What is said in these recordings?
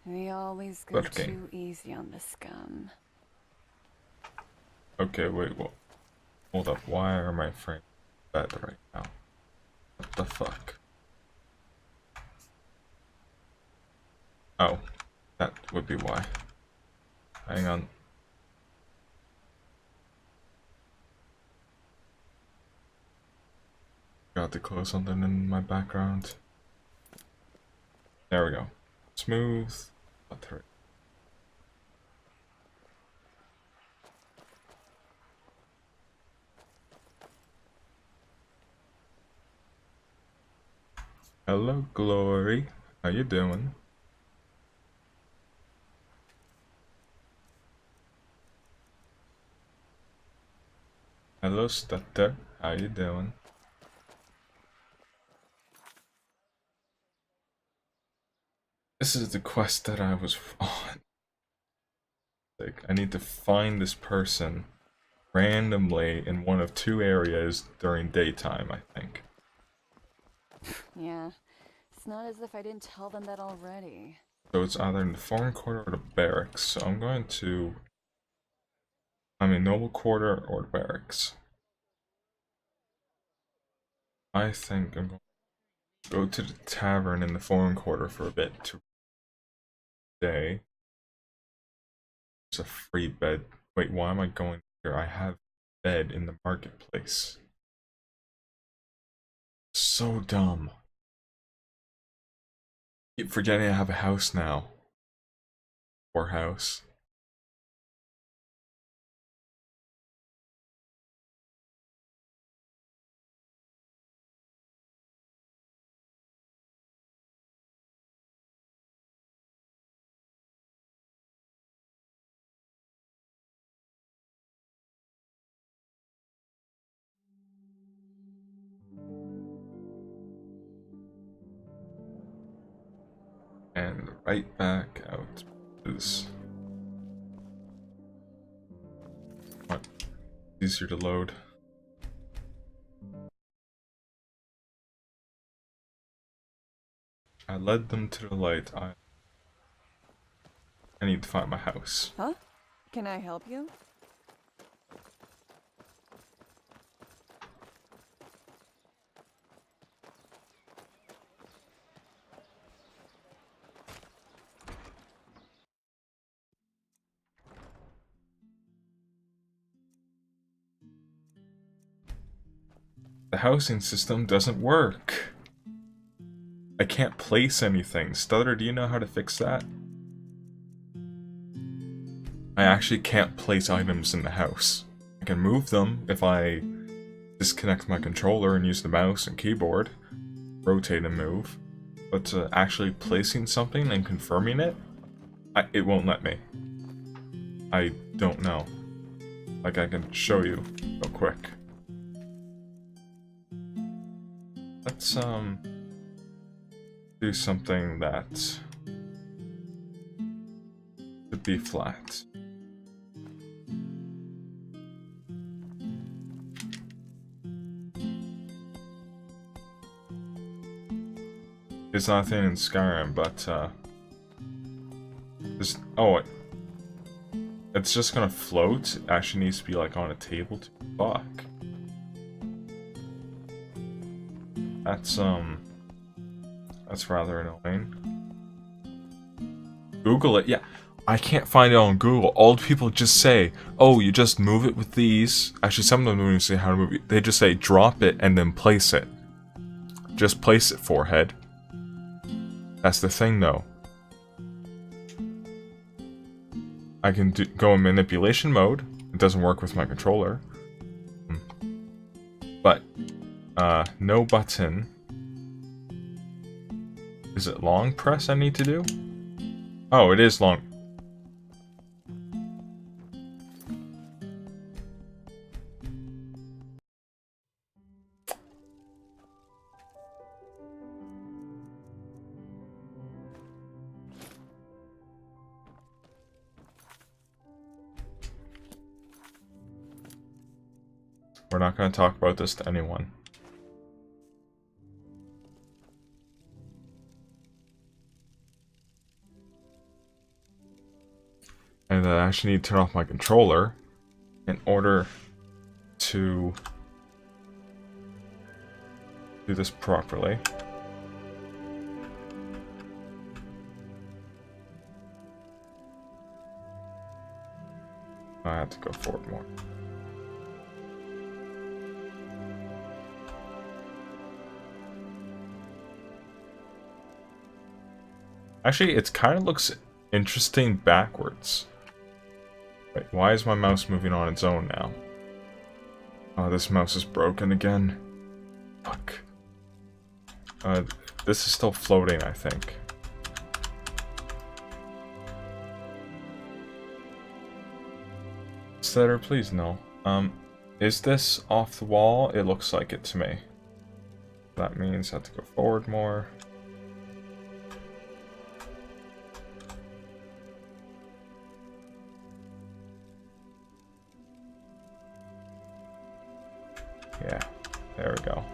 We always go Working. too easy on the scum. Okay, wait, well, hold up. Why are my frames bad right now? What the fuck? Oh, that would be why. Hang on. Got to close something in my background. There we go. Smooth. Hello, Glory. How you doing? Hello, Stutter. How you doing? This is the quest that I was on. Like, I need to find this person randomly in one of two areas during daytime, I think. Yeah, it's not as if I didn't tell them that already. So it's either in the foreign quarter or the barracks. So I'm going to... noble quarter or the barracks. I think I'm going to go to the tavern in the foreign quarter for a bit today. There's a free bed. Wait, why am I going here? I have bed in the marketplace. So dumb. Keep forgetting I have a house now. Or house. And right back out. Is what easier to load. I led them to the light. I need to find my house. Huh? Can I help you? The housing system doesn't work. I can't place anything. Stutter, do you know how to fix that? I actually can't place items in the house. I can move them if I disconnect my controller and use the mouse and keyboard, rotate and move, but actually placing something and confirming it, it won't let me. I don't know. Like, I can show you real quick. Let's do something that should be flat. There's nothing in Skyrim, but it's just gonna float. It actually needs to be like on a table to fuck. That's rather annoying. Google it, yeah. I can't find it on Google. All people just say, oh, you just move it with these. Actually, some of them don't even say how to move it. They just say drop it and then place it. Just place it, forehead. That's the thing, though. I can go in manipulation mode. It doesn't work with my controller. But, no button. Is it long press I need to do? Oh, it is long. We're not going to talk about this to anyone. And then I actually need to turn off my controller in order to do this properly. I have to go forward more. Actually, it kind of looks interesting backwards. Wait, why is my mouse moving on its own now? Oh, this mouse is broken again. Fuck. This is still floating, I think. Setter, please no. Is this off the wall? It looks like it to me. That means I have to go forward more. Yeah, there we go.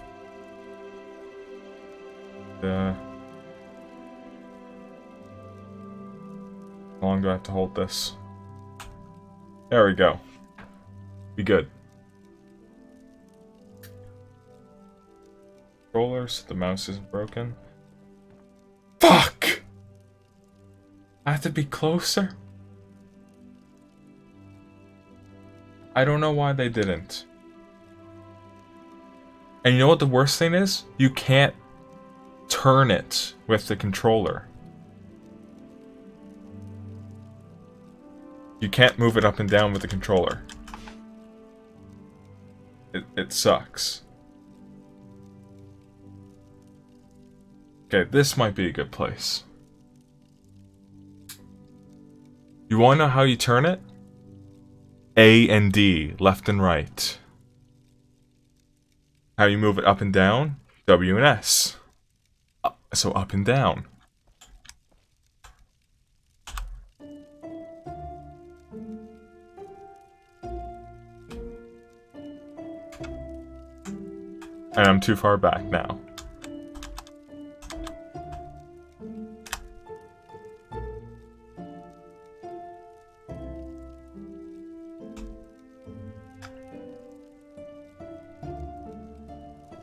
How long do I have to hold this? There we go. Be good. Controller, so the mouse isn't broken. Fuck! I have to be closer? I don't know why they didn't. And you know what the worst thing is? You can't turn it with the controller. You can't move it up and down with the controller. It sucks. Okay, this might be a good place. You wanna know how you turn it? A and D, left and right. How you move it up and down? W and S. So up and down. And I'm too far back now.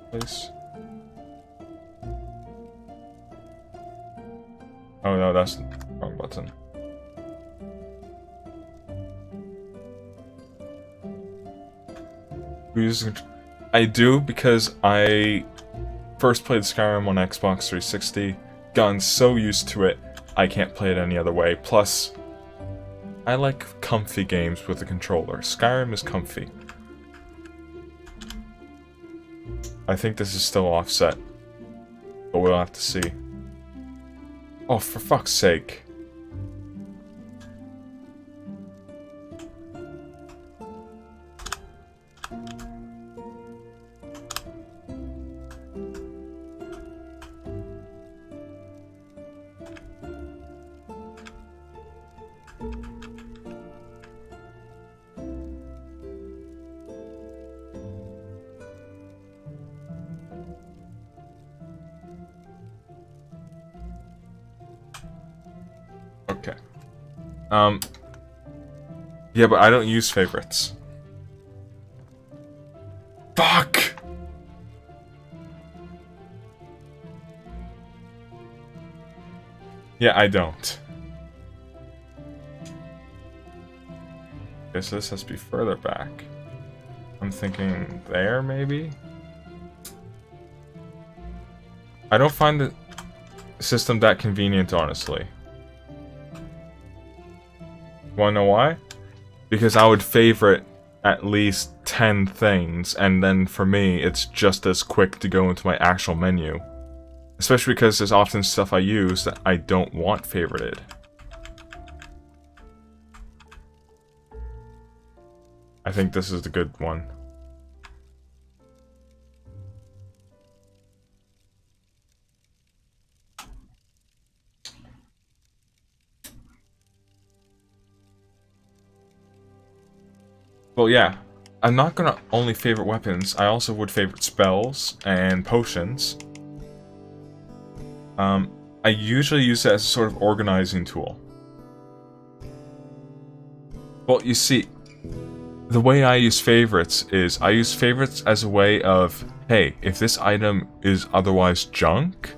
Please. Oh no, that's the wrong button. Who uses I do because I first played Skyrim on Xbox 360, gotten so used to it, I can't play it any other way. Plus, I like comfy games with a controller. Skyrim is comfy. I think this is still offset, but we'll have to see. Oh, for fuck's sake. Okay. Yeah, but I don't use favorites. Fuck! Yeah, I don't. Okay, so this has to be further back. I'm thinking there, maybe? I don't find the system that convenient, honestly. Wanna know why? Because I would favorite at least 10 things, and then for me, it's just as quick to go into my actual menu. Especially because there's often stuff I use that I don't want favorited. I think this is the good one. Well, yeah. I'm not gonna only favorite weapons, I also would favorite spells and potions. I usually use it as a sort of organizing tool. Well, you see, the way I use favorites is I use favorites as a way of, hey, if this item is otherwise junk,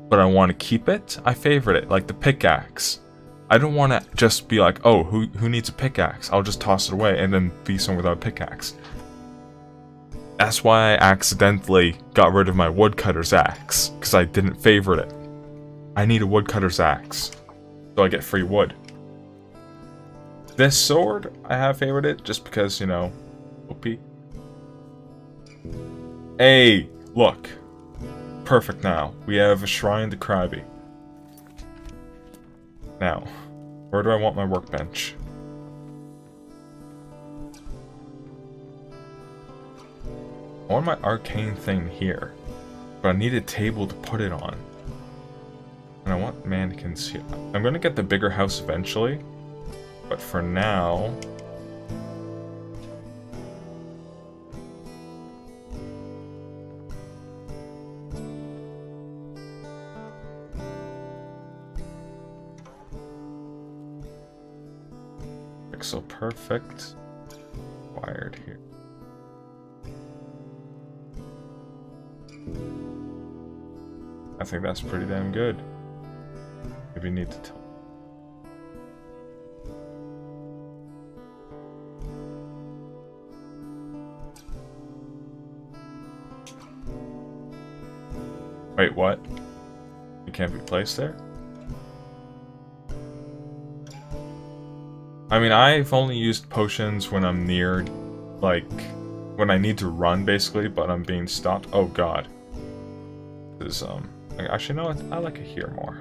but I want to keep it, I favorite it, like the pickaxe. I don't want to just be like, oh, who needs a pickaxe? I'll just toss it away and then be someone without a pickaxe. That's why I accidentally got rid of my woodcutter's axe, because I didn't favorite it. I need a woodcutter's axe, so I get free wood. This sword, I have favorited just because, you know, OP. Hey, look. Perfect now. We have a shrine to Krabby. Now, where do I want my workbench? I want my arcane thing here, but I need a table to put it on. And I want mannequins here. I'm gonna get the bigger house eventually, but for now... Pixel perfect. Wired here. I think that's pretty damn good. Maybe need to tell. Wait, what? It can't be placed there? I mean, I've only used potions when I'm near, like, when I need to run, basically, but I'm being stopped. Oh, God. This is, actually, no, I like it here more.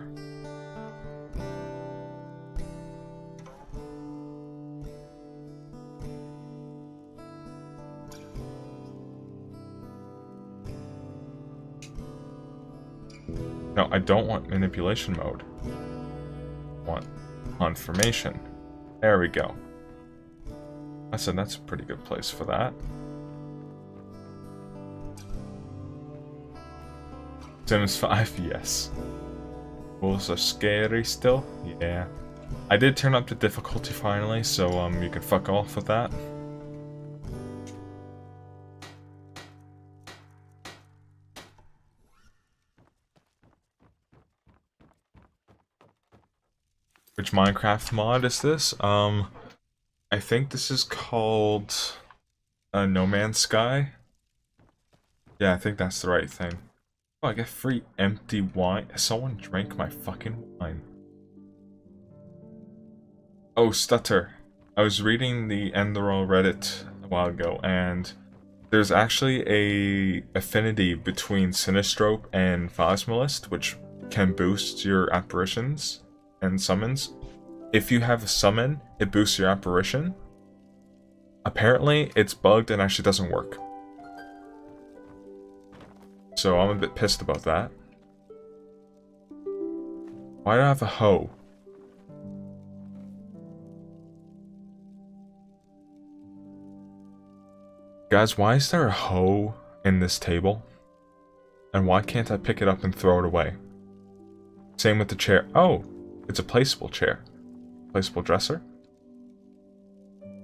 No, I don't want manipulation mode. I want confirmation. There we go. I said that's a pretty good place for that. Sims 5, yes. Wolves are scary still? Yeah. I did turn up the difficulty finally, so you can fuck off with that. Which Minecraft mod is this? I think this is called No Man's Sky. Yeah, I think that's the right thing. Oh, I get free empty wine. Someone drank my fucking wine. Oh, stutter. I was reading the Enderal Reddit a while ago, and there's actually a affinity between Sinistrope and Phasmalist, which can boost your apparitions and summons. If you have a summon, it boosts your apparition. Apparently, it's bugged and actually doesn't work. So I'm a bit pissed about that. Why do I have a hoe? Guys, why is there a hoe in this table? And why can't I pick it up and throw it away? Same with the chair. Oh, it's a placeable chair. Placeable dresser?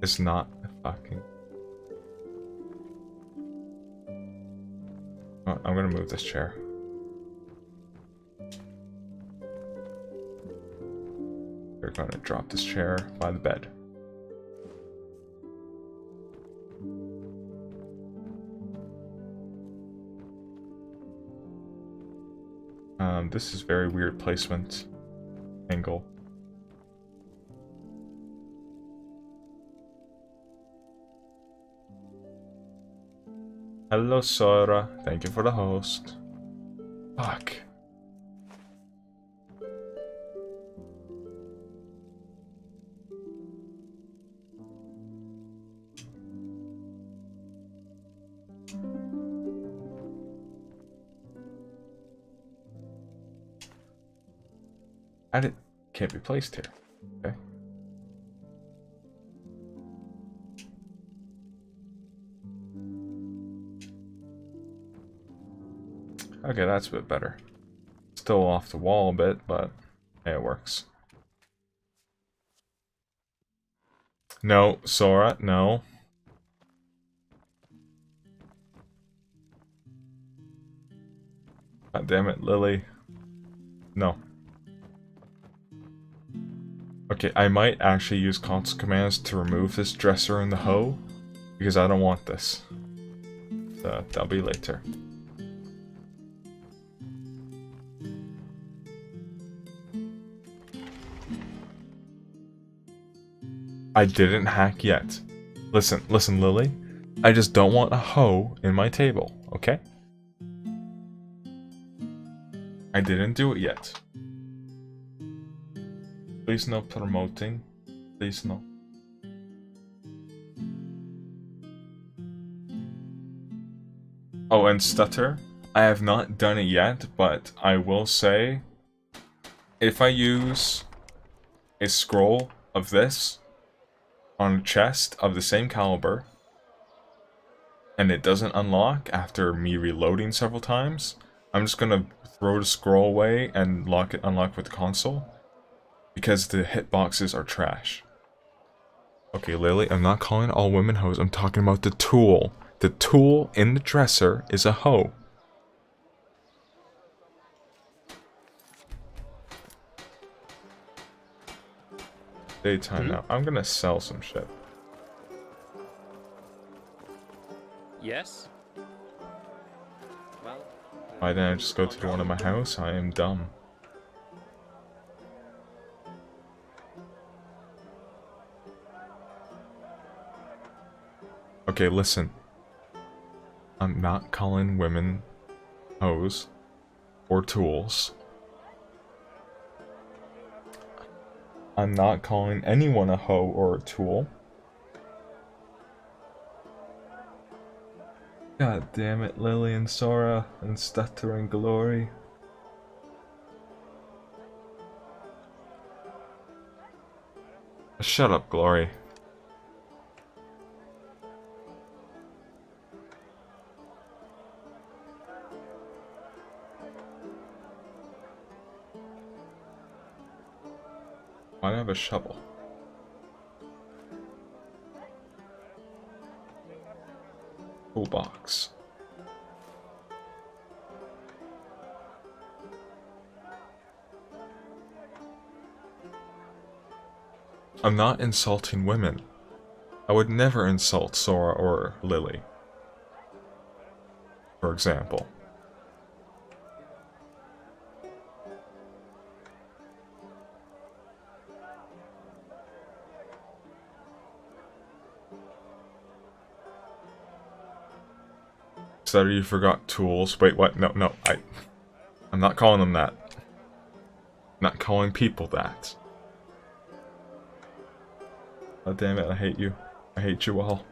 It's not a fucking... Oh, I'm gonna move this chair. We're gonna drop this chair by the bed. This is very weird placement. Angle. Hello, Sora. Thank you for the host. Fuck. And it can't be placed here. Okay. Okay, that's a bit better. Still off the wall a bit, but hey, it works. No, Sora, no. God damn it, Lily. No. Okay, I might actually use console commands to remove this dresser and the hoe, because I don't want this. That'll be later. I didn't hack yet. Listen, Lily. I just don't want a hoe in my table, okay? I didn't do it yet. Please no promoting. Please no. Oh, and stutter. I have not done it yet, but I will say, if I use a scroll of this on a chest of the same caliber, and it doesn't unlock after me reloading several times, I'm just gonna throw the scroll away and unlock with the console, because the hitboxes are trash. Okay, Lily, I'm not calling all women hoes, I'm talking about the tool. The tool in the dresser is a hoe. Daytime now. I'm gonna sell some shit. Yes? Well... Why didn't I just go to the one in my house? I am dumb. Okay, listen. I'm not calling women hoes or tools. I'm not calling anyone a hoe or a tool. God damn it, Lily and Sora and Stutter and Glory. Shut up, Glory. Why do I have a shovel? Toolbox. I'm not insulting women. I would never insult Sora or Lily, for example. Stutter, you forgot tools. Wait, what? No, I'm not calling them that. I'm not calling people that. God damn it, I hate you. I hate you all.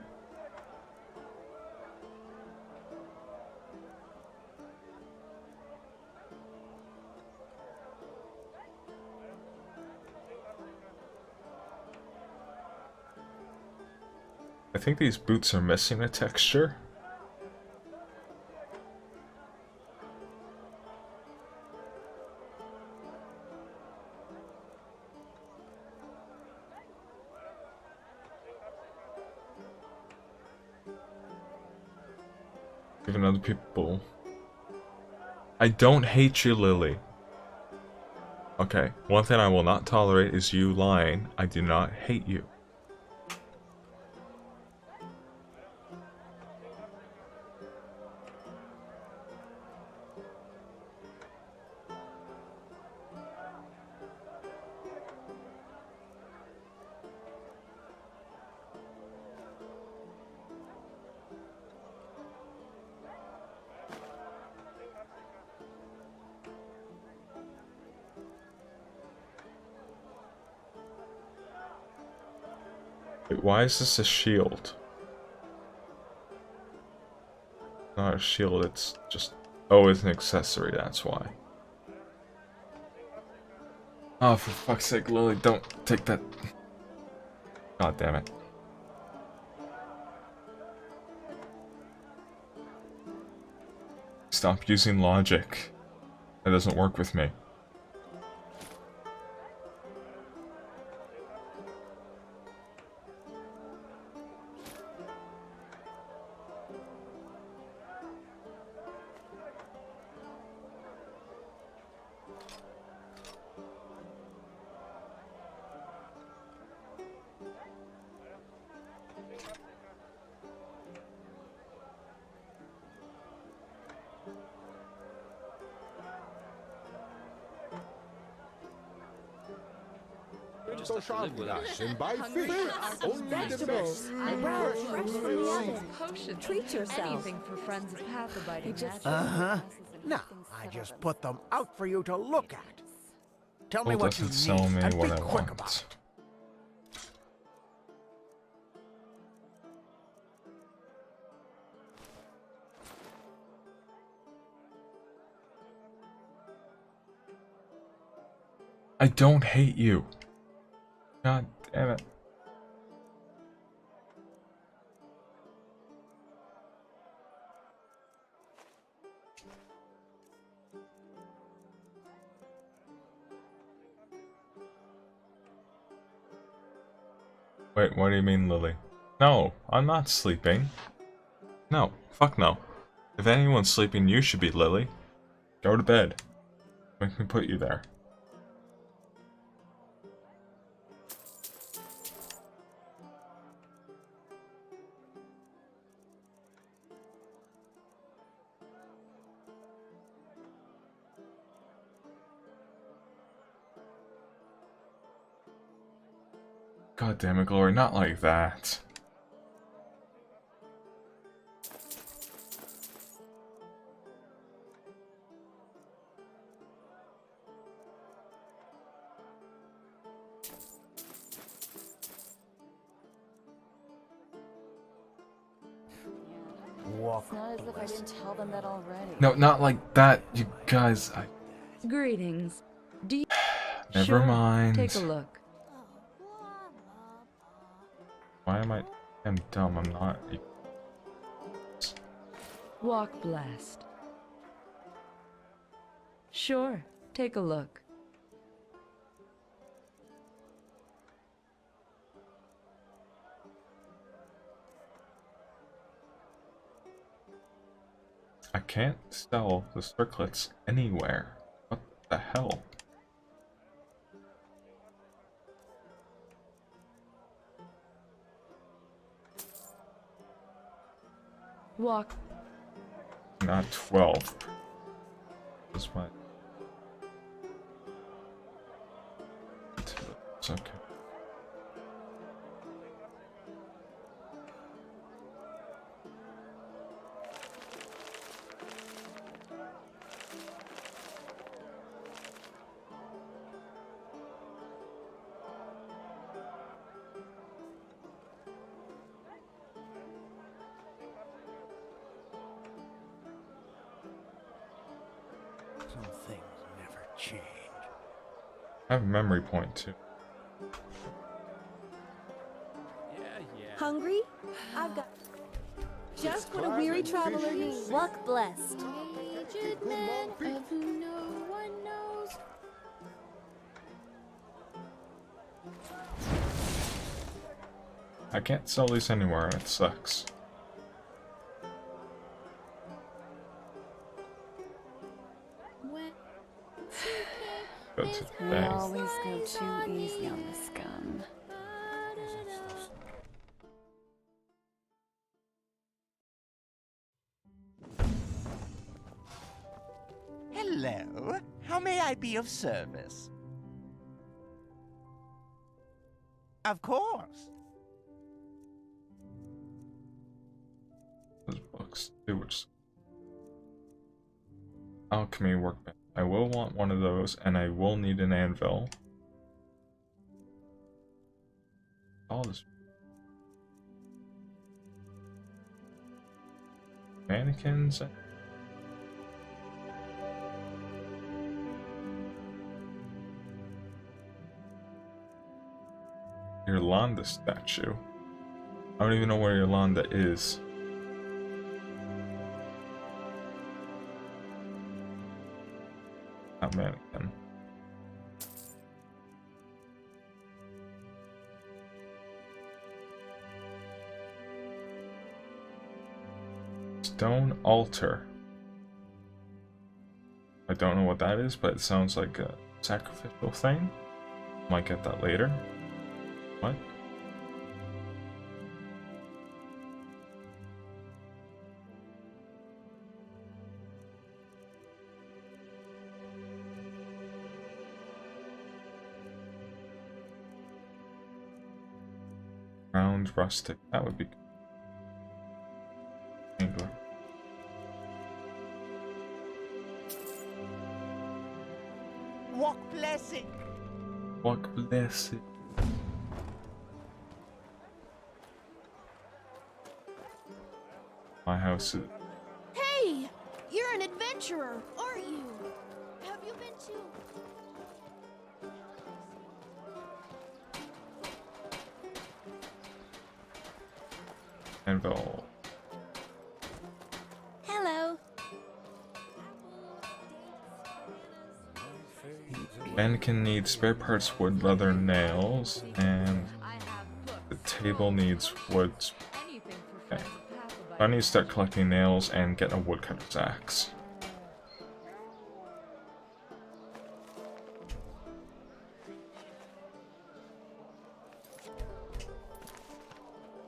I think these boots are missing a texture. Even other people. I don't hate you, Lily. Okay, one thing I will not tolerate is you lying. I do not hate you. Wait, why is this a shield? Not a shield, it's just... Oh, it's an accessory, that's why. Oh, for fuck's sake, Lily, don't take that... God damn it. Stop using logic. That doesn't work with me. live with us. and buy fish. Only the best. Fresh from the oven. Potions. Treat yourself. Anything for friends of Pathobiting Magic. Now, I just put them out for you to look at. Tell me Oh, what you doesn't sell need me and what be I quick want. about it. I don't hate you. God damn it. Wait, what do you mean, Lily? No, I'm not sleeping. No, fuck no. If anyone's sleeping, you should be, Lily. Go to bed. Make me put you there. God damn it, Glory, not like that. Walk It's not as if I didn't tell them that already. No, not like that, you guys. Greetings. Do you... Never Sure, mind. Take a look. Why am I? I'm dumb. I'm not. Walk blessed. Sure, take a look. I can't sell the circlets anywhere. What the hell? Walk. Not 12. That's my. It's okay. Some things never change. I have a memory point too. Hungry? I've got just what a weary traveler needs. Walk blessed. Aged men of whom no one knows. I can't sell these anywhere and it sucks. Go to the We bank. always go too easy on this gun. Hello. How may I be of service? Of course. Those books do which alchemy workbench. I will want one of those, and I will need an anvil. All this mannequins. Yolanda statue. I don't even know where Yolanda is. Not mannequin. Stone altar. I don't know what that is, but it sounds like a sacrificial thing. Might get that later. What? Round rustic. That would be good. Angler. Walk blessing. Walk blessed. My house is. Hey! You're an adventurer, aren't you? Have you been to... Enderal. Hello. Mannequin needs spare parts, wood, leather, nails, and the table needs wood. Okay. I need to start collecting nails and getting a woodcutter's axe.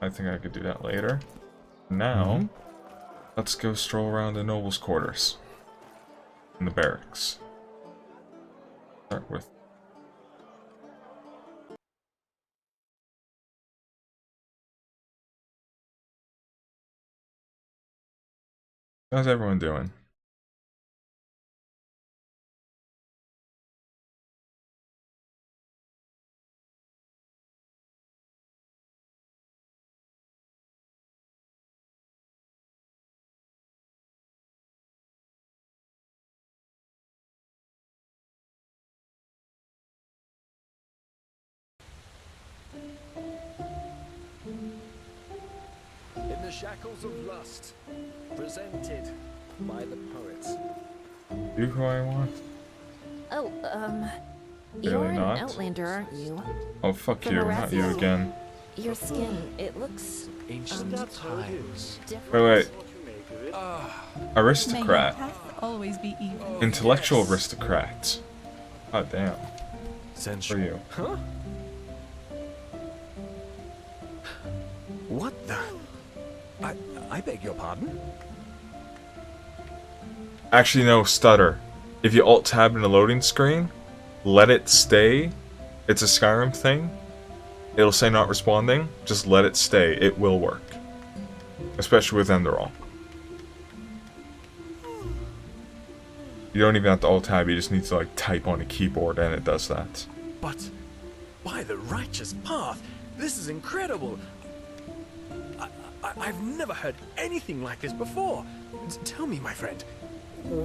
I think I could do that later. Now, let's go stroll around the nobles' quarters. In the barracks. Start with... How's everyone doing? In the shackles of lust, presented by the poets. You who I want? Oh, Really you're not? an outlander, aren't you? Oh, fuck From you, not you Arathis? again. Your skin, it looks Ancient times. different. Wait. Aristocrat. always be evil. Intellectual aristocrat. God damn. For Sensual. you. Huh? What the? I beg your pardon? Actually, no, stutter. If you alt-tab in the loading screen, let it stay. It's a Skyrim thing. It'll say not responding. Just let it stay. It will work. Especially with Enderal. You don't even have to alt-tab. You just need to, like, type on a keyboard and it does that. But by the righteous path, this is incredible. I've never heard anything like this before. Tell me, my friend,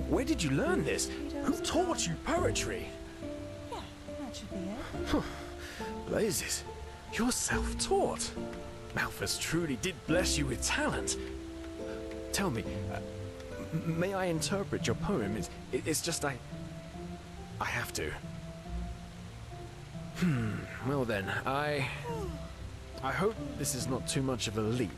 where did you learn this? Who taught you poetry? Yeah, that should be it. Blazes, you're self-taught. Malthus truly did bless you with talent. Tell me, may I interpret your poem? It's just I have to. Well then, I hope this is not too much of a leap.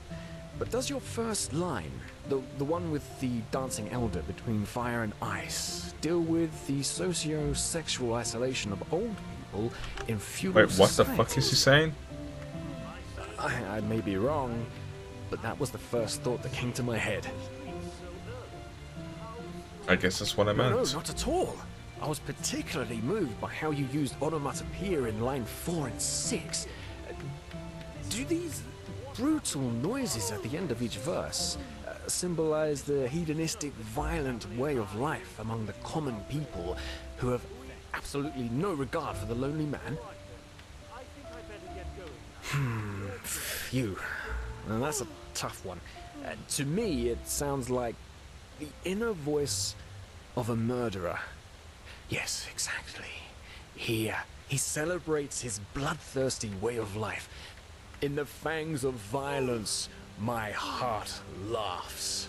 But does your first line, the one with the dancing elder between fire and ice, deal with the socio-sexual isolation of old people in feudal Wait, what the fuck is he saying? I may be wrong, but that was the first thought that came to my head. I guess that's what I No, meant. not at all. I was particularly moved by how you used onomatopoeia in line 4 and 6. Do these brutal noises at the end of each verse symbolize the hedonistic, violent way of life among the common people who have absolutely no regard for the lonely man? Phew. Now that's a tough one. To me, it sounds like the inner voice of a murderer. Yes, exactly. He celebrates his bloodthirsty way of life. In the fangs of violence, my heart laughs.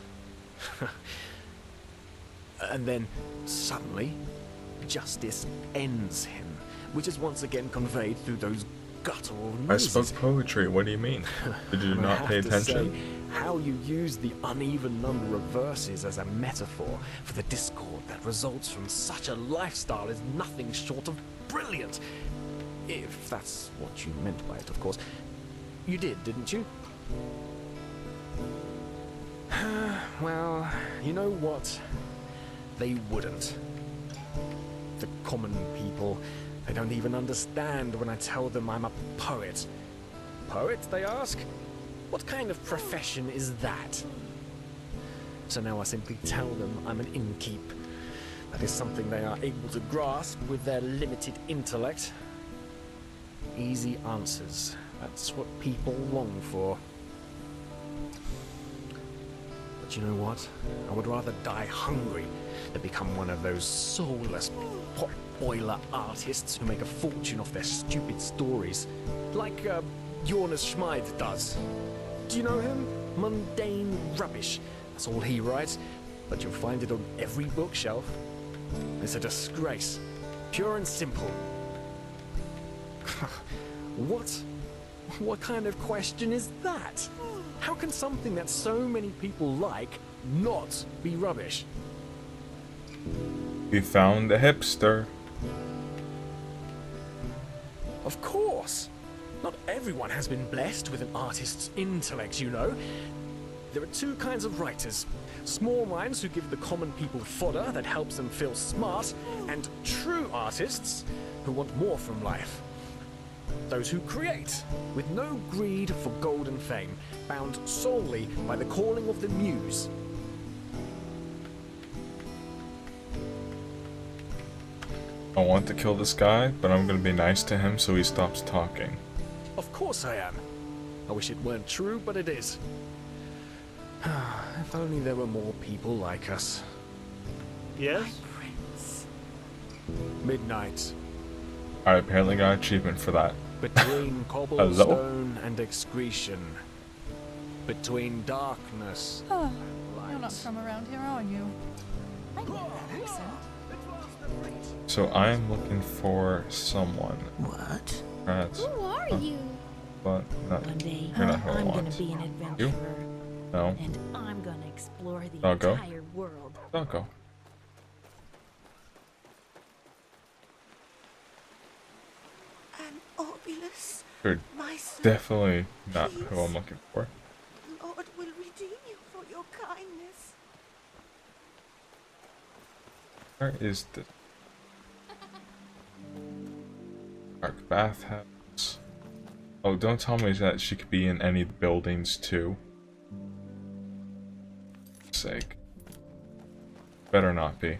And then, suddenly, justice ends him, which is once again conveyed through those guttural I noises. spoke poetry, what do you mean? Did you I not have pay to attention? say, how you use the uneven number of verses as a metaphor for the discord that results from such a lifestyle is nothing short of brilliant. If that's what you meant by it, of course. You did, didn't you? Well, you know what? They wouldn't. The common people, they don't even understand when I tell them I'm a poet. poet, they ask. What kind of profession is that? So now I simply tell them I'm an innkeep. That is something they are able to grasp with their limited intellect. Easy answers. That's what people long for. But you know what? I would rather die hungry than become one of those soulless pot boiler artists who make a fortune off their stupid stories. Like, Jonas Schmid does. Do you know him? Mundane rubbish. That's all he writes, but you'll find it on every bookshelf. It's a disgrace. Pure and simple. What kind of question is that? How can something that so many people like not be rubbish? We found a hipster. Of course. Not everyone has been blessed with an artist's intellect, you know. There are two kinds of writers. Small minds who give the common people fodder that helps them feel smart, and true artists who want more from life. Those who create, with no greed for gold and fame, bound solely by the calling of the muse. I want to kill this guy, but I'm gonna be nice to him so he stops talking. Of course I am. I wish it weren't true, but it is. If only there were more people like us. Yes? Midnight. I apparently got an achievement for that. Between cobblestone and excretion. Between darkness Oh, and you're not light. from around here, are you? I know that accent. So I am looking for someone. What? That's Who are you? but not One day, you're not who I I'm gonna want. be an adventurer, No. and I'm gonna explore the Doggo. entire world. Don't go. An Obolus, You're my son, definitely not who I'm looking for. Lord will redeem you for your kindness. Where is this? Dark bathhouse. Oh, don't tell me that she could be in any of the buildings too. For sake. Better not be.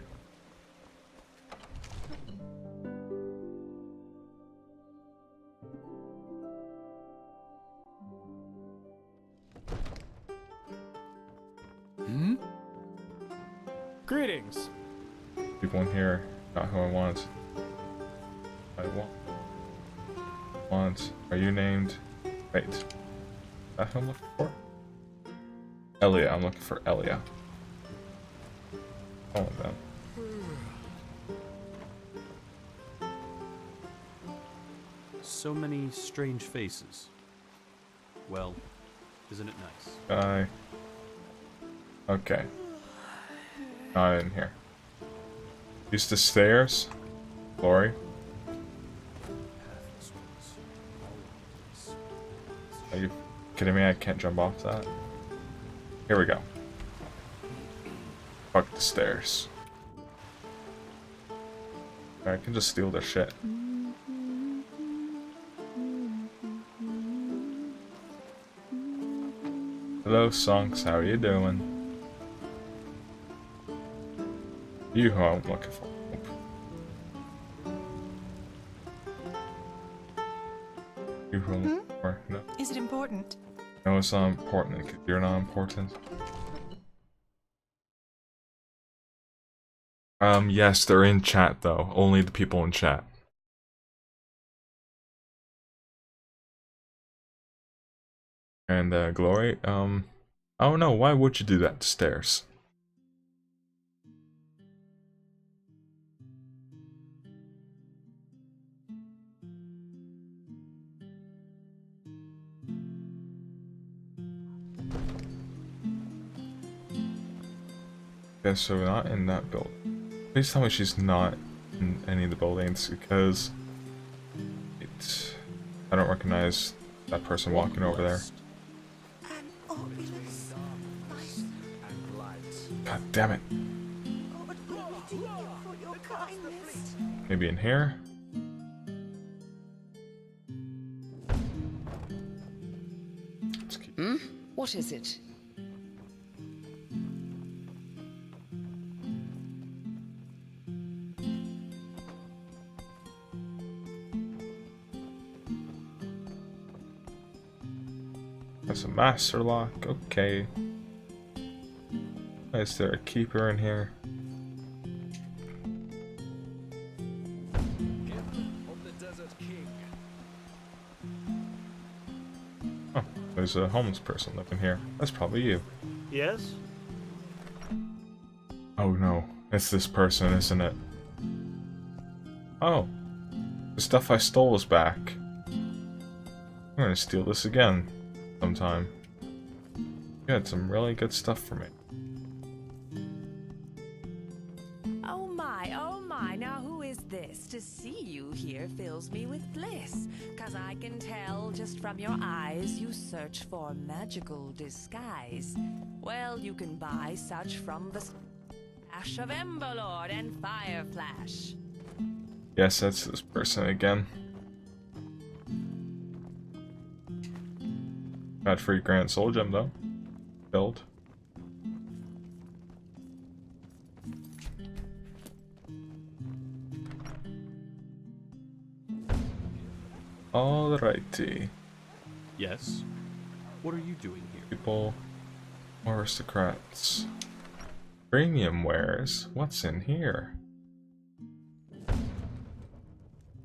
Greetings. People in here, not who I want. Are you named? Wait. Is that who I'm looking for? Elia, I'm looking for Elia. All of them. So many strange faces. Well, isn't it nice? Guy. Okay. Not in here. Use the stairs. Glory. Are you kidding me? I can't jump off that. Here we go. Fuck the stairs. I can just steal their shit. Hello, Sonks. How are you doing? You who I'm looking for. You who I'm looking for. No. Is it important? No, it's not important because you're not important. Yes, they're in chat though. Only the people in chat. And, Glory, I don't know, why would you do that to stairs? Okay, so not in that building. Please tell me she's not in any of the buildings, because I don't recognize that person walking over there. An Obolus, my son, God damn it. Lord will redeem you for your kindness. Maybe in here? What is it? That's a master lock. Okay. Is there a keeper in here? Oh, there's a homeless person living here. That's probably you. Yes? Oh no, it's this person, isn't it? Oh, the stuff I stole is back. I'm gonna steal this again sometime. You had some really good stuff for me. Oh my, now who is this? To see you here fills me with bliss, 'cause I can tell just from your eyes you search for magical disguise. Well, you can buy such from the stash of Emberlord and Fireflash. Yes, that's this person again. Got free Grand Soul Gem though. Build. Alrighty. Yes? What are you doing here? People, aristocrats. Premium wares? What's in here?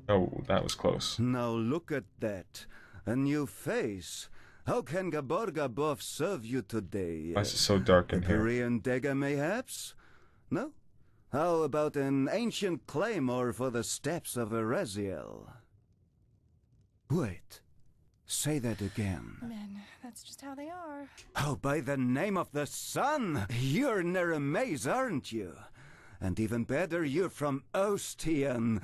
Oh, that was close. Now look at that. A new face. How can Gaborga Buff serve you today? Why is it so dark in here? Korean dagger, mayhaps? No? How about an ancient claymore for the steps of Eraziel? Wait. Say that again. Men, that's just how they are. Oh, by the name of the sun! You're Neremaze, aren't you? And even better, you're from Ostian.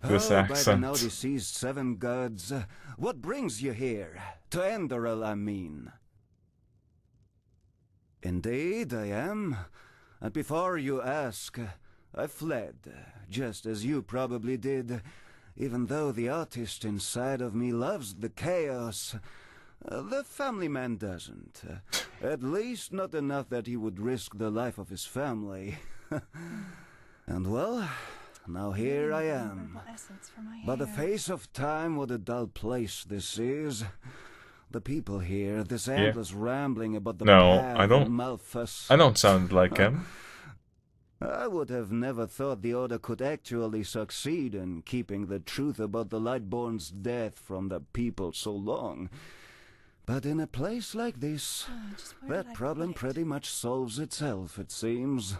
This By the accent. now deceased seven gods. What brings you here? To Enderal, I mean. Indeed, I am. And before you ask, I fled, just as you probably did. Even though the artist inside of me loves the chaos, the family man doesn't. At least not enough that he would risk the life of his family. And well, now here I am. By the face of time, what a dull place this is. The people here, this endless rambling about the No, path I don't. Malphas. I don't sound like him. I would have never thought the Order could actually succeed in keeping the truth about the Lightborn's death from the people so long. But in a place like this, that problem pretty much solves itself, it seems.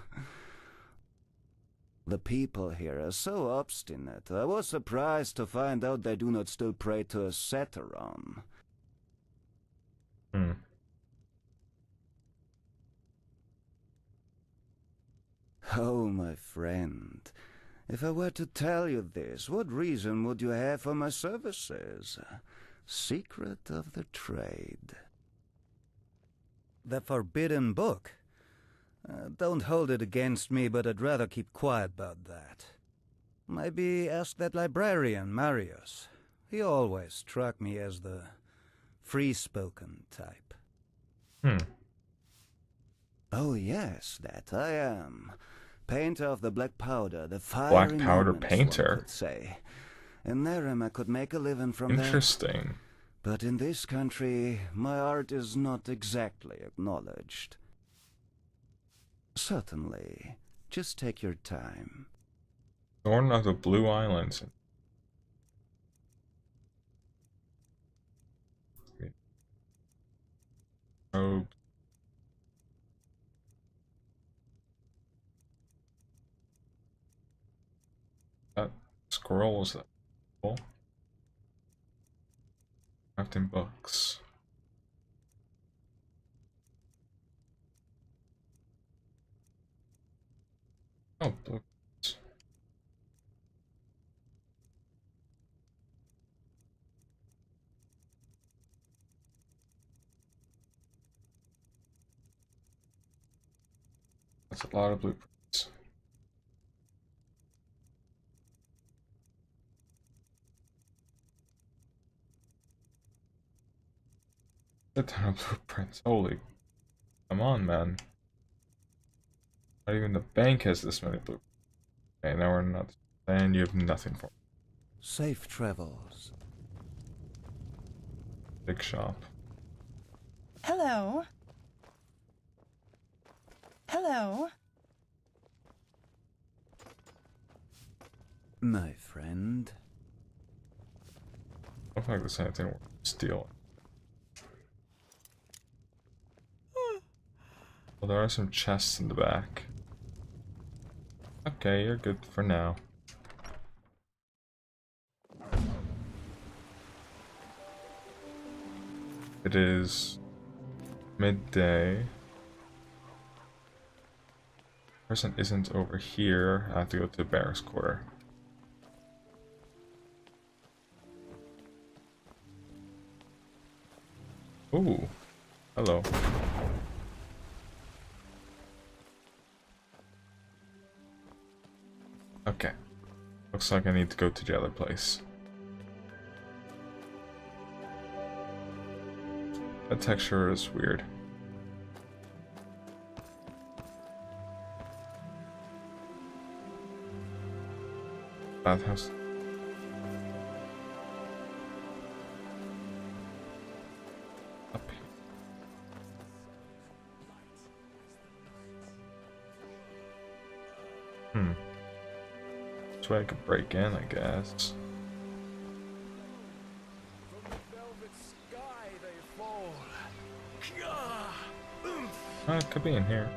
The people here are so obstinate. I was surprised to find out they do not still pray to a Satyron. Oh, my friend, if I were to tell you this, what reason would you have for my services? Secret of the trade. The forbidden book? Don't hold it against me, but I'd rather keep quiet about that. Maybe ask that librarian, Marius. He always struck me as the free-spoken type. Oh yes, that I am. Painter of the black powder, the fire. Black powder painter. One could say. In Nerem I could make a living from there. Interesting. But in this country, my art is not exactly acknowledged. Certainly. Just take your time. Thorn of the Blue Islands. Oh. That scroll is that cool? Crafting books. Oh, books. That's a lot of blueprints. A ton of blueprints. Holy. Come on, man. Not even the bank has this many blueprints. Okay, now we're not. And you have nothing for me. Safe travels. Big shop. Hello. Hello. My friend. I don't think there's anything worth stealing. Well, there are some chests in the back. Okay, you're good for now. It is midday. Person isn't over here. I have to go to the barracks quarter. Ooh, hello. Okay, looks like I need to go to the other place. That texture is weird. Bathhouse. Up here. This way I could break in, I guess. It could be in here.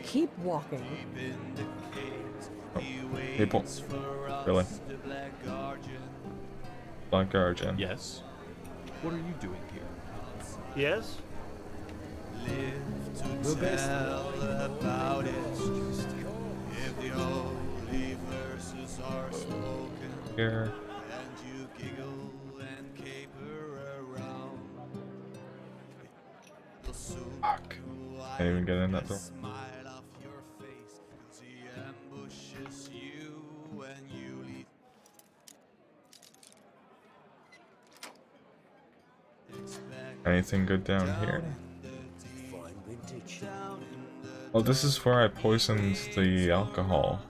Keep walking. Oh, people. Really? Black Guardian. Yes? What are you doing here? Yes? The best. About it. If the holy verses are spoken, Here. and you giggle and caper around, you'll soon Fuck. Can't even get in that door. smile off your face, 'cause he ambushes you when you least expect. Anything good down here? Fine vintage. Well, this is where I poisoned the alcohol.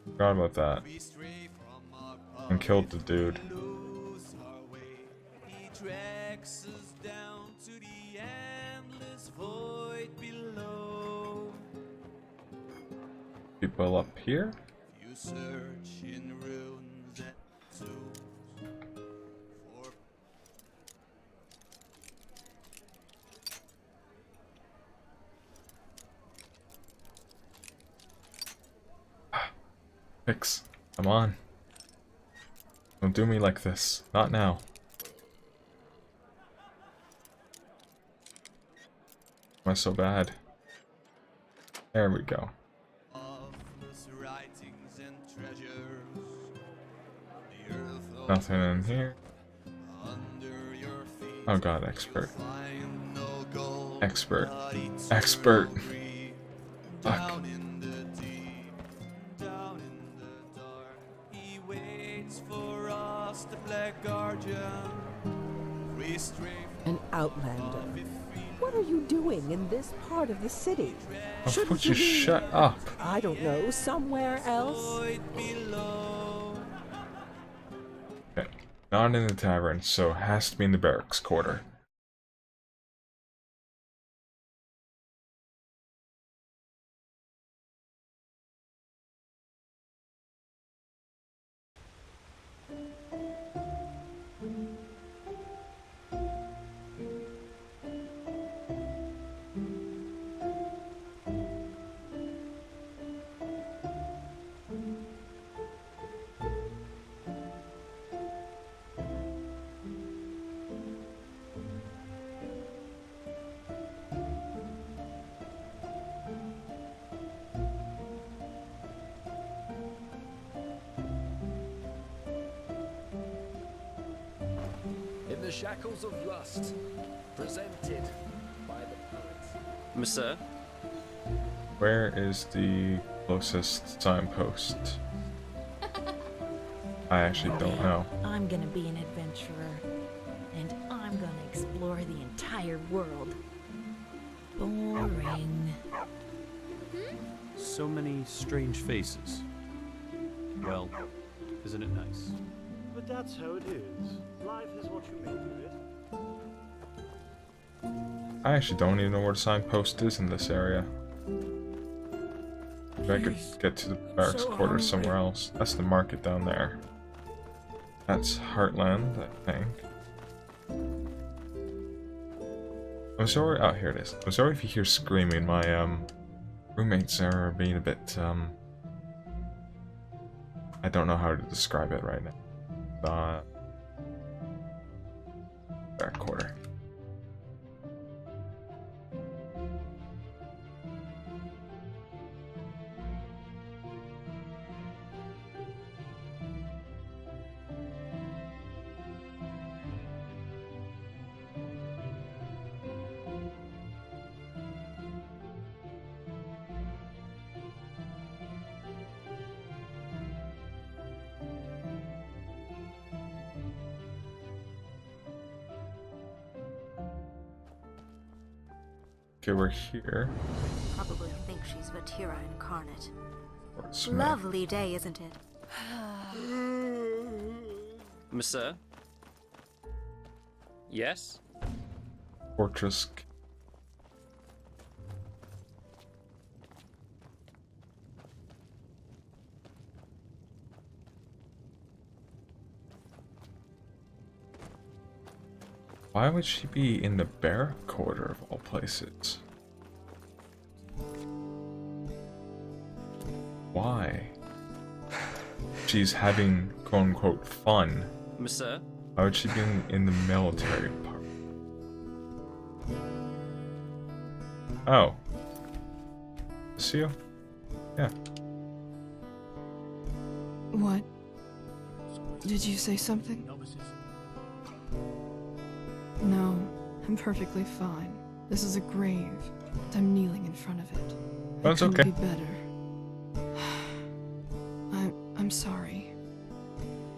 Forgot about that. And killed the dude. People up here? You search in ruins and tombs for Fix. Come on. Don't do me like this. Not now. Am I so bad? There we go. writings and treasures. The earth Nothing in here. under your feet. Oh god, expert. Find no gold, Expert. but it's Expert. free. Fuck. Down in the deep, down in the dark, he waits for us, the Black Guardian. We stray An outlander. What are you doing in this part of the city? Oh, would you shut up? I don't know, somewhere else? Okay. Not in the tavern, so it has to be in the barracks quarter. In the shackles of lust, presented by the poet. Monsieur, Where is the closest signpost? I actually don't know. I'm gonna be an adventurer, and I'm gonna explore the entire world. Boring. So many strange faces. Well, isn't it nice? But that's how it is. Life is what you make of it. I actually don't even know where the signpost is in this area. Maybe I could get to the barracks quarters somewhere else. That's the market down there. That's Heartland, I think. I'm sorry. Oh, here it is. I'm sorry if you hear screaming. My roommates are being a bit I don't know how to describe it right now. Back quarter. Okay, we're here. Probably think she's Vatira incarnate. Or Smith. Lovely day, isn't it? Monsieur? Yes? Fortress. Why would she be in the barrack quarter of all places? Why? She's having quote-unquote fun. Monsieur? Why would she be in the military part? Oh. See you? Yeah. What? Did you say something? No, I'm perfectly fine. This is a grave. I'm kneeling in front of it. That's it couldn't okay. Be better. I'm sorry.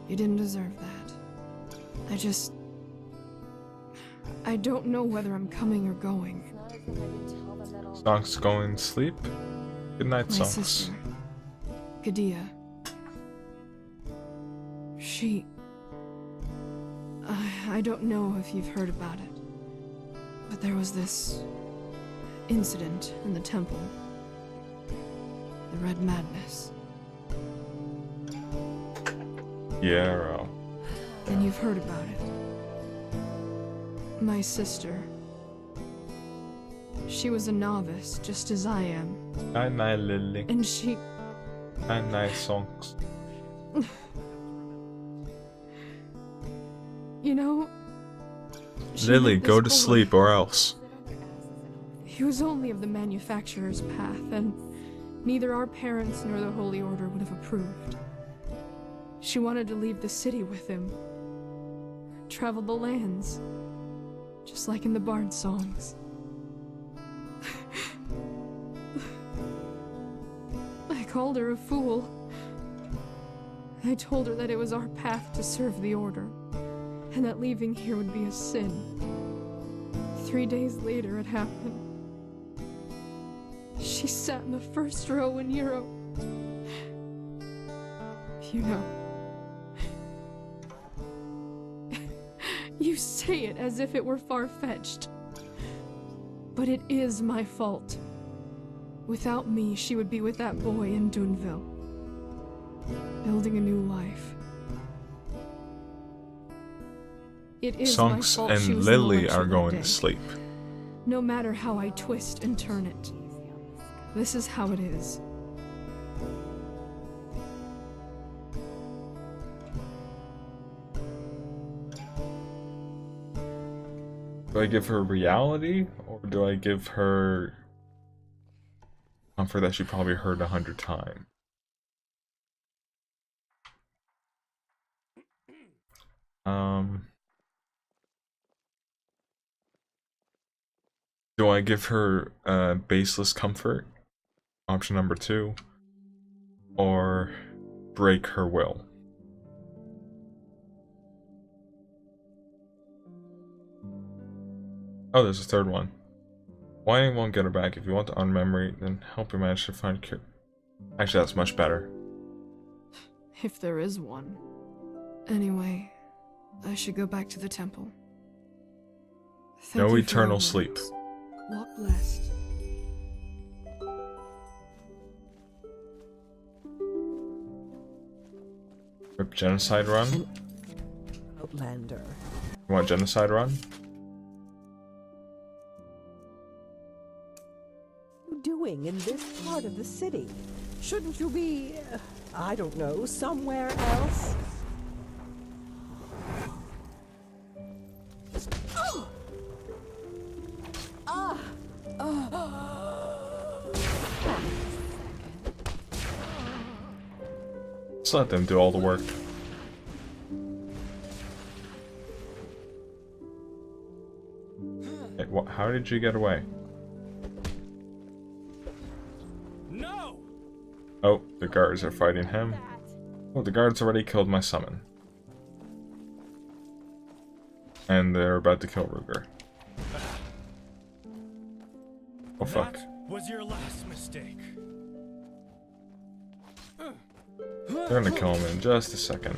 You didn't deserve that. I don't know whether I'm coming or going. Songs going to sleep? Good night, My Songs. sister, Gadia. She... I don't know if you've heard about it, but there was this incident in the temple. The Red Madness. Yeah, Ro. Then you've heard about it. My sister. She was a novice, just as I am. Night night, Lily. And she... Night night, Songs. You know... Lily, met go this to boy. sleep or else. He was only of the manufacturer's path, and neither our parents nor the Holy Order would have approved. She wanted to leave the city with him. Travel the lands. Just like in the Bard songs. I called her a fool. I told her that it was our path to serve the Order, and that leaving here would be a sin. 3 days later, it happened. She sat in the first row in Europe. You know. You say it as if it were far-fetched. But it is my fault. Without me, she would be with that boy in Dunville. Building a new life. It is my Songs fault she and was Lily in the are lecture going that to day. sleep. No matter how I twist and turn it. This is how it is. Do I give her reality, or do I give her comfort that she probably heard 100 times? Do I give her baseless comfort Option number 2. Or break her will. Oh, there's a third one. Why anyone get her back? If you want to earn memory, then help her manage to find cure. Actually, that's much better. If there is one. Anyway, I should go back to the temple. Thank No you for eternal your sleep. words. Walk blessed. Rip genocide run? Outlander. You want genocide run? What are you doing in this part of the city? Shouldn't you be, I don't know, somewhere else? Oh! Ah! Let's let them do all the work. Hey, how did you get away? No! Oh, the guards are fighting him. Oh, the guards already killed my summon. And they're about to kill Ruger. Oh fuck. That was your last mistake. They're gonna kill him in just a second.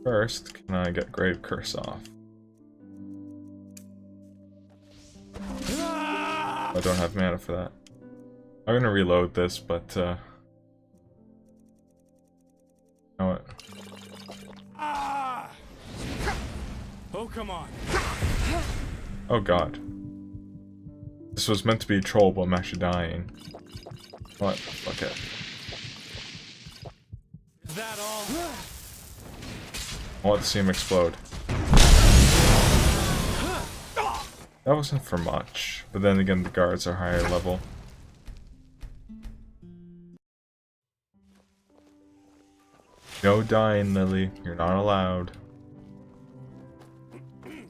First, can I get Grave Curse off? I don't have mana for that. I'm gonna reload this, but you know what? Oh, come on. Oh god. This was meant to be a troll, but I'm actually dying. What? Okay. Is that all? I want to see him explode. That wasn't for much, but then again the guards are higher level. No dying, Lily. You're not allowed. Okay,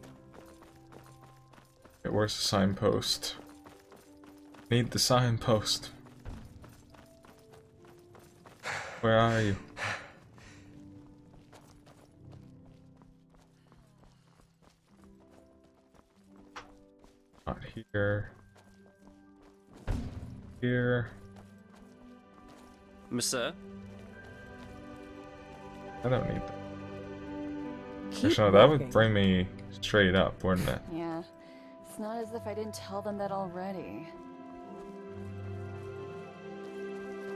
where's the signpost? Need the signpost. Where are you? Not here. Here. Monsieur? I don't need that. Keep Actually, no, that would walking. bring me straight up, wouldn't it? Yeah. It's not as if I didn't tell them that already.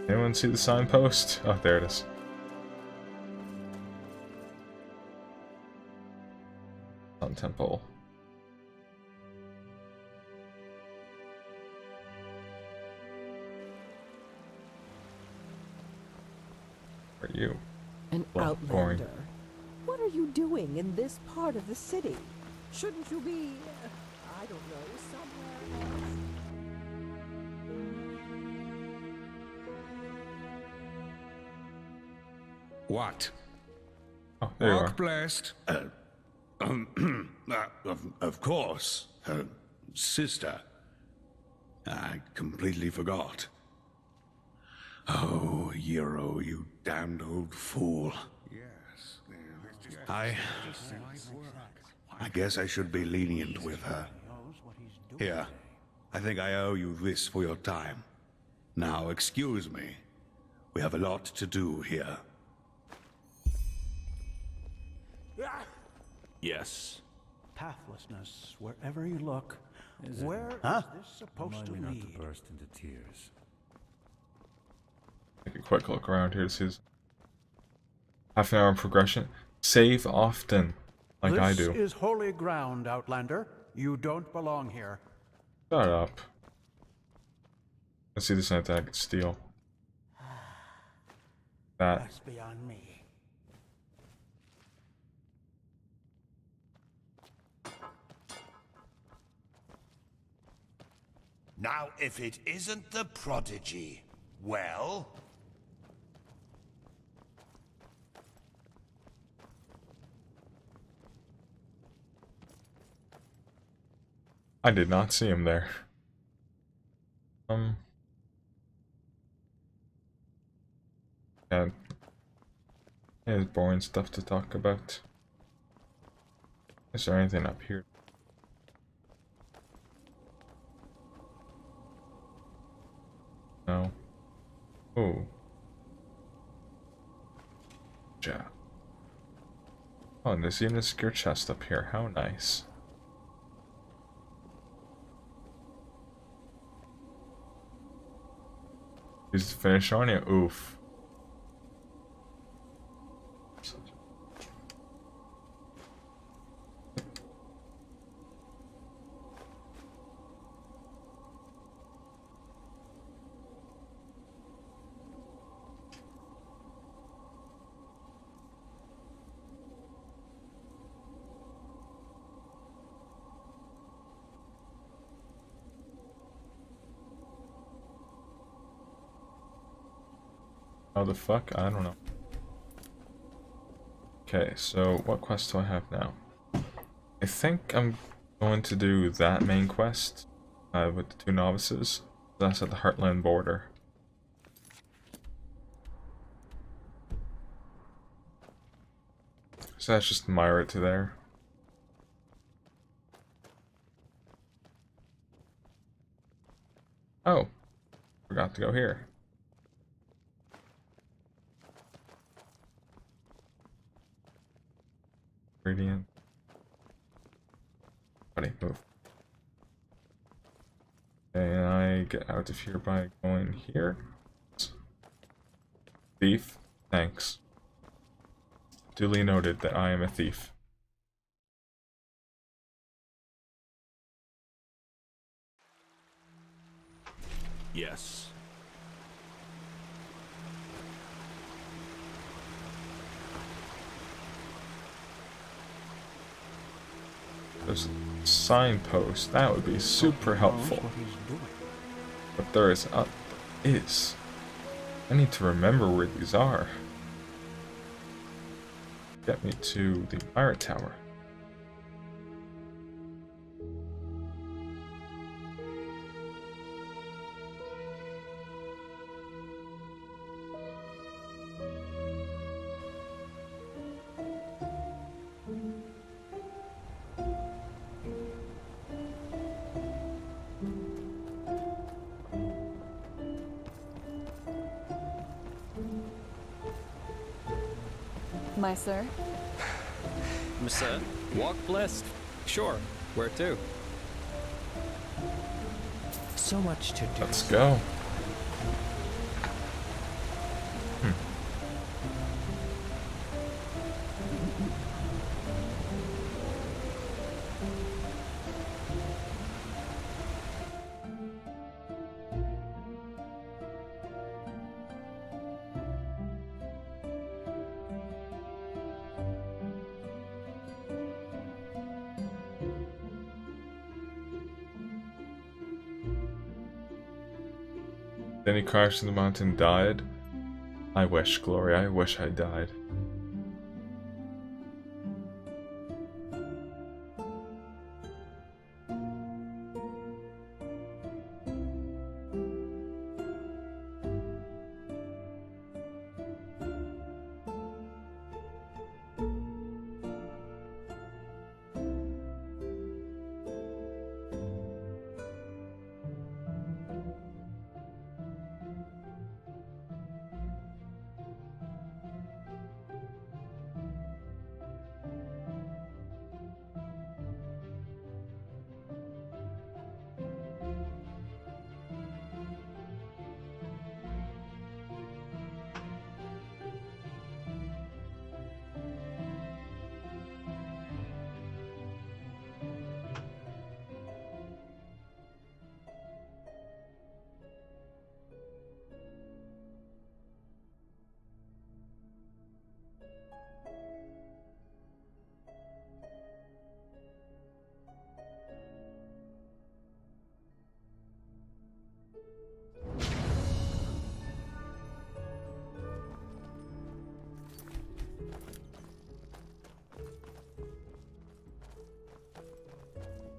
Anyone see the signpost? Oh, there it is. Sun Temple. Where are you? An Well, boring. outlander. What are you doing in this part of the city? Shouldn't you be, I don't know, somewhere else? What? Oh, there you Walk are. blessed. Of course. Sister. I completely forgot. Oh, Euro, you damned old fool. Yes. I guess I should be lenient with her. Here, I think I owe you this for your time. Now, excuse me. We have a lot to do here. Yes. Pathlessness, wherever you look. Where is this supposed to lead? burst into tears. Take a quick look around here to see his half an hour progression. Save often, like I do. This is holy ground, Outlander. You don't belong here. Shut up. Let's see this anything I can steal. That. That's beyond me. Now, if it isn't the prodigy, well... I did not see him there. There's boring stuff to talk about. Is there anything up here? No. Oh. Yeah. Oh, and there's even a secure chest up here. How nice. Use the finish on you. Oof. How the fuck? I don't know. Okay, so what quest do I have now? I think I'm going to do that main quest with the 2 novices. That's at the Heartland border. So that's just Myra to there. Oh, forgot to go here. Radiant. Buddy, move. Okay, and I get out of here by going here. Thief, thanks. Duly noted that I am a thief. Yes. There's a signpost. That would be super helpful. But there is. I need to remember where these are. Get me to the pirate tower. My sir? Sir, walk blessed. Sure. Where to? So much to do. Let's go. Then he crashed in the mountain and died. I wish, Glory, I wish I died.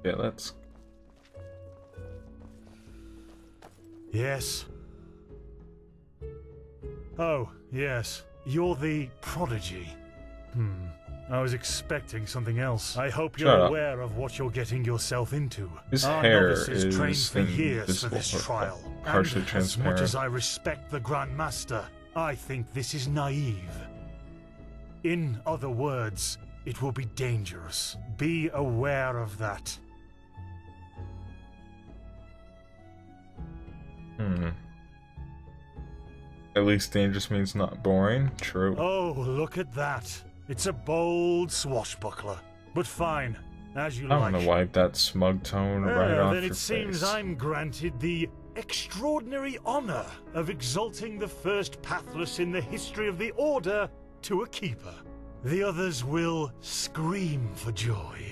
Yeah, let's... Yes. Oh, yes. you're the prodigy. I was expecting something else. I hope you're Shut up. aware of what you're getting yourself into. His Our hair novices is trained for years for invisible, this or trial. partially And transparent. as much as I respect the Grand Master, I think this is naive. In other words, it will be dangerous. Be aware of that. At least dangerous means not boring. True. Oh, look at that. It's a bold swashbuckler. But fine, as you I like. want to wipe that smug tone right off Then your it seems face. I'm granted the extraordinary honor of exalting the first pathless in the history of the Order to a keeper. The others will scream for joy.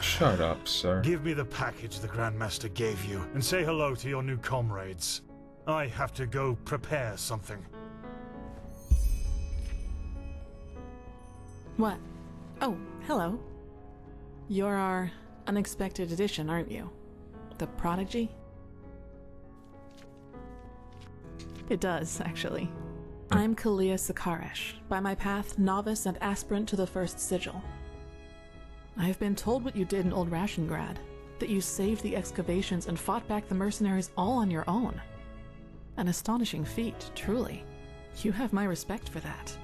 Shut up, sir. Give me the package the Grand Master gave you, and say hello to your new comrades. I have to go prepare something. What? Oh, hello. You're our unexpected addition, aren't you? The prodigy? It does, actually. I'm Kalia Sakaresh, by my path novice and aspirant to the First Sigil. I have been told what you did in Old Rashengrad, that you saved the excavations and fought back the mercenaries all on your own. An astonishing feat, truly. You have my respect for that.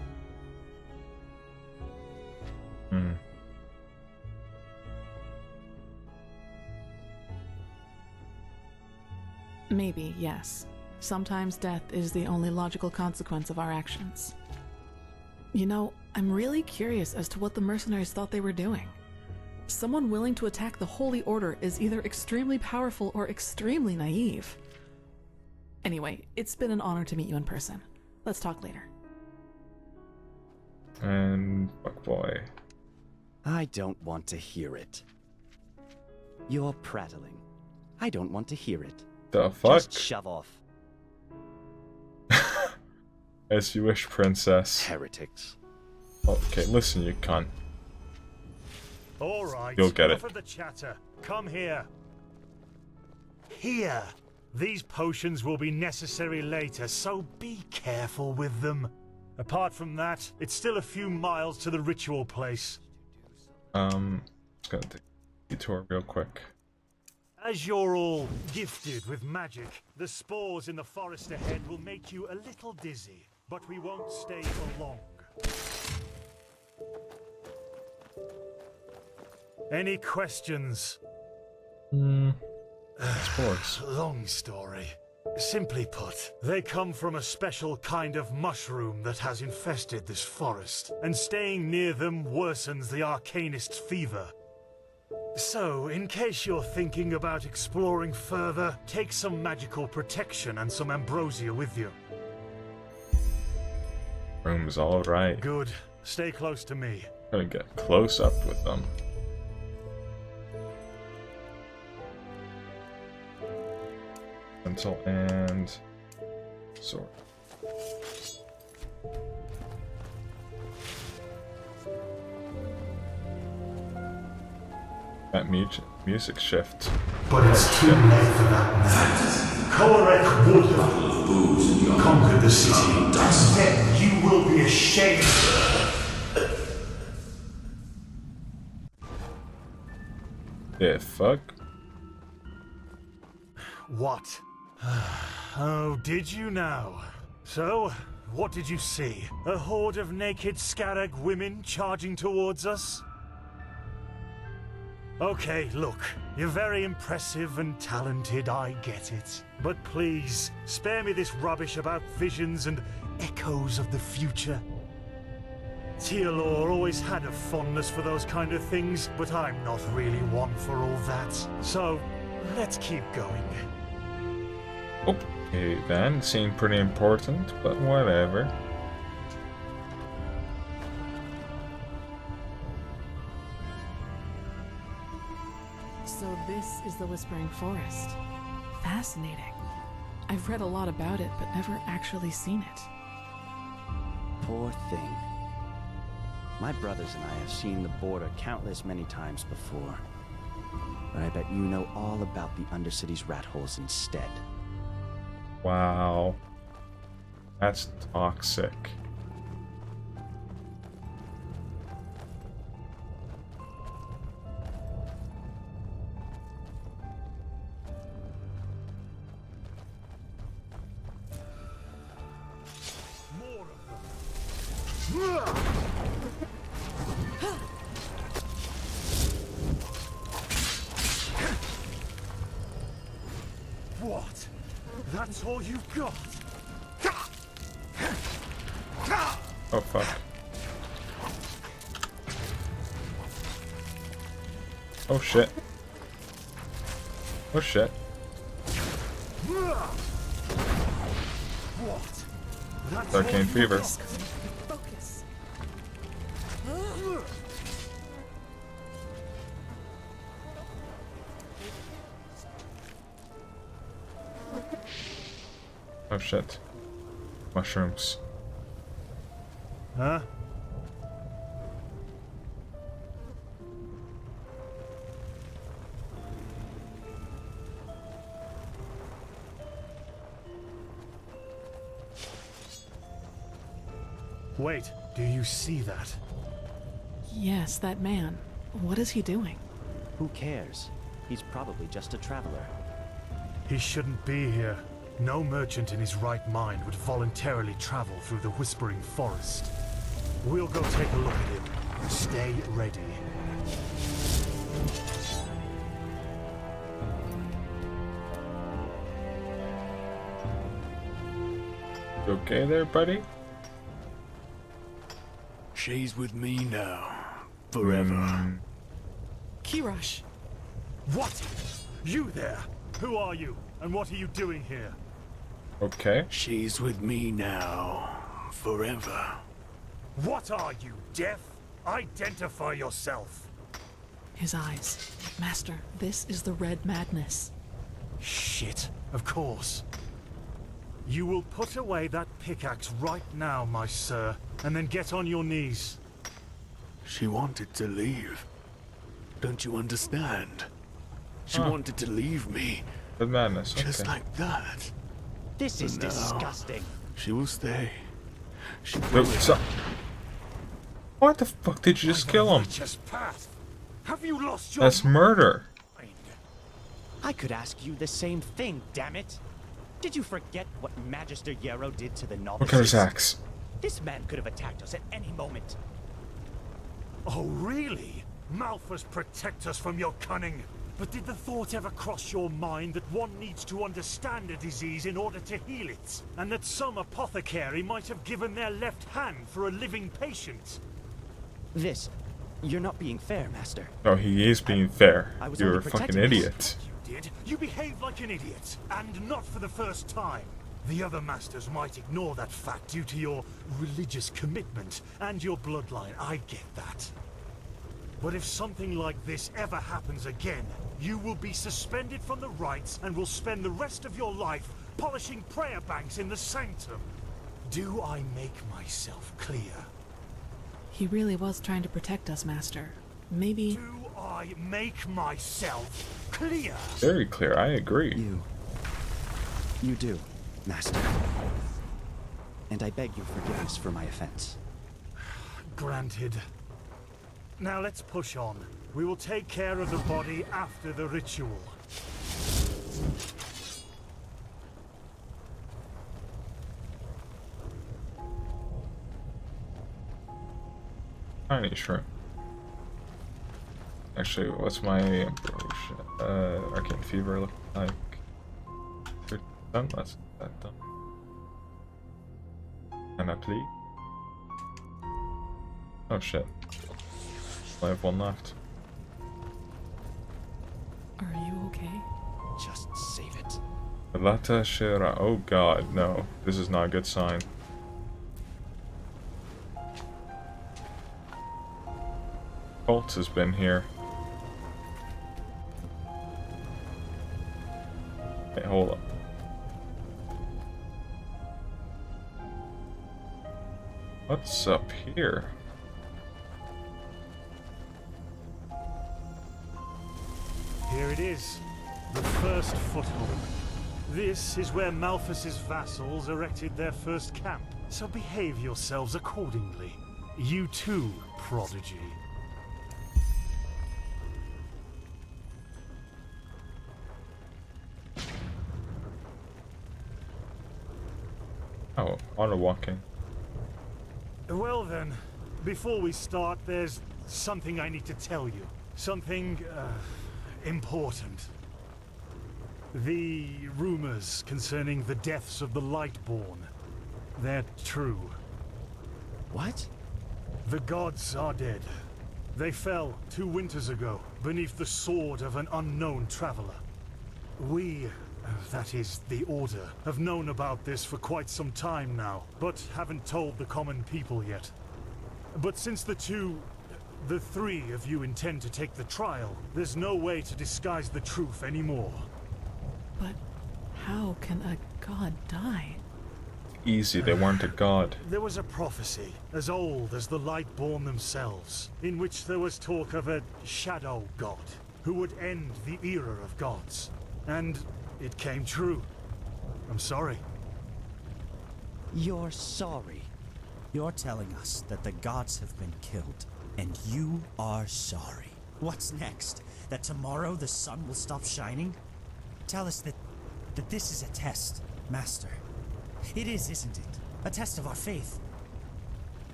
Maybe, yes. Sometimes death is the only logical consequence of our actions. You know, I'm really curious as to what the mercenaries thought they were doing. Someone willing to attack the Holy Order is either extremely powerful or extremely naive. Anyway, it's been an honor to meet you in person. Let's talk later. And fuck boy. I don't want to hear it. You're prattling. I don't want to hear it. The fuck? Just shove off. As you wish, princess. Heretics. Okay, listen, you cunt. All right. You'll get enough it. of the chatter. Come here. Here. These potions will be necessary later, so be careful with them. Apart from that, it's still a few miles to the ritual place. Just gonna take a detour real quick. As you're all gifted with magic, the spores in the forest ahead will make you a little dizzy, but we won't stay for long. Any questions? Spores. Long story. Simply put, they come from a special kind of mushroom that has infested this forest, and staying near them worsens the arcanist's fever. So, in case you're thinking about exploring further, take some magical protection and some ambrosia with you. Room's alright. Good. Stay close to me. Gonna get close up with them. Pencil and sword. That music shift. But it's too late for that now. Korek would have conquered the city. Instead, you will be ashamed. Yeah, fuck. What? Oh, did you now? So, what did you see? A horde of naked Scarag women charging towards us? Okay, look, you're very impressive and talented, I get it. But please, spare me this rubbish about visions and echoes of the future. Tealor always had a fondness for those kind of things, but I'm not really one for all that. So, let's keep going. Okay then, seemed pretty important, but whatever. So this is the Whispering Forest. Fascinating. I've read a lot about it, but never actually seen it. Poor thing. My brothers and I have seen the border countless many times before. But I bet you know all about the Undercity's rat holes instead. Wow. That's toxic. all you've got? Oh fuck. Oh shit. Oh shit. What? That's Arcane all you fever. got? Focus. Oh shit. Mushrooms. Huh? Wait, do you see that? Yes, that man. What is he doing? Who cares? He's probably just a traveler. He shouldn't be here. No merchant in his right mind would voluntarily travel through the Whispering Forest. We'll go take a look at him. Stay ready. You okay there, buddy? She's with me now. Forever. Kirosh. What? You there? Who are you? And what are you doing here? Okay. She's with me now. Forever. What are you, deaf? Identify yourself. His eyes. Master, this is the Red Madness. Shit, of course. You will put away that pickaxe right now, my sir, and then get on your knees. She wanted to leave. Don't you understand? She wanted to leave me. The madness. Just Okay. like that. This is But now, disgusting. She will stay. She Wait, will. so what the fuck did you just kill him? Righteous path. Have you lost your That's murder. I could ask you the same thing, damn it. Did you forget what Magister Yarrow did to the novices? What kind of axe? This man could have attacked us at any moment. Oh, really? Malphus protect us from your cunning. But did the thought ever cross your mind that one needs to understand a disease in order to heal it? And that some apothecary might have given their left hand for a living patient? You're not being fair, Master. No, he is being fair. I was You're only a fucking protecting us. idiot. Did? You behaved like an idiot, and not for the first time. The other masters might ignore that fact due to your religious commitment and your bloodline. I get that. But if something like this ever happens again, you will be suspended from the rites and will spend the rest of your life polishing prayer banks in the sanctum. Do I make myself clear? He really was trying to protect us, Master. Maybe... Do I make myself clear? Very clear, I agree. You do, Master. And I beg your forgiveness for my offense. Granted. Now let's push on. We will take care of the body after the ritual. Tiny shrimp. Actually, what's my arcane fever look like? Good. Done. Let's get that done. Can I please? Oh shit. I have one left. Are you okay? Just save it. Lata Shira. Oh god, no. This is not a good sign. Colt has been here. Hey, hold up. What's up here? Here it is. The first foothold. This is where Malphus's vassals erected their first camp. So behave yourselves accordingly. You too, prodigy. Oh, auto walking. Well then, before we start, there's something I need to tell you. Something, important. The rumors concerning the deaths of the Lightborn, they're true. What? The gods are dead. They fell 2 winters ago beneath the sword of an unknown traveler. We, that is, the Order, have known about this for quite some time now, but haven't told the common people yet. But since the 3 of you intend to take the trial, there's no way to disguise the truth anymore. But how can a god die? Easy, they weren't a god. There was a prophecy, as old as the Lightborn themselves, in which there was talk of a shadow god, who would end the era of gods. And it came true. I'm sorry. You're sorry? You're telling us that the gods have been killed, and you are sorry. What's next? That tomorrow the sun will stop shining? Tell us that this is a test, Master. It is, isn't it? A test of our faith.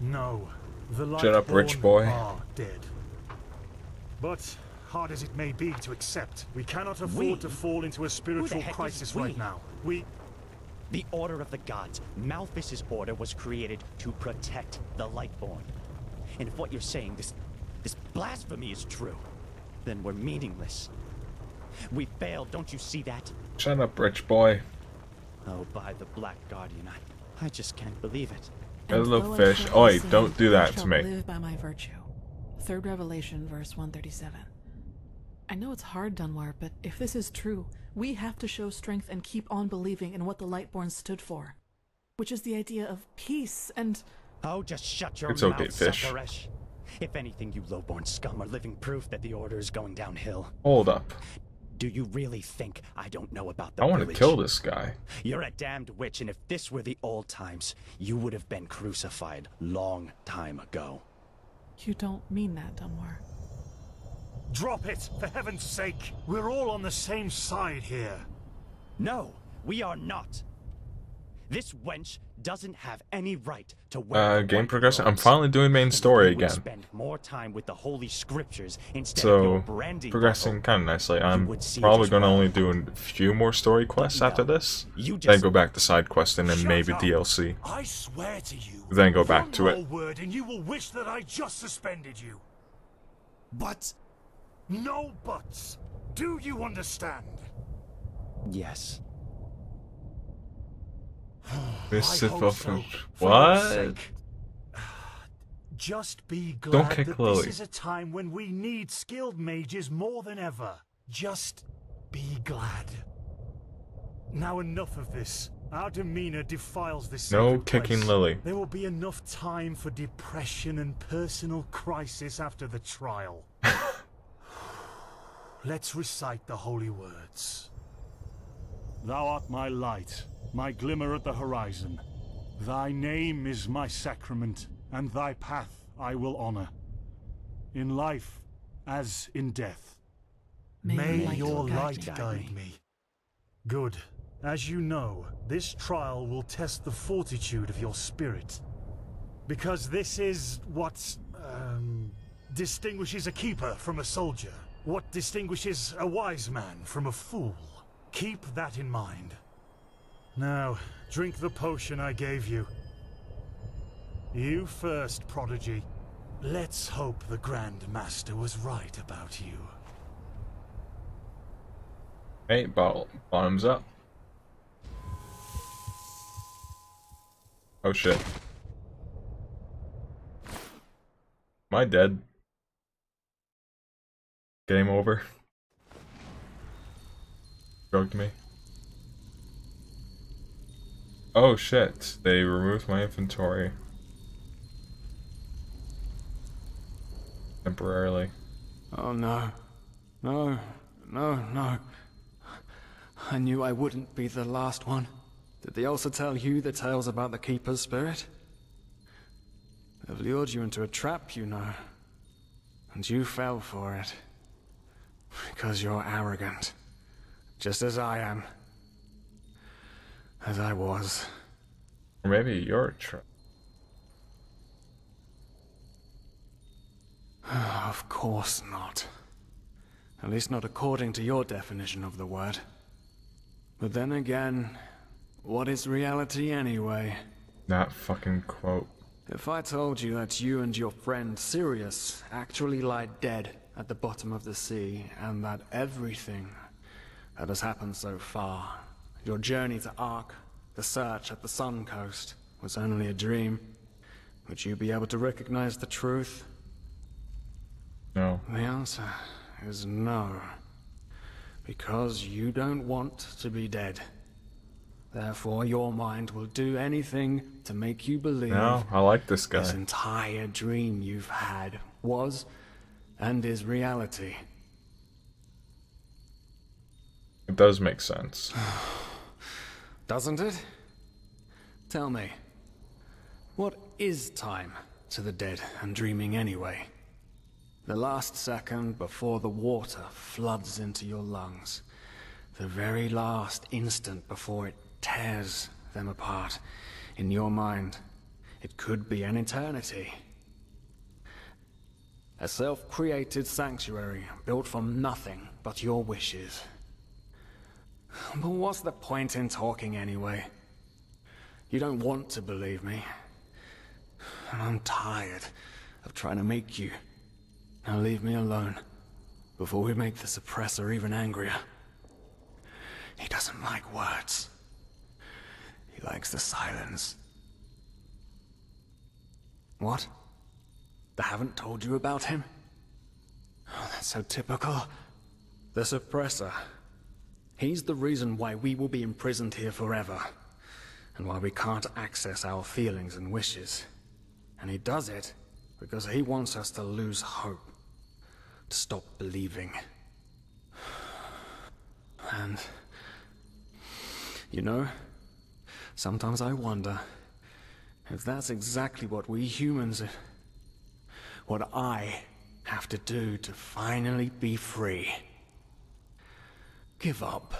No, the Shut up, rich Lightborn boy. are dead. But hard as it may be to accept, we cannot afford to fall into a spiritual crisis right now. The Order of the Gods, Malphas's order, was created to protect the Lightborn. And if what you're saying, this blasphemy is true, then we're meaningless. We failed, don't you see that? Shut up, rich boy. Oh, by the Black Guardian, I just can't believe it. Hello, fish. Oi, don't do that to me. Live by my virtue. 3rd Revelation, verse 137. I know it's hard, Dunwar, but if this is true, we have to show strength and keep on believing in what the Lightborn stood for, which is the idea of peace and... Oh, just shut your It's mouth, okay, fish. Suckeresh. If anything, you lowborn scum are living proof that the Order is going downhill. Hold up. Do you really think I don't know about the I want to village? kill this guy. You're a damned witch, and if this were the old times, you would have been crucified long time ago. You don't mean that, Dunwar. Drop it, for heaven's sake! We're all on the same side here. No, we are not. This wench doesn't have any right to wear Game progression. I'm finally doing main story You would again. spend more time with the holy scriptures instead of your So, brandy progressing bottle. kind of nicely. I'm would see it probably as going to well. only do a few more story quests after this. you Then just- go back to side questing and maybe up. DLC. I swear to you. Then go back to one it. more word and you will wish that I just suspended you. But... No buts. Do you understand? Yes. Mr. hope Buffett. so, for your What? sake. Just be Don't glad kick that Lily. this is a time when we need skilled mages more than ever. Just be glad. Now enough of this. Our demeanor defiles this No sacred kicking place. Lily. There will be enough time for depression and personal crisis after the trial. Let's recite the holy words. Thou art my light, my glimmer at the horizon. Thy name is my sacrament, and thy path I will honor. In life as in death. May your light guide me. Good. As you know, this trial will test the fortitude of your spirit. Because this is what, distinguishes a keeper from a soldier. What distinguishes a wise man from a fool. Keep that in mind. Now, drink the potion I gave you. You first, Prodigy. Let's hope the Grand Master was right about you. Hey, bottoms up. Oh shit. Am I dead? Game over. Drugged me. Oh shit, they removed my inventory. Temporarily. Oh no. No. No, no. I knew I wouldn't be the last one. Did they also tell you the tales about the Keeper's spirit? They've lured you into a trap, you know. And you fell for it. Because you're arrogant. Just as I am. As I was. Or maybe you're a trap. Of course not. At least not according to your definition of the word. But then again, what is reality anyway? That fucking quote. If I told you that you and your friend Sirius actually lie dead at the bottom of the sea, and that everything that has happened so far, your journey to Ark, the search at the Sun Coast, was only a dream, would you be able to recognize the truth? No. The answer is no. Because you don't want to be dead. Therefore, your mind will do anything to make you believe. No, I like this guy. This entire dream you've had was and is reality. It does make sense. Doesn't it? Tell me, what is time to the dead and dreaming anyway? The last second before the water floods into your lungs. The very last instant before it tears them apart. In your mind, it could be an eternity. A self-created sanctuary built from nothing but your wishes. But what's the point in talking anyway? You don't want to believe me. And I'm tired of trying to make you. Now leave me alone, before we make the suppressor even angrier. He doesn't like words. He likes the silence. What? They haven't told you about him? Oh, that's so typical. The suppressor. He's the reason why we will be imprisoned here forever, and why we can't access our feelings and wishes. And he does it because he wants us to lose hope. To stop believing. And, you know, sometimes I wonder if that's exactly what we humans, what I have to do to finally be free. Give up.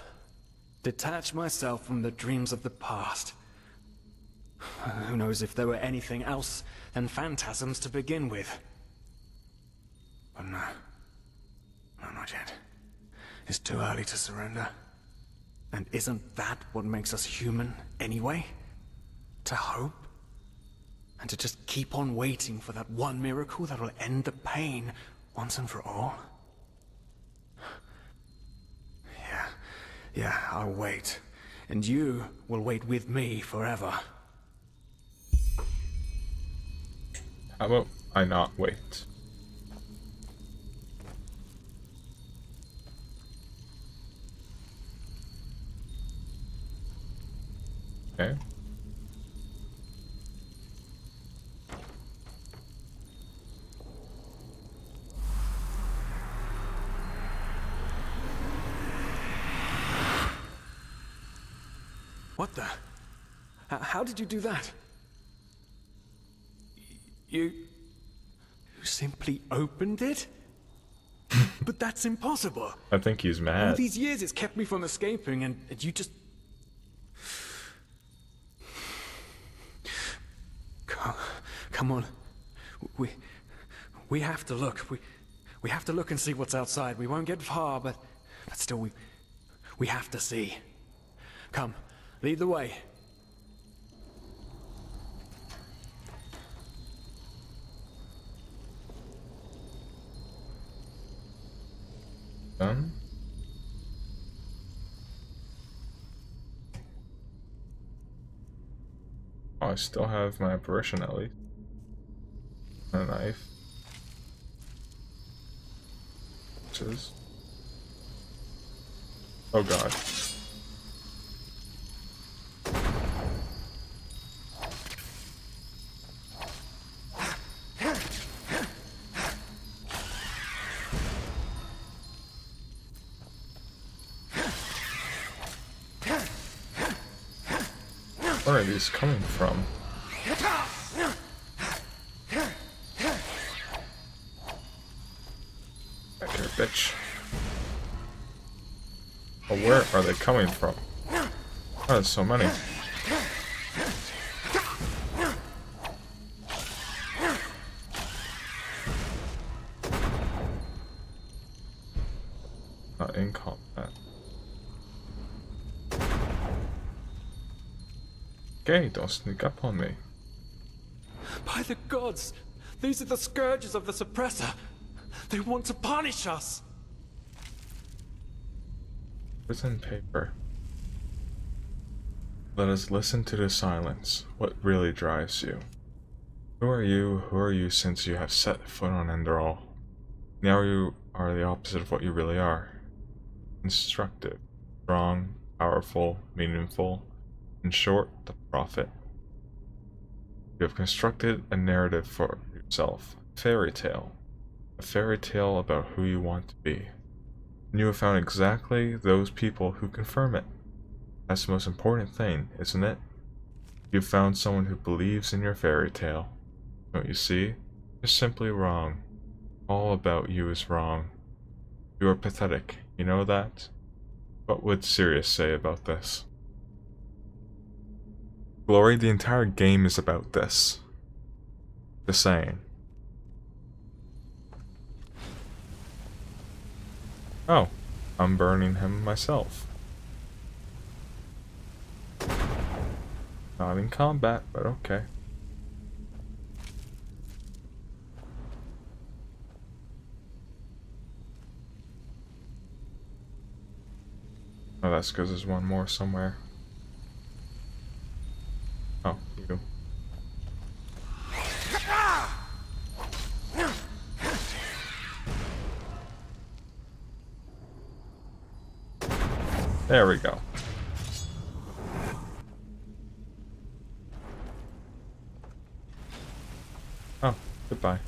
Detach myself from the dreams of the past. Who knows if there were anything else than phantasms to begin with. But no. No, not yet. It's too early to surrender. And isn't that what makes us human, anyway? To hope? And to just keep on waiting for that one miracle that will end the pain once and for all? Yeah, I'll wait. And you will wait with me forever. How about I not wait? Okay. What the? How did you do that? You simply opened it? But that's impossible. I think he's All mad. these years it's kept me from escaping, and you just... Come on. We have to look. We have to look and see what's outside. We won't get far, but still we have to see. Come, lead the way. Done. Oh, I still have my apparition at least. A knife. Scissors. Oh god. Where are these coming from? Back here, bitch. Oh, where are they coming from? Oh, there's so many. Not in combat. Okay, don't sneak up on me. By the gods! These are the scourges of the Suppressor! They want to punish us! Prison paper. Let us listen to the silence. What really drives you? Who are you? Who are you since you have set foot on Enderal? Now you are the opposite of what you really are. Instructive, strong, powerful, meaningful, in short, the prophet. You have constructed a narrative for yourself, a fairy tale about who you want to be. And you have found exactly those people who confirm it. That's the most important thing, isn't it? You've found someone who believes in your fairy tale. Don't you see? You're simply wrong. All about you is wrong. You are pathetic, you know that? What would Sirius say about this? Glory, the entire game is about this. Just saying. Oh, I'm burning him myself. Not in combat, but okay. Oh, that's because there's one more somewhere. Oh, you. There we go. Oh, goodbye.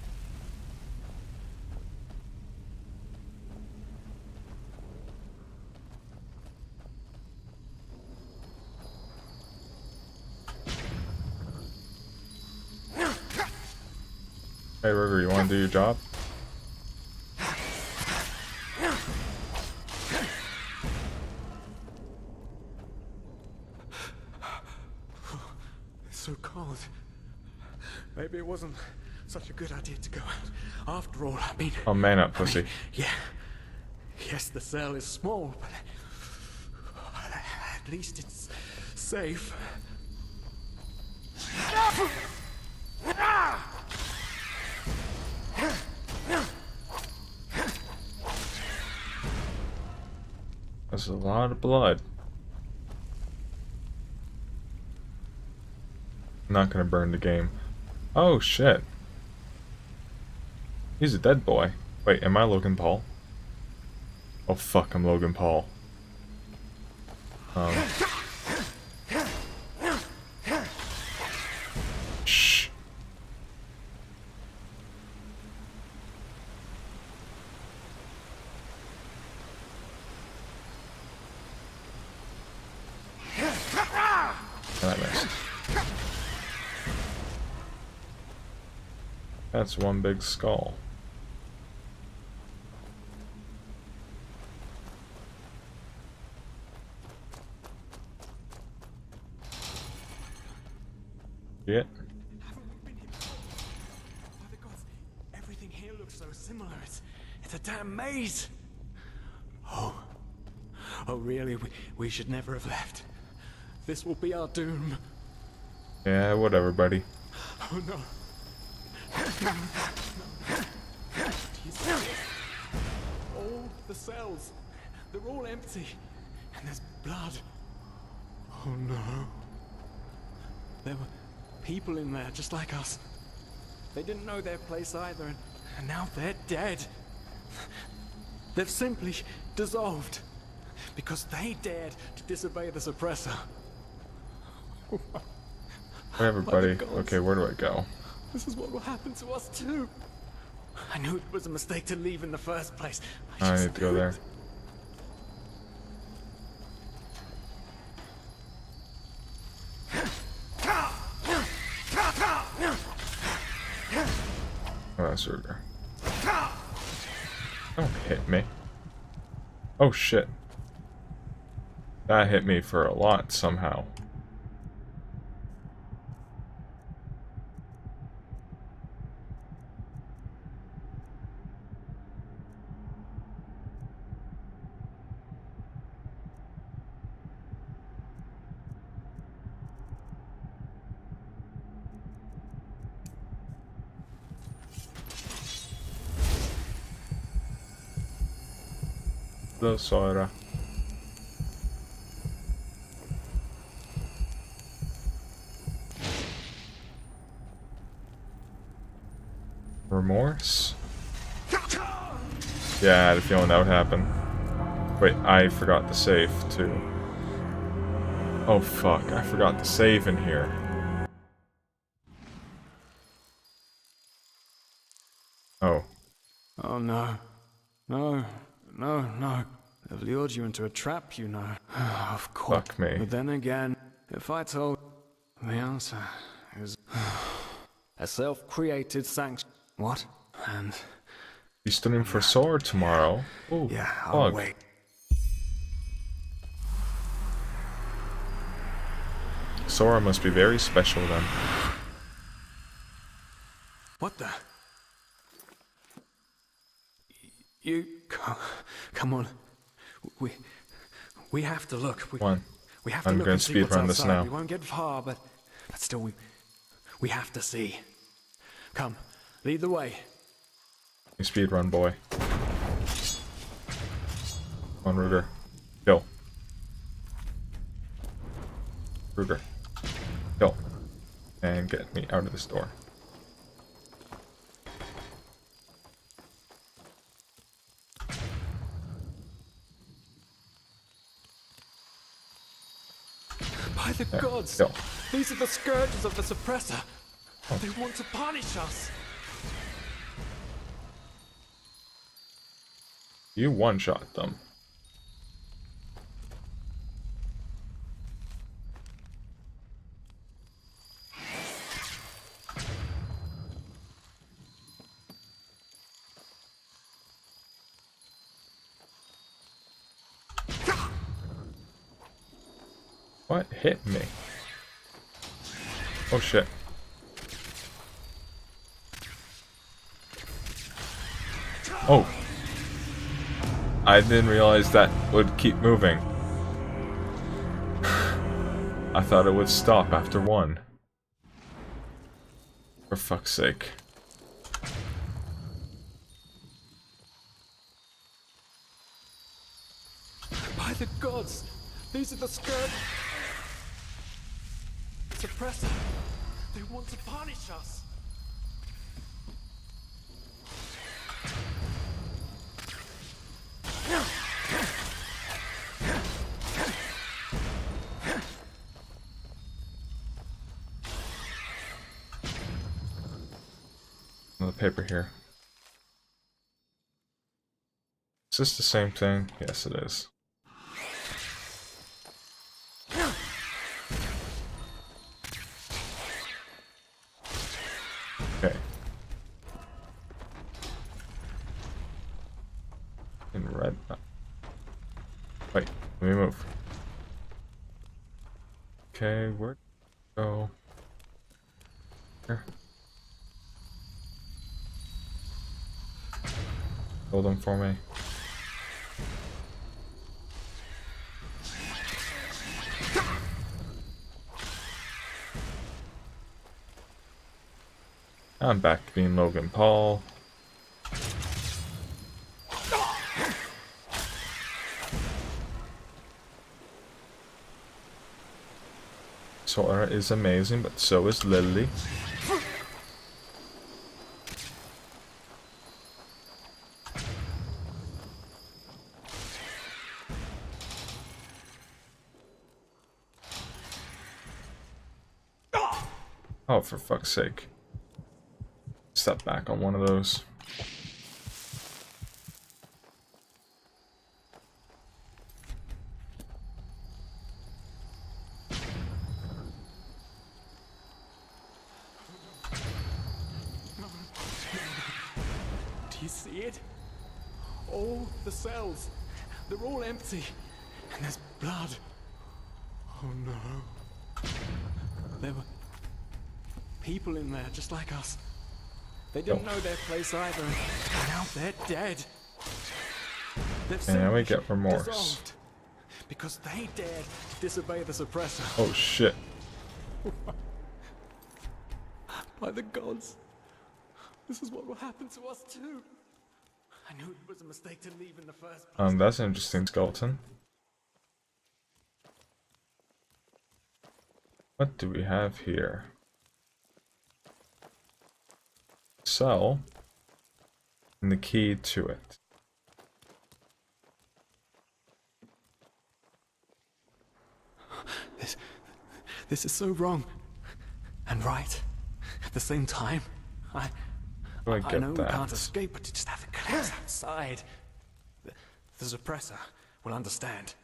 Hey, River, you want to do your job? It's so cold. Maybe it wasn't such a good idea to go out. After all, I mean... Oh, man up, pussy. Yeah. Yes, the cell is small, but... at least it's safe. That's a lot of blood. I'm not gonna burn the game. Oh shit. He's a dead boy. Wait, am I Logan Paul? Oh fuck, I'm Logan Paul. Shh. I missed. That's one big skull. Yeah. Everything here looks so similar. It's a damn maze. Oh really? We should never have left. This will be our doom. Yeah, whatever, buddy. Oh no. All the cells, they're all empty. And there's blood. Oh no. There were people in there just like us. They didn't know their place either, and now they're dead. They've simply dissolved because they dared to disobey the Suppressor. Whatever, buddy. Okay, where do I go? This is what will happen to us too. I knew it was a mistake to leave in the first place. I need to go there. Oh, that's Ruger. Don't hit me. Oh shit. That hit me for a lot somehow. the Sora. Remorse? Yeah, I had a feeling that would happen. Wait, I forgot to save too. Oh fuck, I forgot to save in here. Oh. Oh no. No. No, no. I've lured you into a trap, you know. Of course. Fuck me. But then again, if I told the answer is a self-created sanction. What? And You studying for sword tomorrow? Ooh, yeah, I'll fuck. wait. Sora must be very special then. What the? You come on. We have to look. We have to I'm look going and to see what's speedrun this outside. now. We won't get far, but still we have to see. Come, lead the way. You speedrun, boy. Come on, Ruger. Kill. Ruger. Kill. And get me out of this door. By the There. gods! Kill. These are the scourges of the suppressor. Oh. They want to punish us. You one-shot them. What hit me? Oh shit. Oh. I didn't realize that would keep moving. I thought it would stop after one. For fuck's sake. By the gods! These are the scourges. Suppressor. They want to punish us. Another paper here. Is this the same thing? Yes, it is. Okay. In red. Wait, let me move. Okay, where'd it go? Here. Hold them for me. I'm back to being Logan Paul. Sora is amazing, but so is Lily. Oh, for fuck's sake. Step back on one of those. Do you see it? All the cells. They're all empty. And there's blood. Oh no. There were people in there just like us. They didn't know their place either. And now they're dead. And now we get remorse. Dissolved because they dared disobey the suppressor. Oh shit. By the gods. This is what will happen to us too. I knew it was a mistake to leave in the first place. That's an interesting skeleton. What do we have here? Cell. And the key to it. This is so wrong. And right. At the same time. I know we can't escape, but to just have it collapse outside. The suppressor will understand.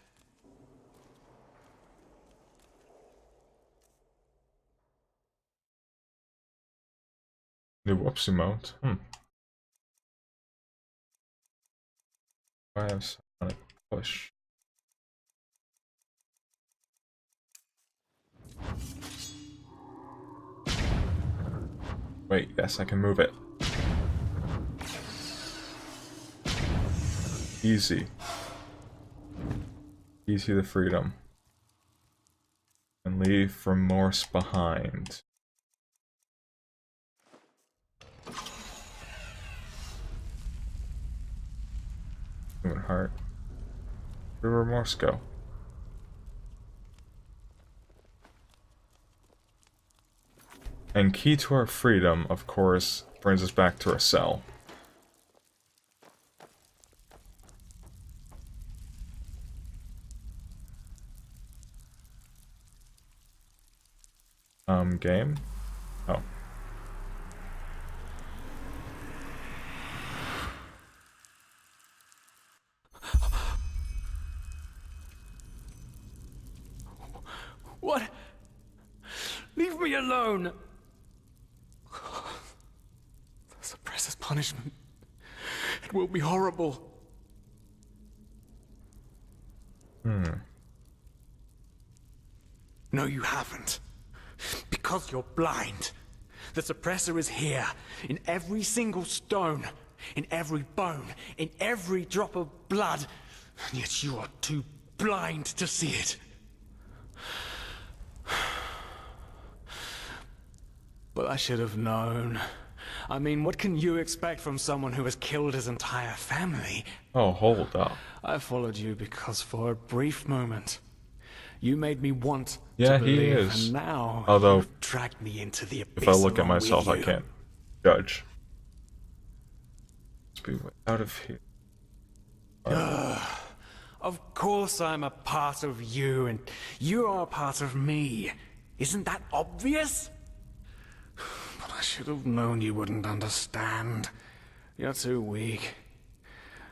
The whoopsie mode. I have sonic push. Wait, yes, I can move it. Easy. Easy to freedom. And leave remorse behind. Human heart. Where did remorse go? And key to our freedom, of course, brings us back to our cell. Game? Oh. What? Leave me alone! The suppressor's punishment. It will be horrible. No, you haven't. Because you're blind. The suppressor is here, in every single stone, in every bone, in every drop of blood, and yet you are too blind to see it. But I should have known. I mean, what can you expect from someone who has killed his entire family? Oh, hold up. I followed you because for a brief moment, you made me want yeah, to believe, he is. And now although, you've dragged me into the abyss. If I look at along myself, with I you. can't judge. Let's be out of here. Of course I'm a part of you, and you are a part of me. Isn't that obvious? But I should have known you wouldn't understand. You're too weak.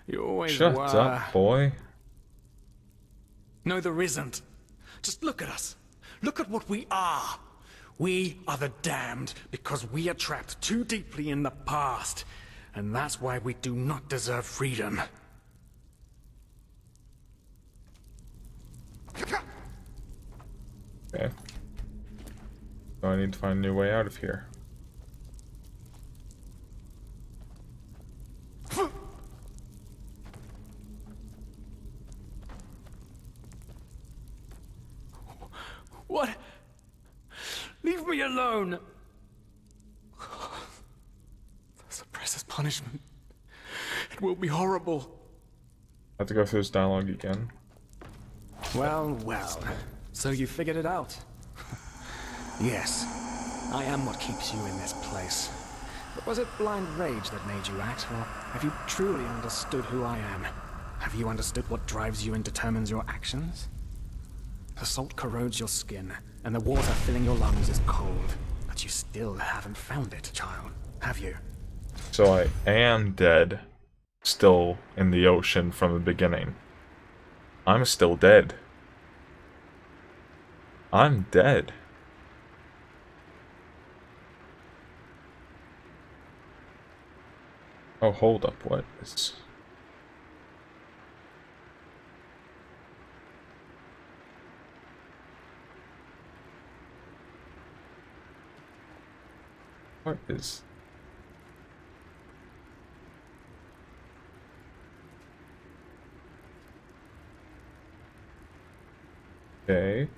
You always Shut were. up, boy. No, there isn't. Just look at us. Look at what we are. We are the damned because we are trapped too deeply in the past. And that's why we do not deserve freedom. Okay. So I need to find a new way out of here. What? Leave me alone! The suppressor's punishment. It will be horrible. I have to go through this dialogue again. Well, well. So you figured it out? Yes. I am what keeps you in this place. But was it blind rage that made you act, or have you truly understood who I am? Have you understood what drives you and determines your actions? The salt corrodes your skin, and the water filling your lungs is cold. But you still haven't found it, child, have you? So I am dead. Still in the ocean from the beginning. I'm still dead. I'm dead. Oh, hold up, what is... What is... Okay.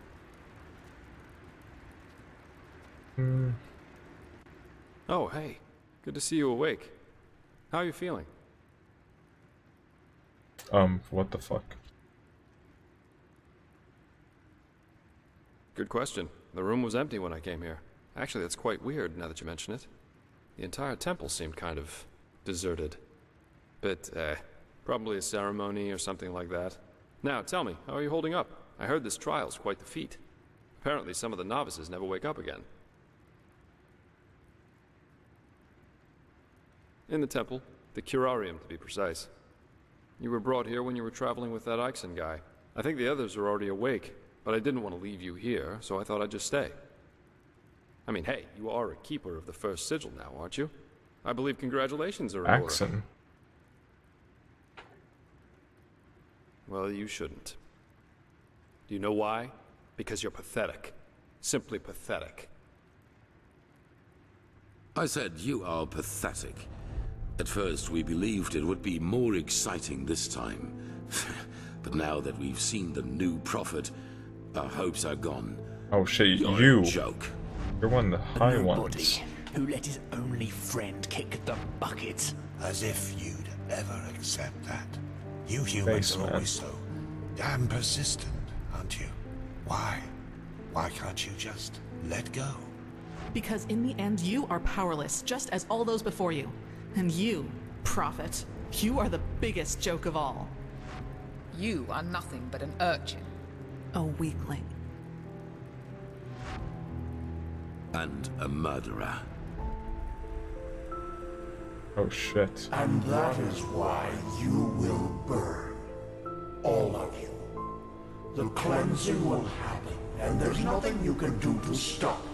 Oh, hey. Good to see you awake. How are you feeling? What the fuck? Good question. The room was empty when I came here. Actually, that's quite weird now that you mention it. The entire temple seemed kind of deserted. But, probably a ceremony or something like that. Now, tell me, how are you holding up? I heard this trial's quite the feat. Apparently some of the novices never wake up again. In the temple. The curarium, to be precise. You were brought here when you were traveling with that Ixon guy. I think the others are already awake, but I didn't want to leave you here, so I thought I'd just stay. I mean, hey, you are a keeper of the first sigil now, aren't you? I believe congratulations are in order. Ixon. Well, you shouldn't. Do you know why? Because you're pathetic. Simply pathetic. I said you are pathetic. At first, we believed it would be more exciting this time. But now that we've seen the new prophet, our hopes are gone. Oh shit, You're you. a joke. You're one of the high Nobody ones. who let his only friend kick the bucket. As if you'd ever accept that. You humans are always so damn persistent, aren't you? Why? Why can't you just let go? Because in the end, you are powerless, just as all those before you. And you, prophet, you are the biggest joke of all. You are nothing but an urchin. A weakling. And a murderer. Oh shit. And that is why you will burn. All of you. The cleansing will happen, and there's nothing you can do to stop it.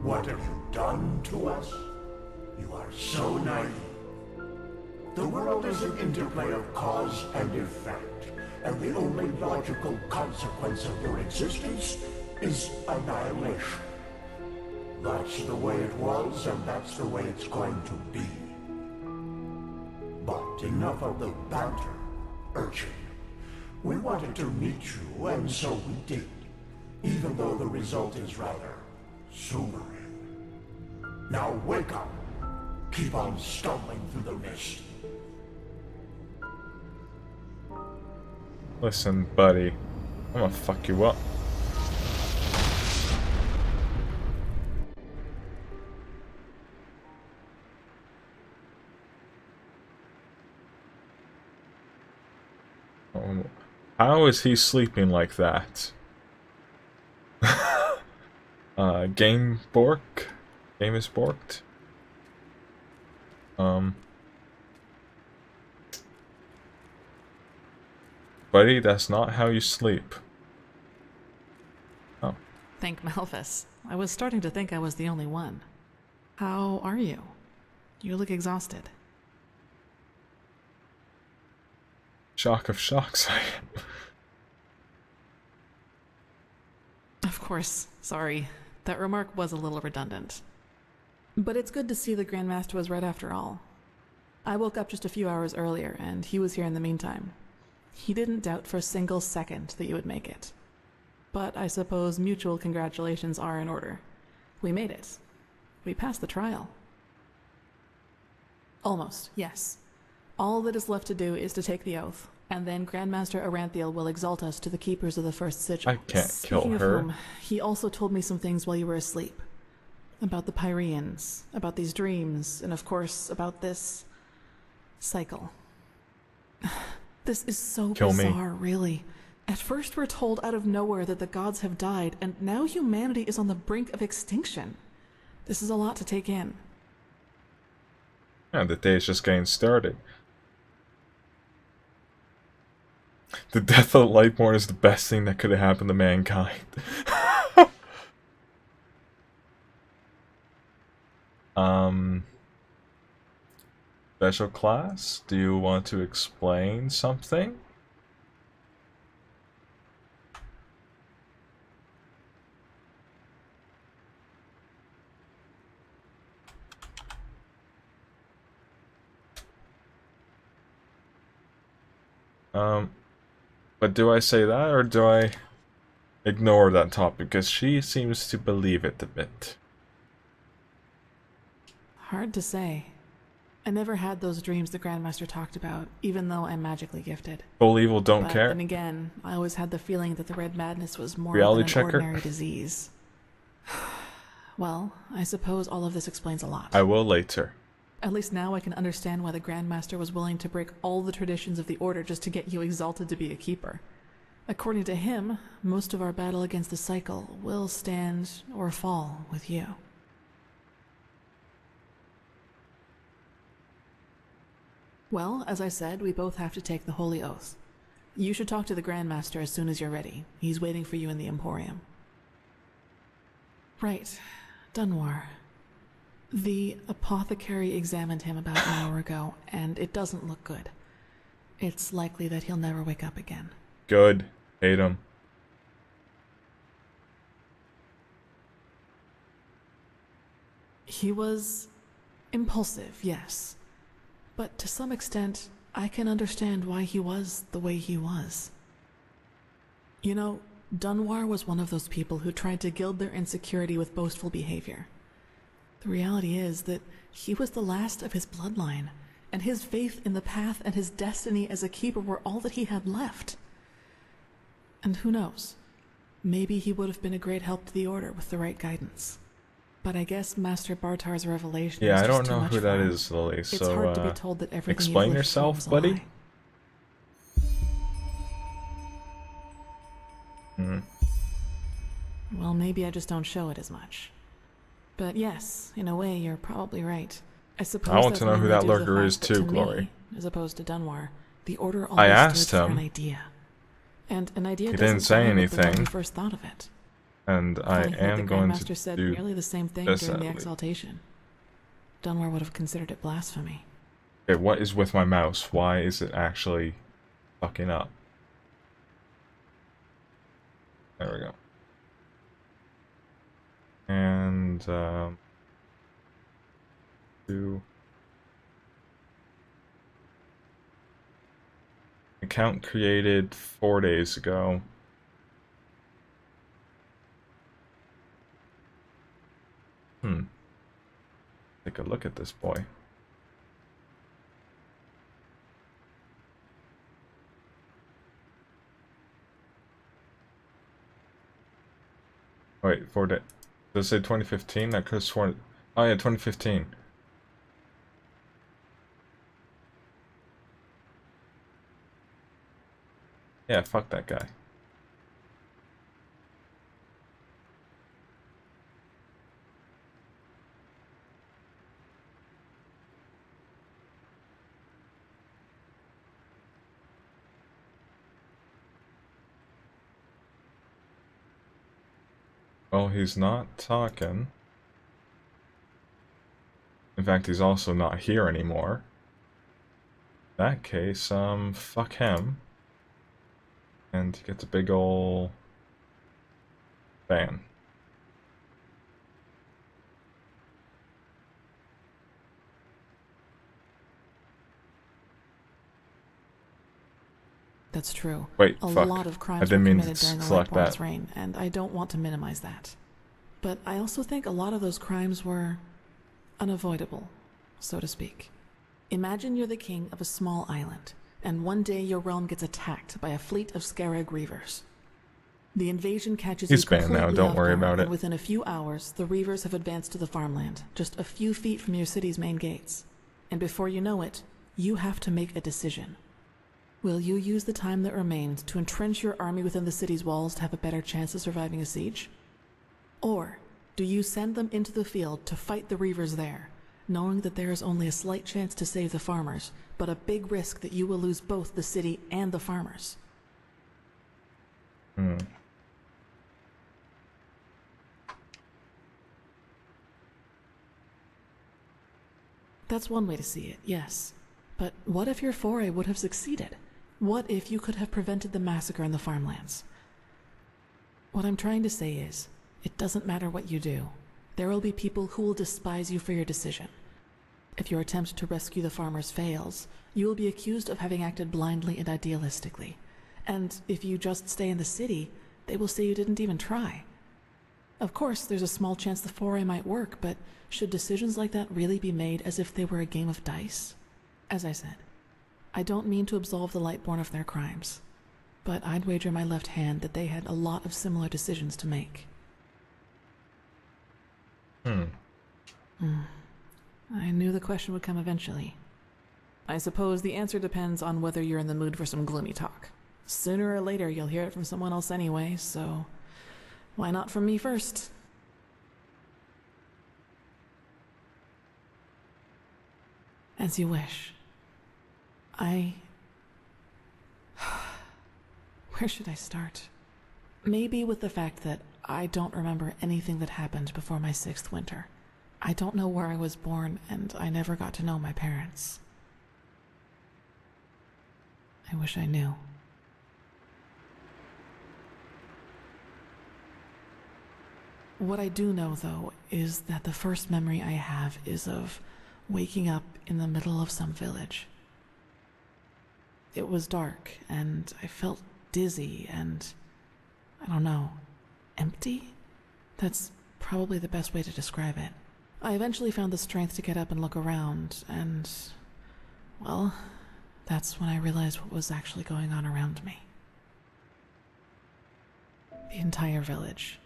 What have you done to us? You are so naive. The world is an interplay of cause and effect, and the only logical consequence of your existence is annihilation. That's the way it was, and that's the way it's going to be. But enough of the banter, urchin. We wanted to meet you, and so we did, even though the result is rather sobering. Now wake up. Keep on stumbling through the mist. Listen, buddy. I'm gonna fuck you up. How is he sleeping like that? Game bork? Game is borked? Buddy, that's not how you sleep. Oh. Thank Malphus. I was starting to think I was the only one. How are you? You look exhausted. Shock of shocks, I am. Of course, sorry. That remark was a little redundant. But it's good to see the Grandmaster was right after all. I woke up just a few hours earlier, and he was here in the meantime. He didn't doubt for a single second that you would make it. But I suppose mutual congratulations are in order. We made it. We passed the trial. Almost, yes. All that is left to do is to take the oath, and then Grandmaster Aranthiel will exalt us to the keepers of the first sigil. I can't Speaking kill of her. whom, he also told me some things while you were asleep. About the Pyreans, about these dreams, and of course, about this cycle. This is so Kill me. bizarre, really. At first we're told out of nowhere that the gods have died, and now humanity is on the brink of extinction. This is a lot to take in. Yeah, the day is just getting started. The death of Lightborn is the best thing that could have happened to mankind. Special class? Do you want to explain something? But do I say that, or do I ignore that topic? Because she seems to believe it a bit. Hard to say. I never had those dreams the Grandmaster talked about, even though I'm magically gifted. Full evil don't But care. then again, I always had the feeling that the Red Madness was more Reality than an checker. ordinary disease. Well, I suppose all of this explains a lot. I will later. At least now I can understand why the Grandmaster was willing to break all the traditions of the Order just to get you exalted to be a keeper. According to him, most of our battle against the cycle will stand or fall with you. Well, as I said, we both have to take the Holy Oath. You should talk to the Grandmaster as soon as you're ready. He's waiting for you in the Emporium. Right. Dunwar. The apothecary examined him about an hour ago, and it doesn't look good. It's likely that he'll never wake up again. Good. Hate him. He was impulsive, yes. But to some extent, I can understand why he was the way he was. You know, Dunwar was one of those people who tried to gild their insecurity with boastful behavior. The reality is that he was the last of his bloodline, and his faith in the path and his destiny as a keeper were all that he had left. And who knows? Maybe he would have been a great help to the Order with the right guidance. But I guess Master Bartar's revelation is Yeah, I just don't too know much who for that him. is, Lily. It's So, hard to be told that everything explain you've lived yourself, was a buddy. lie. Well, maybe I just don't show it as much. But yes, in a way, you're probably right. I suppose I want that's to know who mainly that due to the lurker fact is that too, to Glory. me, as opposed to Dunwar, the Order I always asked stood for him. an idea. And an idea He doesn't didn't say die with the one anything. who first thought of it. And I Funny that am the going Grandmaster to said do nearly the same thing this during the at least. exaltation. Dunwar would have considered it blasphemy. Okay, what is with my mouse? Why is it actually fucking up? There we go. And, do... Account created 4 days ago. Take a look at this boy. Wait, 4 days. Does it say 2015? I could have sworn... Oh yeah, 2015. Yeah, fuck that guy. Well, he's not talking. In fact, he's also not here anymore. In that case, fuck him. And he gets a big ol' ban. That's true. Wait, a fuck. lot of I crimes were didn't mean to committed during the select White Lord's that. reign, and I don't want to minimize that. But I also think a lot of those crimes were unavoidable, so to speak. Imagine you're the king of a small island, and one day your realm gets attacked by a fleet of Scarab Reavers. The invasion catches He's you banned completely now, don't off worry guard, about it. and within a few hours, the Reavers have advanced to the farmland, just a few feet from your city's main gates. And before you know it, you have to make a decision. Will you use the time that remains to entrench your army within the city's walls to have a better chance of surviving a siege? Or do you send them into the field to fight the Reavers there, knowing that there is only a slight chance to save the farmers, but a big risk that you will lose both the city and the farmers? That's one way to see it, yes. But what if your foray would have succeeded? What if you could have prevented the massacre in the farmlands? What I'm trying to say is, it doesn't matter what you do. There will be people who will despise you for your decision. If your attempt to rescue the farmers fails, you will be accused of having acted blindly and idealistically. And if you just stay in the city, they will say you didn't even try. Of course, there's a small chance the foray might work, but should decisions like that really be made as if they were a game of dice? As I said, I don't mean to absolve the Lightborn of their crimes, but I'd wager my left hand that they had a lot of similar decisions to make. I knew the question would come eventually. I suppose the answer depends on whether you're in the mood for some gloomy talk. Sooner or later, you'll hear it from someone else anyway, so why not from me first? As you wish. Where should I start? Maybe with the fact that I don't remember anything that happened before my 6th winter. I don't know where I was born, and I never got to know my parents. I wish I knew. What I do know, though, is that the first memory I have is of waking up in the middle of some village. It was dark, and I felt dizzy and, I don't know, empty? That's probably the best way to describe it. I eventually found the strength to get up and look around, and, well, that's when I realized what was actually going on around me. The entire village.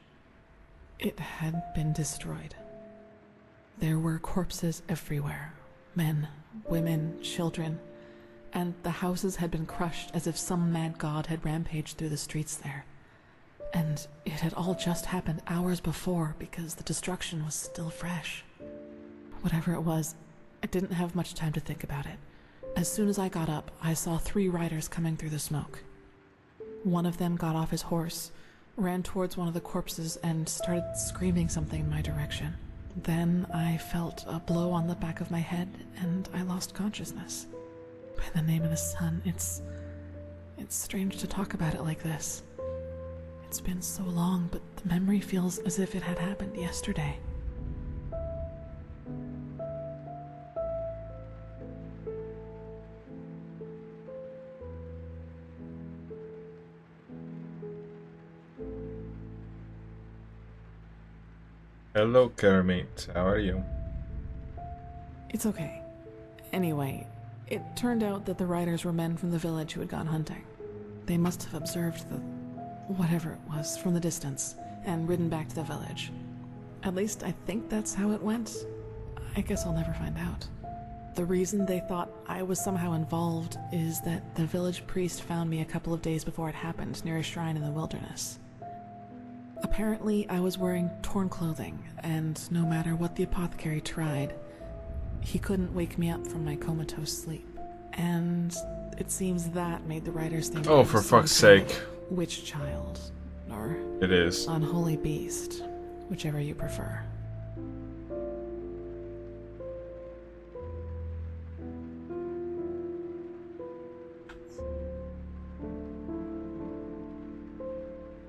It had been destroyed. There were corpses everywhere. Men, women, children, and the houses had been crushed as if some mad god had rampaged through the streets there. And it had all just happened hours before because the destruction was still fresh. Whatever it was, I didn't have much time to think about it. As soon as I got up, I saw 3 riders coming through the smoke. One of them got off his horse, ran towards one of the corpses, and started screaming something in my direction. Then I felt a blow on the back of my head, and I lost consciousness. By the name of the sun, it's strange to talk about it like this. It's been so long, but the memory feels as if it had happened yesterday. Hello, Kermit. How are you? It's okay. Anyway, it turned out that the riders were men from the village who had gone hunting. They must have observed the whatever it was from the distance and ridden back to the village. At least I think that's how it went. I guess I'll never find out. The reason they thought I was somehow involved is that the village priest found me a couple of days before it happened near a shrine in the wilderness. Apparently, I was wearing torn clothing, and no matter what the apothecary tried, he couldn't wake me up from my comatose sleep. And it seems that made the riders think Oh, for fuck's sake. Witch child, or it is unholy beast, whichever you prefer.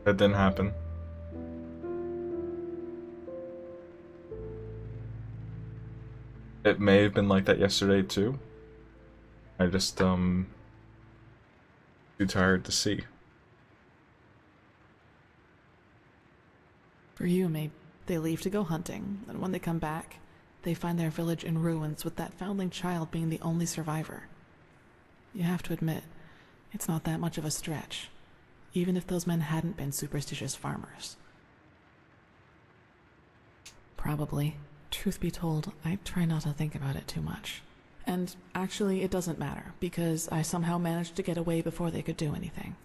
That didn't happen. It may have been like that yesterday too. I just too tired to see. For you, maybe they leave to go hunting, and when they come back, they find their village in ruins with that foundling child being the only survivor. You have to admit, it's not that much of a stretch, even if those men hadn't been superstitious farmers. Probably. Truth be told, I try not to think about it too much. And actually, it doesn't matter, because I somehow managed to get away before they could do anything.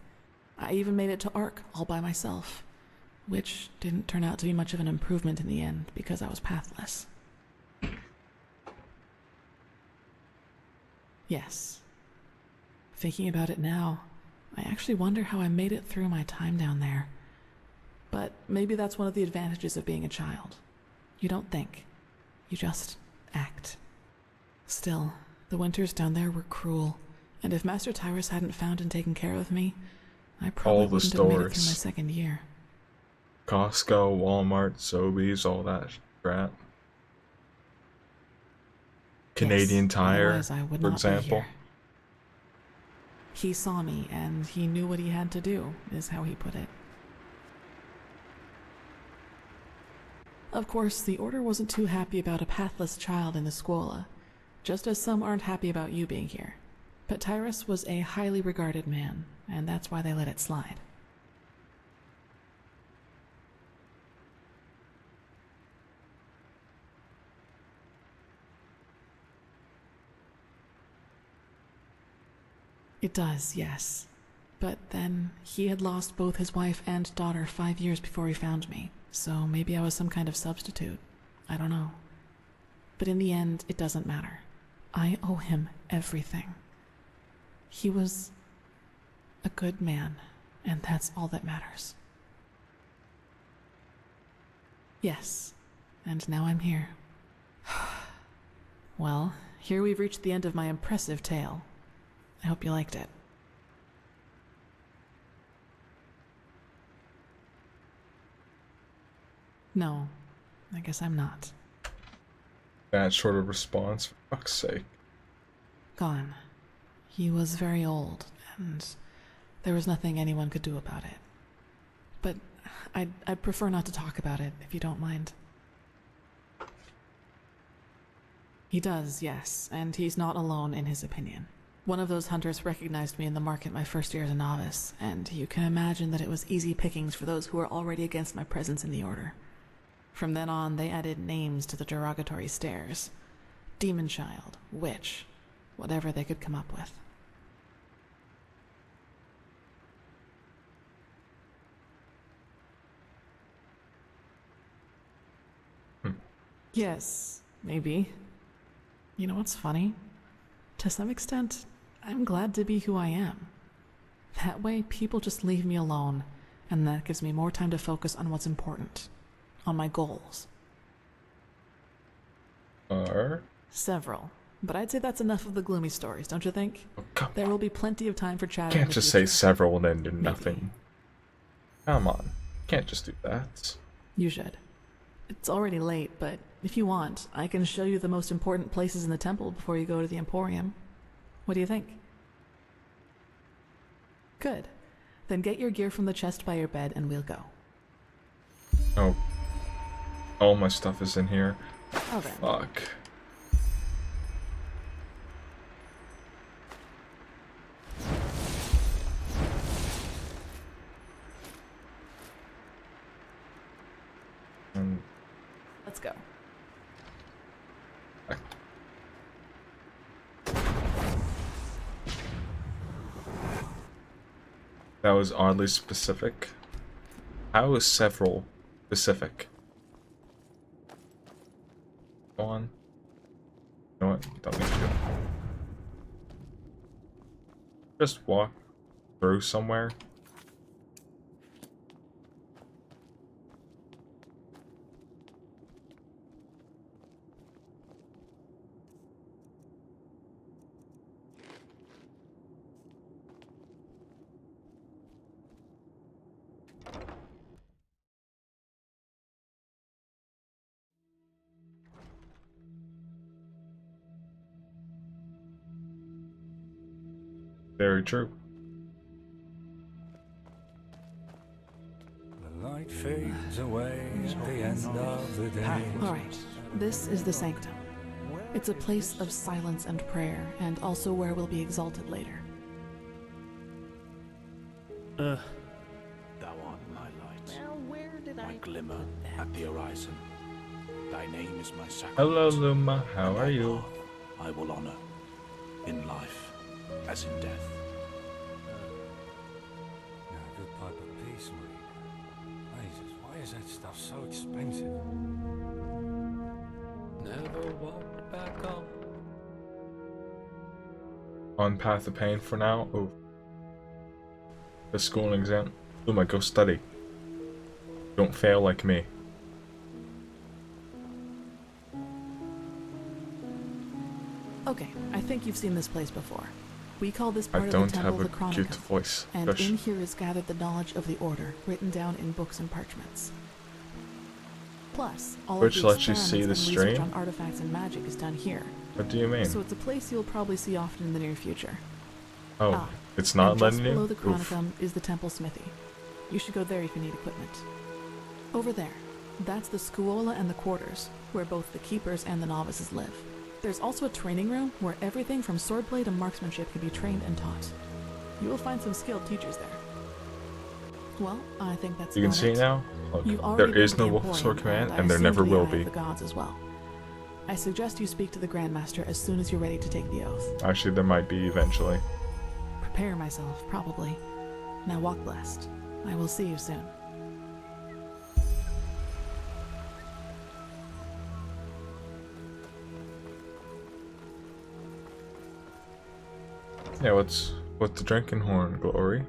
I even made it to Ark all by myself, which didn't turn out to be much of an improvement in the end, because I was pathless. Yes. Thinking about it now, I actually wonder how I made it through my time down there. But maybe that's one of the advantages of being a child. You don't think. You just act. Still, the winters down there were cruel, and if Master Tyrus hadn't found and taken care of me, I probably all the wouldn't have made it through stores. my second year. Costco, Walmart, Sobeys, all that crap. Canadian Tire, otherwise I would for not be example. here. He saw me, and he knew what he had to do, is how he put it. Of course, the Order wasn't too happy about a pathless child in the Scuola, just as some aren't happy about you being here. But Tyrus was a highly regarded man, and that's why they let it slide. It does, yes. But then, he had lost both his wife and daughter 5 years before he found me, so maybe I was some kind of substitute. I don't know. But in the end, it doesn't matter. I owe him everything. He was a good man, and that's all that matters. Yes, and now I'm here. Well, here we've reached the end of my impressive tale. I hope you liked it. No, I guess I'm not. That sort of response, for fuck's sake. Gone. He was very old, and there was nothing anyone could do about it. But I'd prefer not to talk about it, if you don't mind. He does, yes, and he's not alone in his opinion. One of those hunters recognized me in the market my first year as a novice, and you can imagine that it was easy pickings for those who were already against my presence in the Order. From then on, they added names to the derogatory stares. Demon Child, Witch, whatever they could come up with. Yes, maybe. You know what's funny? To some extent, I'm glad to be who I am. That way, people just leave me alone, and that gives me more time to focus on what's important. On my goals. Several. But I'd say that's enough of the gloomy stories, don't you think? Oh, there will be plenty of time for chatting. Can't just say several and then do nothing. Come on. Can't just do that. You should. It's already late, but if you want, I can show you the most important places in the temple before you go to the Emporium. What do you think? Good. Then get your gear from the chest by your bed and we'll go. Oh. All my stuff is in here. Oh, then. Fuck. Let's go. That was oddly specific. How is several specific? Go on. You know what? Don't need to. Just walk through somewhere. Very true. The light fades away at the end of the day. Alright, this is the Sanctum. It's a place of silence and prayer, and also where we'll be exalted later. Thou art my light, my glimmer at the horizon. Thy name is my sacrifice. Hello, Luma. How are you? I will honor, in life as in death. A good pipe of peace, mate. Jesus, why is that stuff so expensive? Never walked back home. On Path of Pain for now. Oh. The school exam. Luma, go study. Don't fail like me. Okay, I think you've seen this place before. We call this I part of don't the temple have the a cute Chronicum, voice. and Shush. in here is gathered the knowledge of the Order, written down in books and parchments. Plus, all Which of the lets you see the experiments and research stream? on artifacts and magic is done here. What do you mean? So it's a place you'll probably see often in the near future. Oh, it's not and letting just you? below the Oof. Chronicum is the temple smithy. You should go there if you need equipment. Over there, That's the Scuola and the quarters, where both the keepers and the novices live. There's also a training room where everything from swordplay to marksmanship can be trained and taught. You will find some skilled teachers there. Well, I think that's You can about see it now? Look, there is no Wolf Sword Command, and there never will be. The gods as well. I suggest you speak to the Grandmaster as soon as you're ready to take the oath. Actually, there might be eventually. Prepare myself, probably. Now walk blessed. I will see you soon. Yeah, what's with the drinking horn, Glory?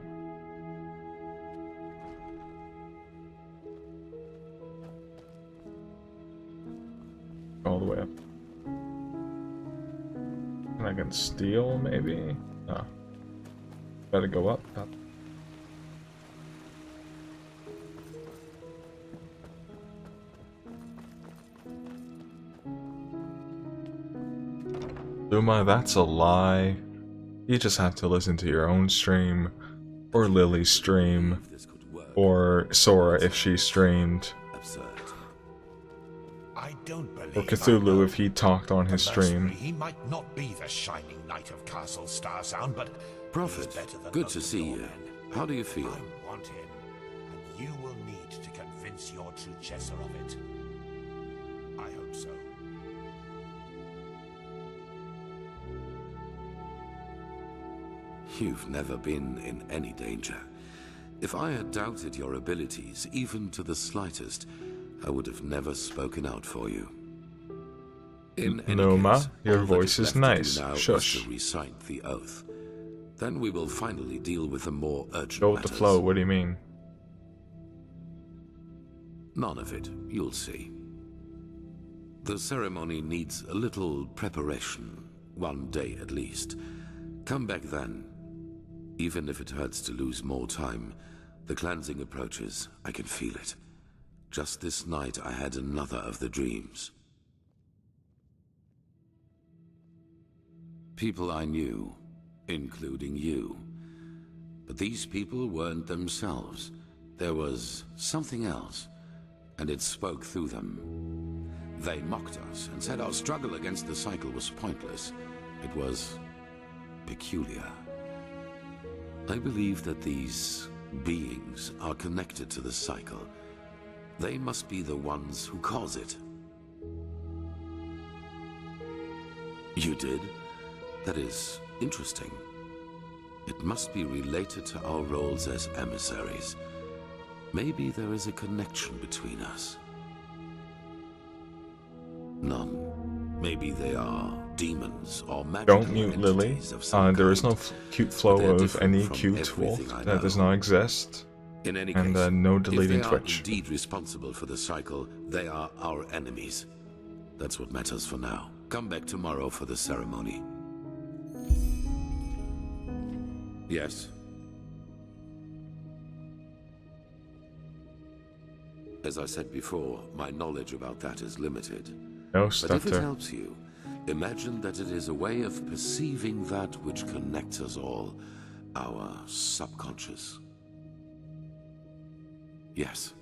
All the way up. And I can steal, maybe? No. Gotta go up. Up. Luma, that's a lie. You just have to listen to your own stream, or Lily's stream, or Sora if she streamed, I don't believe or Cthulhu if he talked on his stream. He might not be the shining knight of Castle Starsound, but Prophet, good to see you. How do you feel? I want him, and you will need to convince your successor of it. I hope so. You've never been in any danger. If I had doubted your abilities, even to the slightest, I would have never spoken out for you. In any Noma, case, your all that voice is left to do nice. now Shush. is to recite the oath. Then we will finally deal with the more urgent Go with the matters. flow, what do you mean? None of it, you'll see. The ceremony needs a little preparation, 1 day at least. Come back then. Even if it hurts to lose more time, the cleansing approaches, I can feel it. Just this night I had another of the dreams. People I knew, including you. But these people weren't themselves. There was something else, and it spoke through them. They mocked us and said our struggle against the cycle was pointless. It was peculiar. I believe that these beings are connected to the cycle. They must be the ones who cause it. You did? That is interesting. It must be related to our roles as emissaries. Maybe there is a connection between us. None. Maybe they are demons or magical Don't mute Lily. entities of some There is no kind. cute But flow they're of different any from cute wolf. everything I That does know. not exist. In any And case, no deleting if they are Twitch. indeed responsible for the cycle, they are our enemies. That's what matters for now. Come back tomorrow for the ceremony. Yes? As I said before, my knowledge about that is limited. No But if it stutter. helps you, imagine that it is a way of perceiving that which connects us all, our subconscious. Yes.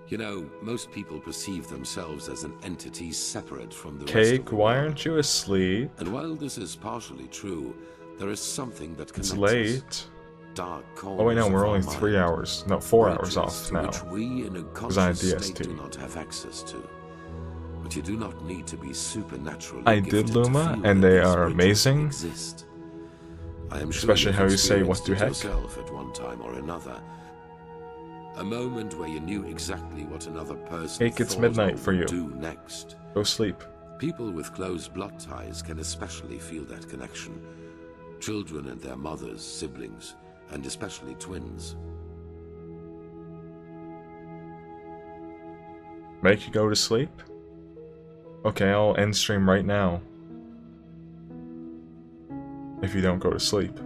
You know, most people perceive themselves as an entity separate from the rest of Cake, the why world. aren't you asleep? And while this is partially true, there is something that connects It's us. late. Dark Oh wait, no, corners we're of only our 3 mind. hours. No, 4 hours Bridges off to now. which we in a Because I had conscious state DST. do not have access to. But you do not need to be supernaturally I gifted did to Luma, feel and that they these are bridges amazing. Exist. I am sure Especially you've how you say, what experienced the it heck? yourself at one time or another. A moment where you knew exactly what another person Cake, it's thought midnight or for would you. do next. Go sleep. People with close blood ties can especially feel that connection. Children and their mothers, siblings, and especially twins. Make you go to sleep? Okay, I'll end stream right now. If you don't go to sleep.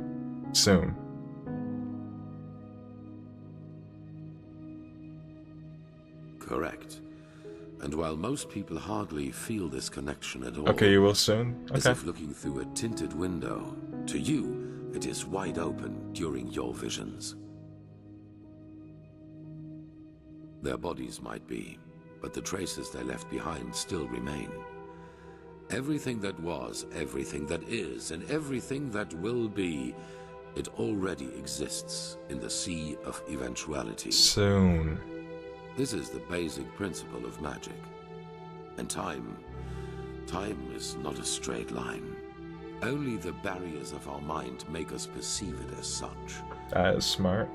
Soon. Correct. And while most people hardly feel this connection at all, Okay, you will soon? as Okay. if looking through a tinted window, to you, it is wide open during your visions. Their bodies might be, but the traces they left behind still remain. Everything that was, everything that is, and everything that will be, it already exists in the sea of eventuality. Soon. This is the basic principle of magic. And time is not a straight line. Only the barriers of our mind make us perceive it as such. That is smart.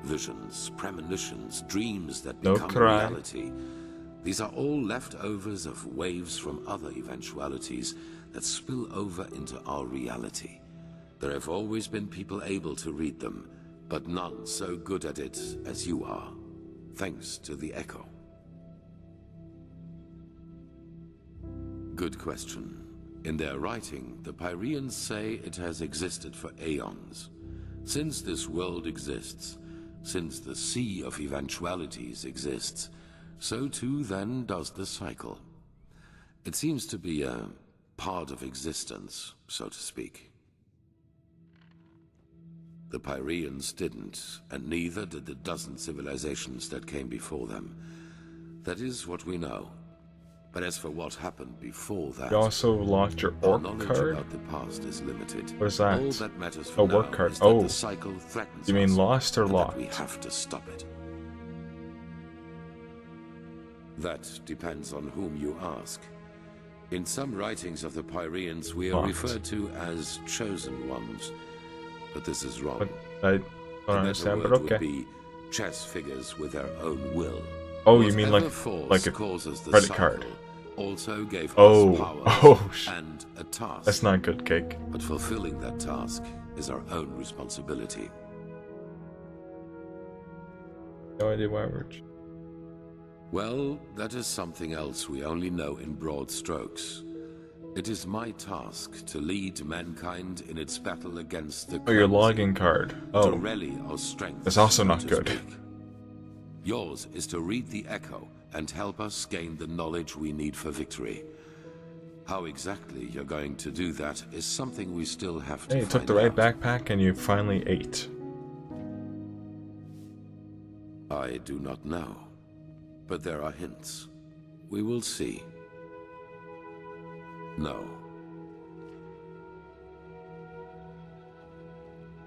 Visions, premonitions, dreams that Don't become cry. reality. These are all leftovers of waves from other eventualities that spill over into our reality. There have always been people able to read them, but none so good at it as you are, thanks to the Echo. Good question. In their writing, the Pyreans say it has existed for aeons. Since this world exists, since the sea of eventualities exists, so too then does the cycle. It seems to be a part of existence, so to speak. The Pyreans didn't, and neither did the dozen civilizations that came before them. That is what we know. But as for what happened before that, You also lost your our orc knowledge card? about the past is limited. What is that? All that matters A for work now card. is that Oh. the cycle threatens You mean us, lost or and that locked? we have to stop it. That depends on whom you ask. In some writings of the Pyreans, we are Locked. referred to as chosen ones, but this is wrong. But I don't A better understand, but word okay. would be chess figures with their own will. Oh, you mean Whatever like force a causes the credit card? cycle also gave Oh, us powers oh, and a task. That's not good, Cake. But fulfilling that task is our own responsibility. No idea why we're... Well, that is something else we only know in broad strokes. It is my task to lead mankind in its battle against the Oh, your cleansing, login card. to Oh. rally our strength. That's also so not to good. speak. Yours is to read the Echo and help us gain the knowledge we need for victory. How exactly you're going to do that is something we still have to Hey, you find took the right out. backpack and you finally ate. I do not know, but there are hints. We will see. No.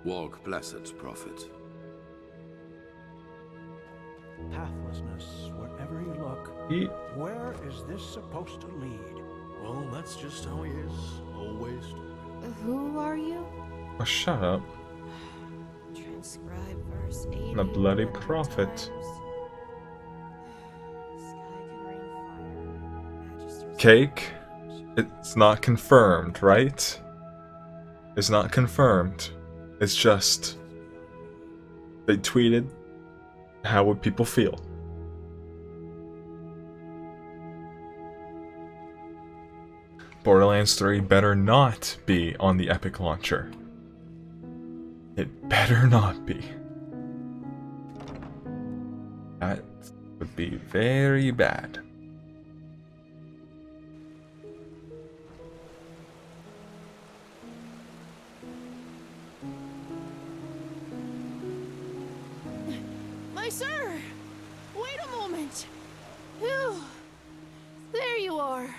Walk blessed, Prophet. Pathlessness, wherever you look. Where is this supposed to lead? Well, that's just how he is, always. Who are you? Oh, shut up. Transcribe verse 8. The bloody prophet. Cake? It's not confirmed, right? It's not confirmed. It's just... They tweeted, how would people feel? Borderlands 3 better not be on the Epic launcher. It better not be. That would be very bad. My sir! Wait a moment! Phew! There you are!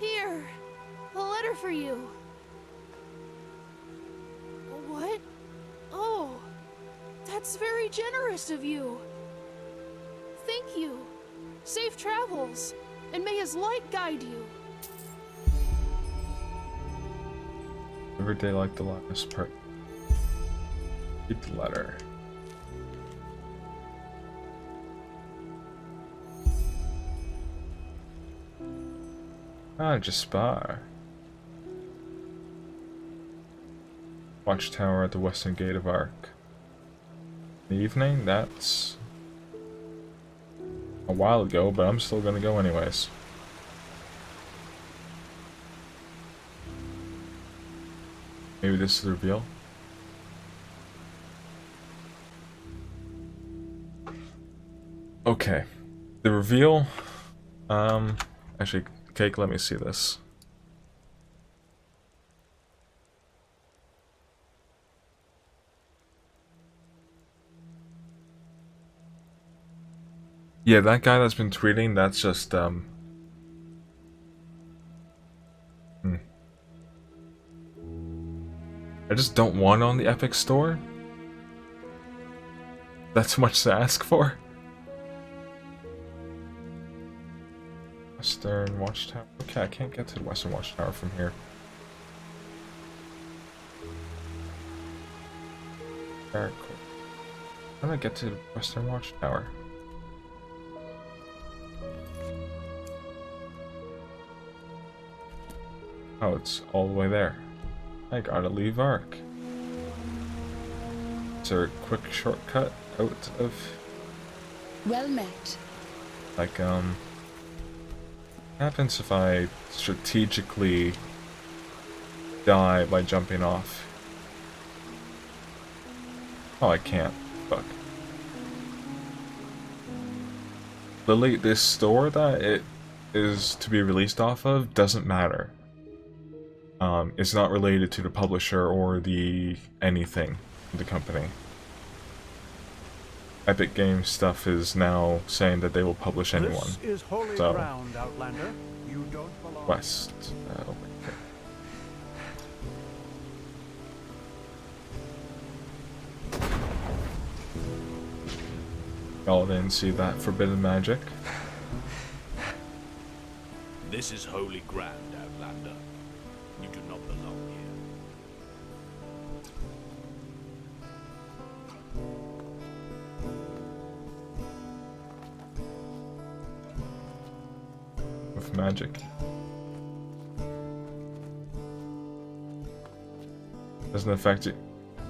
Here! A letter for you! What? Oh! That's very generous of you! Thank you! Safe travels! And may his light guide you! Every day like the last part. Read the letter. Ah, Jaspar. Watchtower at the western gate of Ark. In the evening? That's a while ago, but I'm still gonna go anyways. Maybe this is the reveal? Okay. The reveal... Actually, Cake, let me see this. Yeah, that guy that's been tweeting, that's just, I just don't want it on the Epic Store. That's too much to ask for. Western Watchtower. Okay, I can't get to the Western Watchtower from here. Very cool. How do I get to the Western Watchtower? Oh, it's all the way there. I gotta leave Ark. Is there a quick shortcut out of... Well met. Like, what happens if I strategically die by jumping off? Oh, I can't. Fuck. Lily, this store that it is to be released off of doesn't matter. It's not related to the publisher or the anything, the company. Epic Games stuff is now saying that they will publish anyone. This is holy So, ground, Outlander. You don't belong. West. Over here. Y'all didn't see that forbidden magic. This is holy ground, Outlander. You do not belong here. With magic. Doesn't affect you.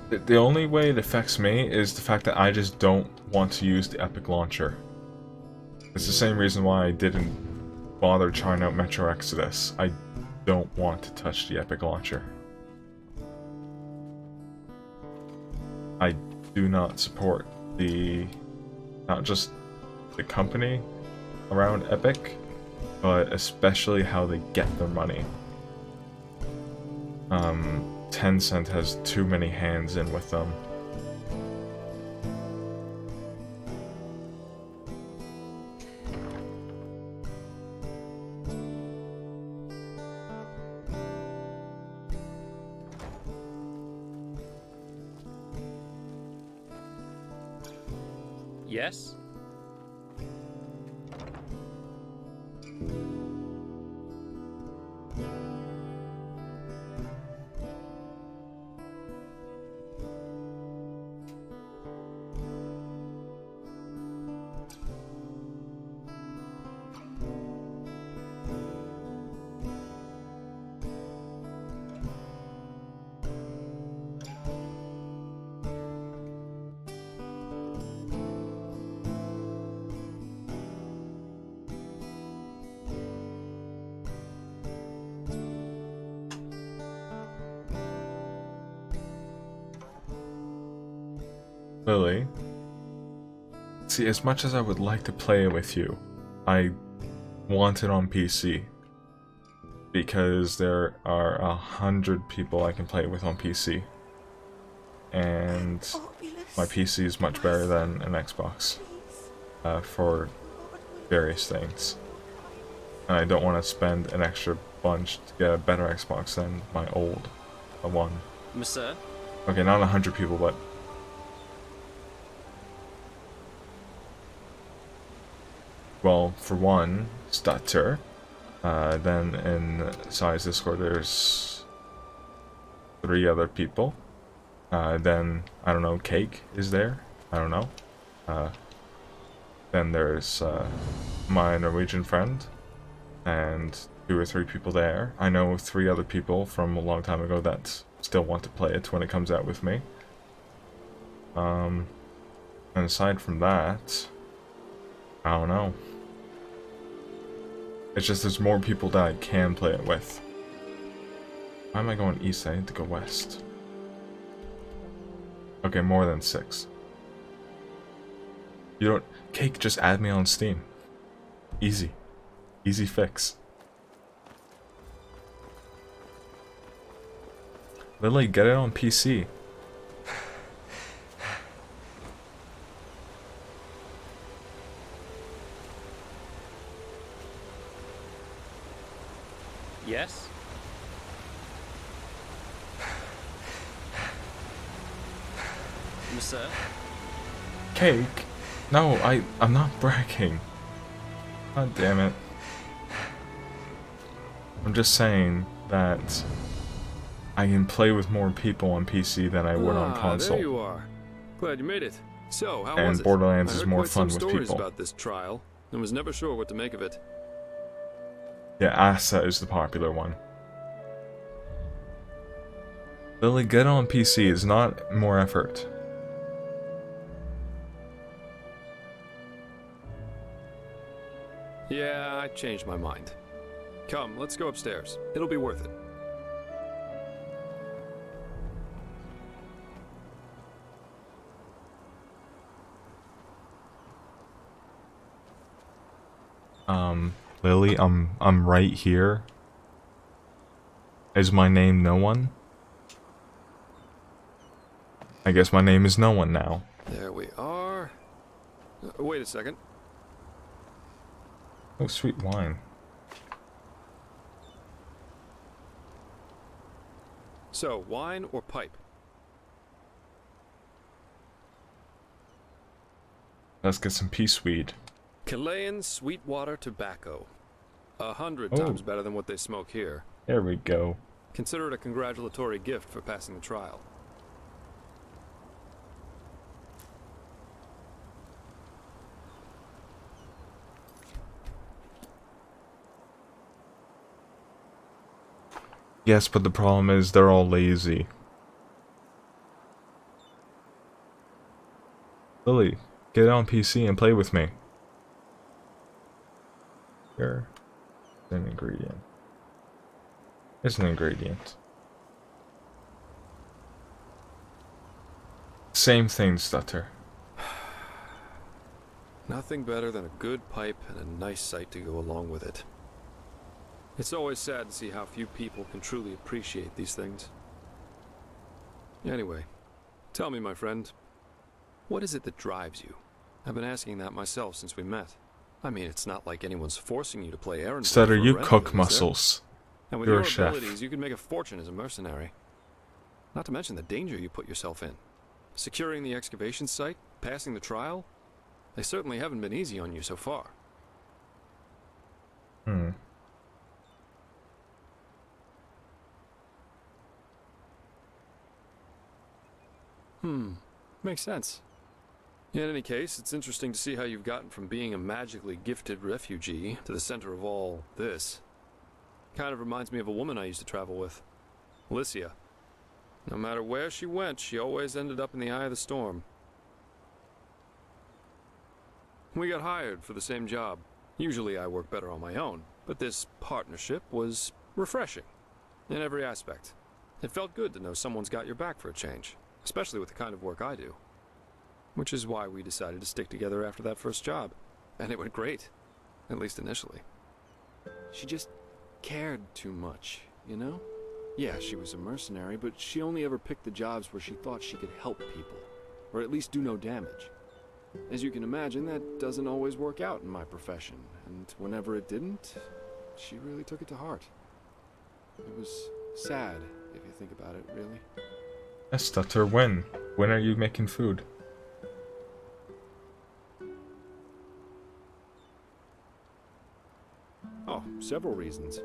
The only way it affects me is the fact that I just don't want to use the Epic Launcher. It's the same reason why I didn't bother trying out Metro Exodus. I don't want to touch the Epic Launcher. I do not support not just the company around Epic, but especially how they get their money. Tencent has too many hands in with them. Yes? Lily, see, as much as I would like to play with you, I want it on PC. Because there are 100 people I can play with on PC. And my PC is much better than an Xbox. For various things. And I don't want to spend an extra bunch to get a better Xbox than my old one. Monsieur? Okay, not 100 people, but... Well, for one, Stutter. Then in Size Discord there's 3 other people. Then, I don't know, Cake is there? I don't know. Then there's my Norwegian friend. And 2 or 3 people there. I know 3 other people from a long time ago that still want to play it when it comes out with me. And aside from that, I don't know. It's just there's more people that I can play it with. Why am I going east? I need to go west. Okay, more than 6. You don't... Cake, just add me on Steam. Easy. Easy fix. Lily, get it on PC. Yes? Sir? Cake? No, I'm not bragging. God damn it. I'm just saying that I can play with more people on PC than I would on console. There you are. Glad you made it. So, how And was it? Borderlands I is heard more quite fun some with stories people. about this trial, and was never sure what to make of it. Yeah, Asa is the popular one. Lily, get on PC. It's not more effort. Yeah, I changed my mind. Come, let's go upstairs. It'll be worth it. Lily, I'm right here. Is my name No One? I guess my name is No One now. There we are. Wait a second. Oh, sweet wine. So, wine or pipe? Let's get some peace weed. Chilean Sweetwater tobacco. 100 Oh. times better than what they smoke here. There we go. Consider it a congratulatory gift for passing the trial. Yes, but the problem is they're all lazy. Lily, get on PC and play with me. Here. An ingredient. It's an ingredient. Same thing, Stutter. Nothing better than a good pipe and a nice sight to go along with it. It's always sad to see how few people can truly appreciate these things. Anyway, tell me, my friend, what is it that drives you? I've been asking that myself since we met. I mean, it's not like anyone's forcing you to play errand boy Stutter, for a you rental, cook is there? mussels. And with You're your a chef. abilities, you could make a fortune as a mercenary. Not to mention the danger you put yourself in. Securing the excavation site, passing the trial, they certainly haven't been easy on you so far. Makes sense. In any case, it's interesting to see how you've gotten from being a magically gifted refugee to the center of all this. Kind of reminds me of a woman I used to travel with, Alicia. No matter where she went, she always ended up in the eye of the storm. We got hired for the same job. Usually I work better on my own, but this partnership was refreshing in every aspect. It felt good to know someone's got your back for a change, especially with the kind of work I do. Which is why we decided to stick together after that first job. And it went great, at least initially. She just cared too much, you know? Yeah, she was a mercenary, but she only ever picked the jobs where she thought she could help people, or at least do no damage. As you can imagine, that doesn't always work out in my profession, and whenever it didn't, she really took it to heart. It was sad, if you think about it, really. Yes, Stutter, when? When are you making food? Oh, several reasons.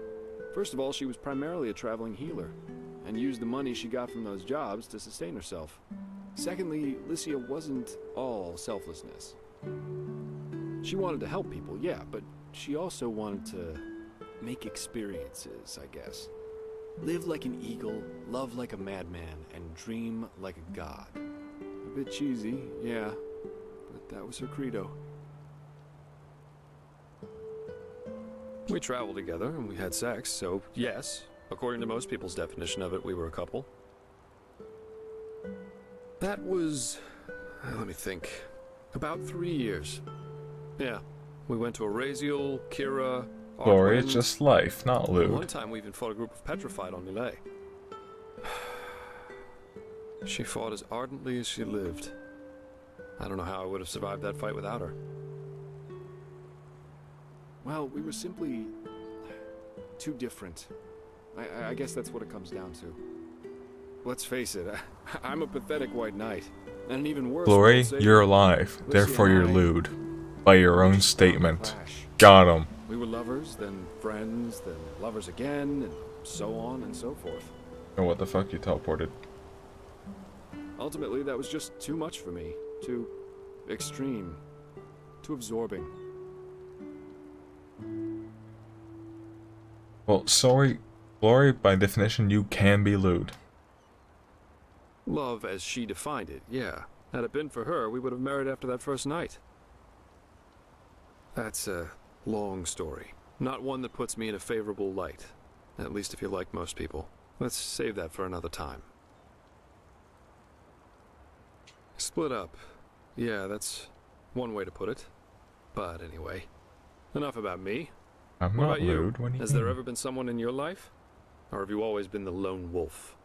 First of all, she was primarily a traveling healer, and used the money she got from those jobs to sustain herself. Secondly, Alicia wasn't all selflessness. She wanted to help people, yeah, but she also wanted to make experiences, I guess. Live like an eagle, love like a madman, and dream like a god. A bit cheesy, yeah, but that was her credo. We traveled together and we had sex, so yes, according to most people's definition of it, we were a couple. That was, let me think, about 3 years. Yeah, we went to Araziel, Kira, Glory, it's Artwind. just life, not One lewd. time we even fought a group of petrified on Millet. She fought as ardently as she lived. I don't know how I would have survived that fight without her. Well, we were simply too different. I guess that's what it comes down to. Let's face it, I'm a pathetic white knight. And an even worse Glory, world you're savior. alive, Lucy therefore and you're I- lewd. By your we own just found a statement. clash. Got him. We were lovers, then friends, then lovers again, and so on and so forth. Oh, what the fuck? You teleported. Ultimately, that was just too much for me. Too extreme. Too absorbing. Well, sorry, Glory, by definition, you can be lewd. Love as she defined it, yeah. Had it been for her, we would have married after that first night. That's a long story. Not one that puts me in a favorable light. At least if you're like most people. Let's save that for another time. Split up. Yeah, that's one way to put it. But anyway, enough about me. I'm What not about you? lewd. What do you Has mean? there ever been someone in your life? Or have you always been the lone wolf?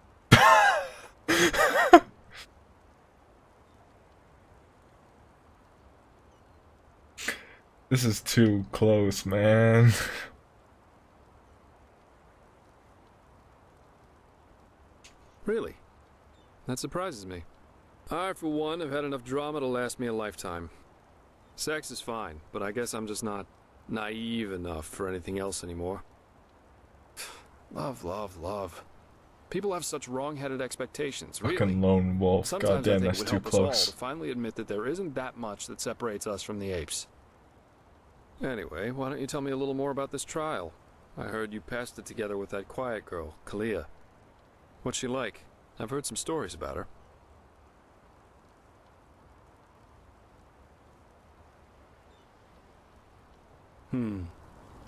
This is too close, man. Really? That surprises me. I, for one, have had enough drama to last me a lifetime. Sex is fine, but I guess I'm just not naive enough for anything else anymore. Love, love, love. People have such wrong-headed expectations, really. Fucking lone wolf. Sometimes I Goddamn, think it that's would too help us all close. to finally admit that there isn't that much that separates us from the apes. Anyway, why don't you tell me a little more about this trial? I heard you passed it together with that quiet girl, Kalia. What's she like? I've heard some stories about her.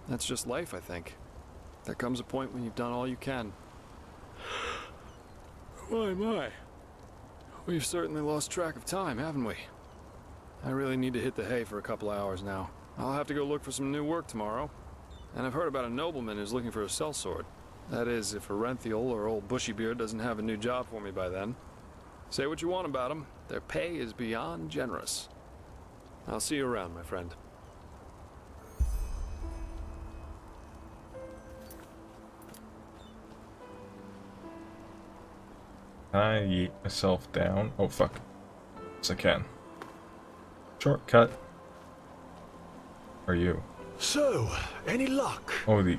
That's just life, I think. There comes a point when you've done all you can. My. We've certainly lost track of time, haven't we? I really need to hit the hay for a couple hours now. I'll have to go look for some new work tomorrow. And I've heard about a nobleman who's looking for a sellsword. That is, if Arenthiel or old Bushybeard doesn't have a new job for me by then. Say what you want about them, their pay is beyond generous. I'll see you around, my friend. Can I yeet myself down? Oh, fuck. Yes, I can. Shortcut. Are you? So, any luck? Oh, the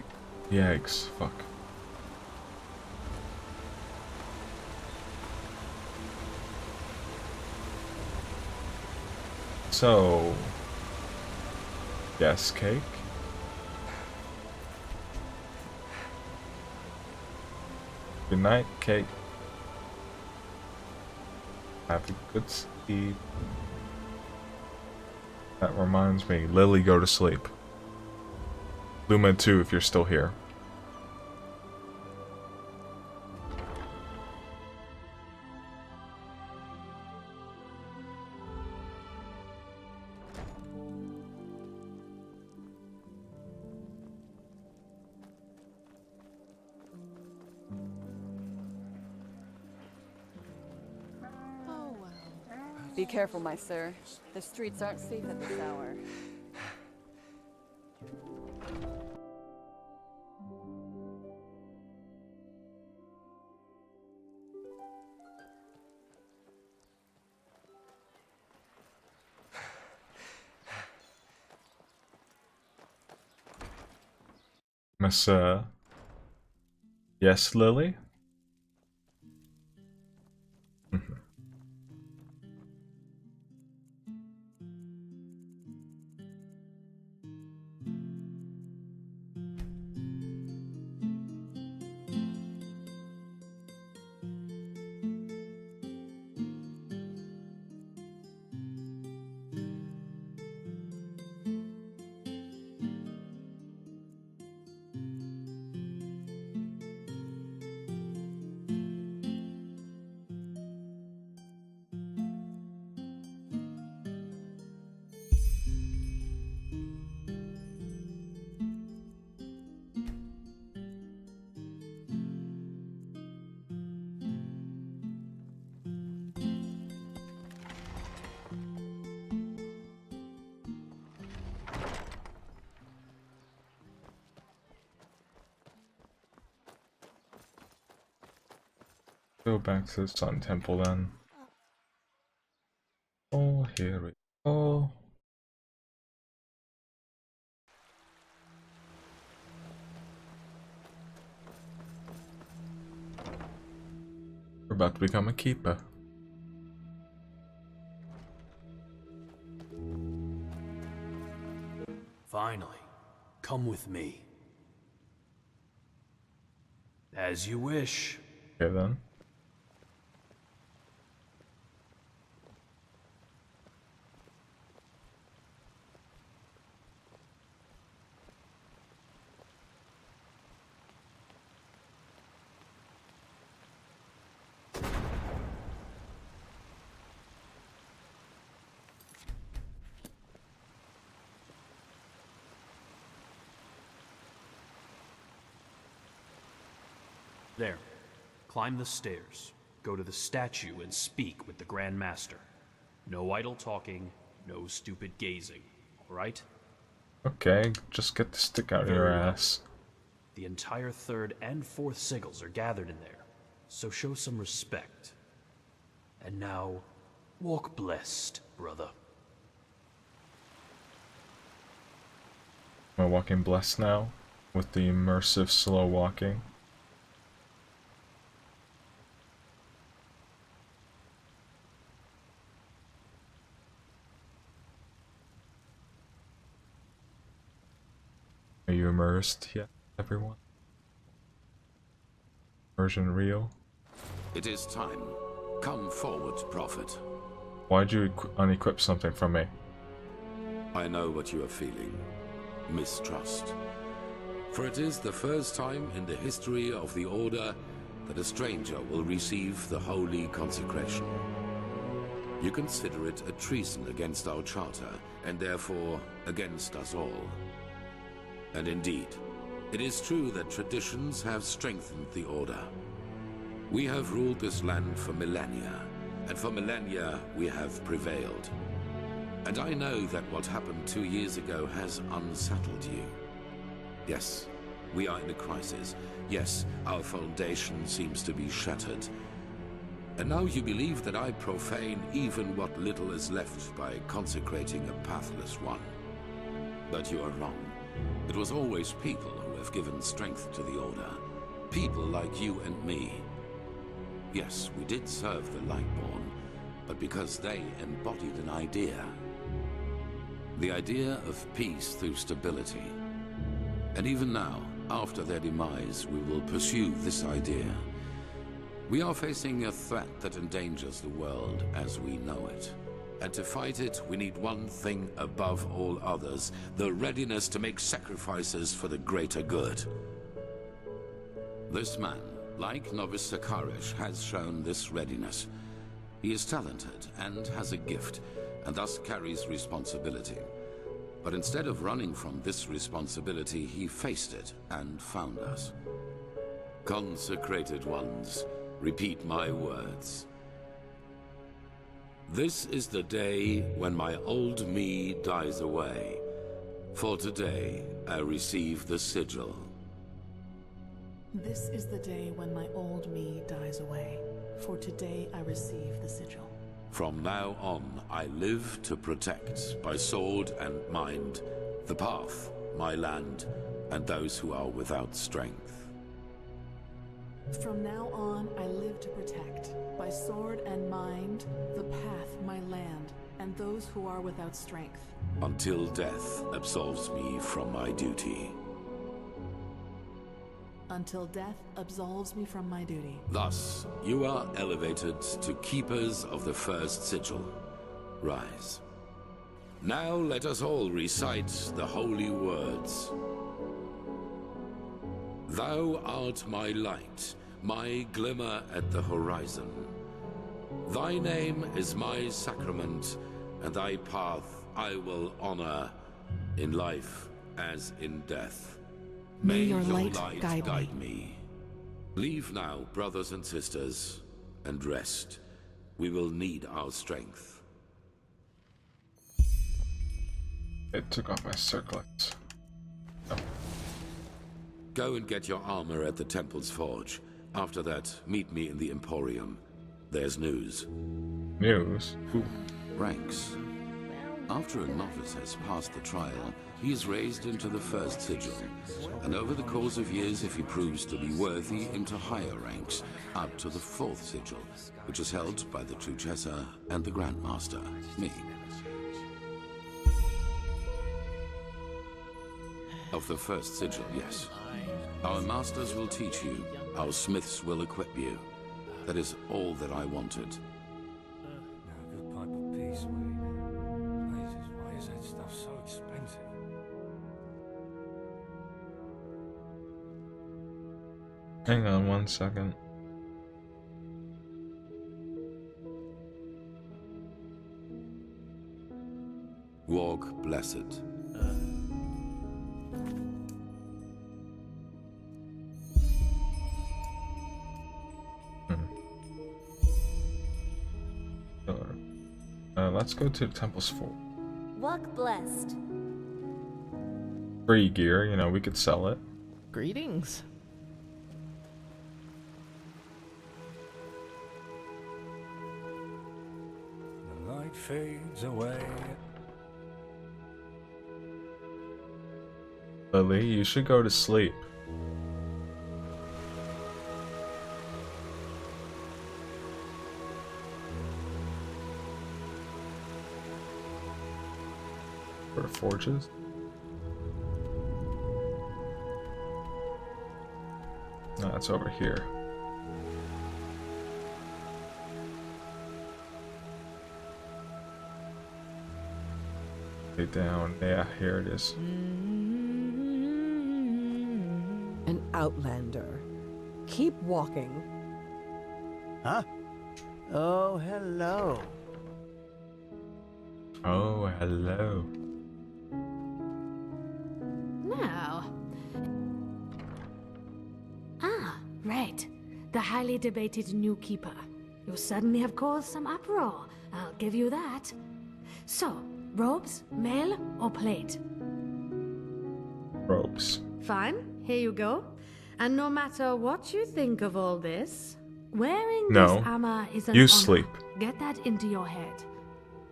eggs. Fuck. So... Yes, cake? Good night, cake. Have a good sleep. That reminds me, Lily, go to sleep. Luma too, if you're still here. Oh well. Be careful, my sir. The streets aren't safe at this hour. Miss, yes, Lily? Go back to the Sun Temple then. Oh, here we go. We're about to become a keeper. Finally, come with me. As you wish. Okay then. There. Climb the stairs. Go to the statue and speak with the Grand Master. No idle talking, no stupid gazing. All right? Okay, just get the stick out of your ass. The entire 3rd and 4th sigils are gathered in there, so show some respect. And now, walk blessed, brother. Am I walking blessed now? With the immersive slow walking? Are you immersed yet, everyone? Immersion real? It is time. Come forward, Prophet. Why'd you unequip something from me? I know what you are feeling. Mistrust. For it is the first time in the history of the Order that a stranger will receive the holy consecration. You consider it a treason against our charter, and therefore against us all. And indeed, it is true that traditions have strengthened the Order. We have ruled this land for millennia, and for millennia we have prevailed. And I know that what happened 2 years ago has unsettled you. Yes, we are in a crisis. Yes, our foundation seems to be shattered. And now you believe that I profane even what little is left by consecrating a pathless one. But you are wrong. It was always people who have given strength to the Order. People like you and me. Yes, we did serve the Lightborn, but because they embodied an idea. The idea of peace through stability. And even now, after their demise, we will pursue this idea. We are facing a threat that endangers the world as we know it. And to fight it, we need one thing above all others, the readiness to make sacrifices for the greater good. This man, like Novice Sakarish, has shown this readiness. He is talented and has a gift, and thus carries responsibility. But instead of running from this responsibility, he faced it and found us. Consecrated ones, repeat my words. This is the day when my old me dies away. For today, I receive the sigil. This is the day when my old me dies away. For today I receive the sigil. From now on, I live to protect, by sword and mind, the path, my land, and those who are without strength. From now on, I live to protect, by sword and mind, the path, my land, and those who are without strength. Until death absolves me from my duty. Until death absolves me from my duty. Thus, you are elevated to keepers of the first sigil. Rise. Now let us all recite the holy words. Thou art my light, my glimmer at the horizon. Thy name is my sacrament, and thy path I will honor, in life as in death. May your light guide me. Leave now, brothers and sisters, and rest. We will need our strength. It took off my circlet. Oh. Go and get your armor at the temple's forge. After that, meet me in the Emporium. There's news. News? Ooh. Ranks. After a novice has passed the trial, he is raised into the first sigil, and over the course of years, if he proves to be worthy, into higher ranks, up to the fourth sigil, which is held by the Truchessa and the Grandmaster, me. Of the first sigil, yes. Our masters will teach you, our smiths will equip you. That is all that I wanted. Now, a good pipe of peace, mate. Jesus, why is that stuff so expensive? Hang on 1 second. Walk blessed. Let's go to Temple's Fort. Walk blessed. Free gear, you know, we could sell it. Greetings. The light fades away. Lily, you should go to sleep. For forges? No, it's over here. Way down. Yeah, here it is. An outlander. Keep walking. Huh? Oh, hello. Oh, hello. Now. Ah, right. The highly debated new keeper. You suddenly have caused some uproar. I'll give you that. So, robes, mail, or plate? Robes. Fine, here you go. And no matter what you think of all this, wearing No. this armor is an You honor. sleep. Get that into your head.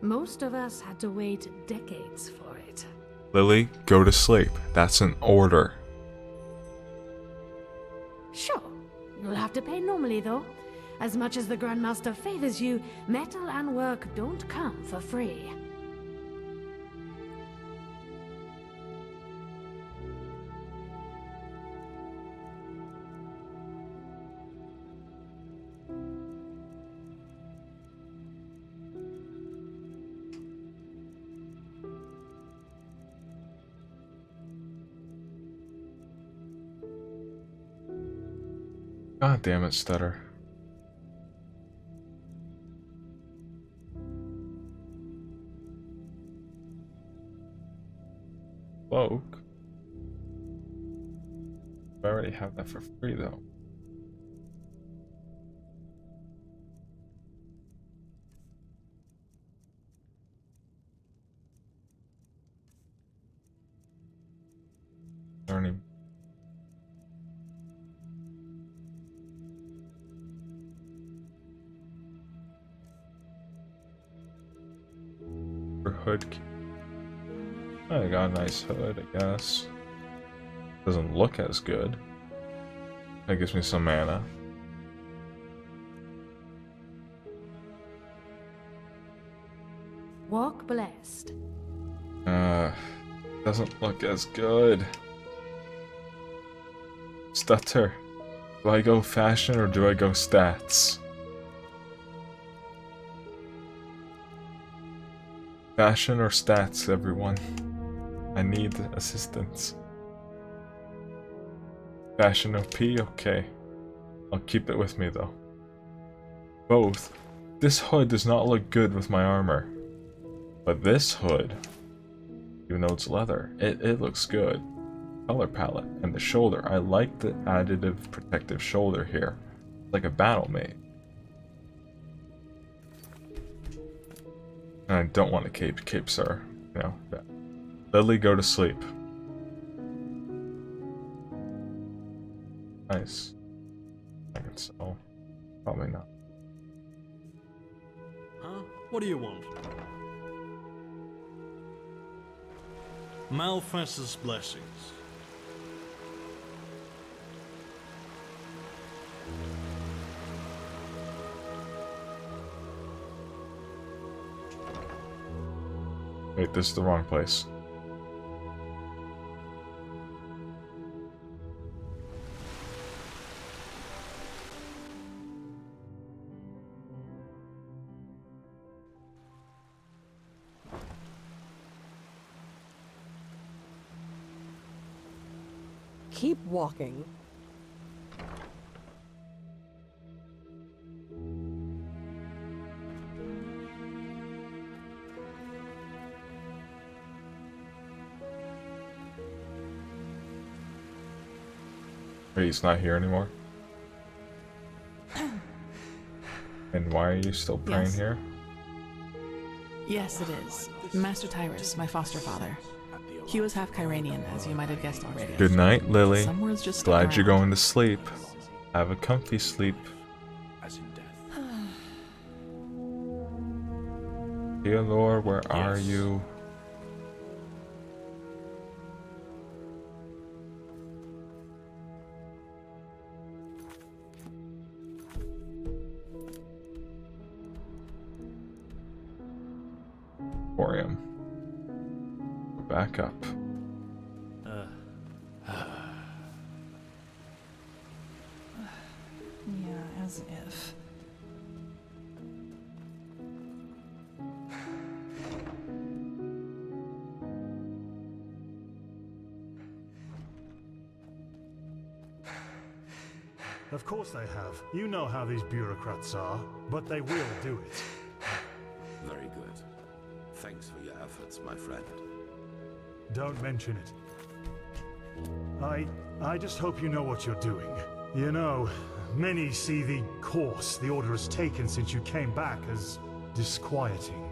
Most of us had to wait decades for it. Lily, go to sleep. That's an order. Sure, you'll have to pay normally though. As much as the Grandmaster favors you, metal and work don't come for free. God damn it, Stutter. Cloak? I already have that for free though. Learning. For hood. I got a nice hood, I guess. Doesn't look as good. That gives me some mana. Walk blessed. Doesn't look as good. Stutter. Do I go fashion or do I go stats? Fashion or stats, everyone? I need assistance. Fashion OP? Okay. I'll keep it with me though. Both. This hood does not look good with my armor. But this hood, even though it's leather, it looks good. Color palette and the shoulder. I like the additive protective shoulder here. Like a battle mate. And I don't want a cape. Capes are, you know, bad. Lily, go to sleep. Nice. I can so probably not. Huh? What do you want? Malfest's blessings. Wait, this is the wrong place. Keep walking. Wait, he's not here anymore? And why are you still praying Yes. here? Yes, it is. Master Tyrus, my foster father. He was half Kyranian, as you might have guessed already. Good night, Lily. Some words just stuck Glad you're around. going to sleep. Have a comfy sleep. Dear Lord, where are you? Emporium. Back up. Yeah, as if. Of course they have. You know how these bureaucrats are, but they will do it. Very good. Thanks for your efforts, my friend. Don't mention it. I just hope you know what you're doing. You know, many see the course the Order has taken since you came back as disquieting.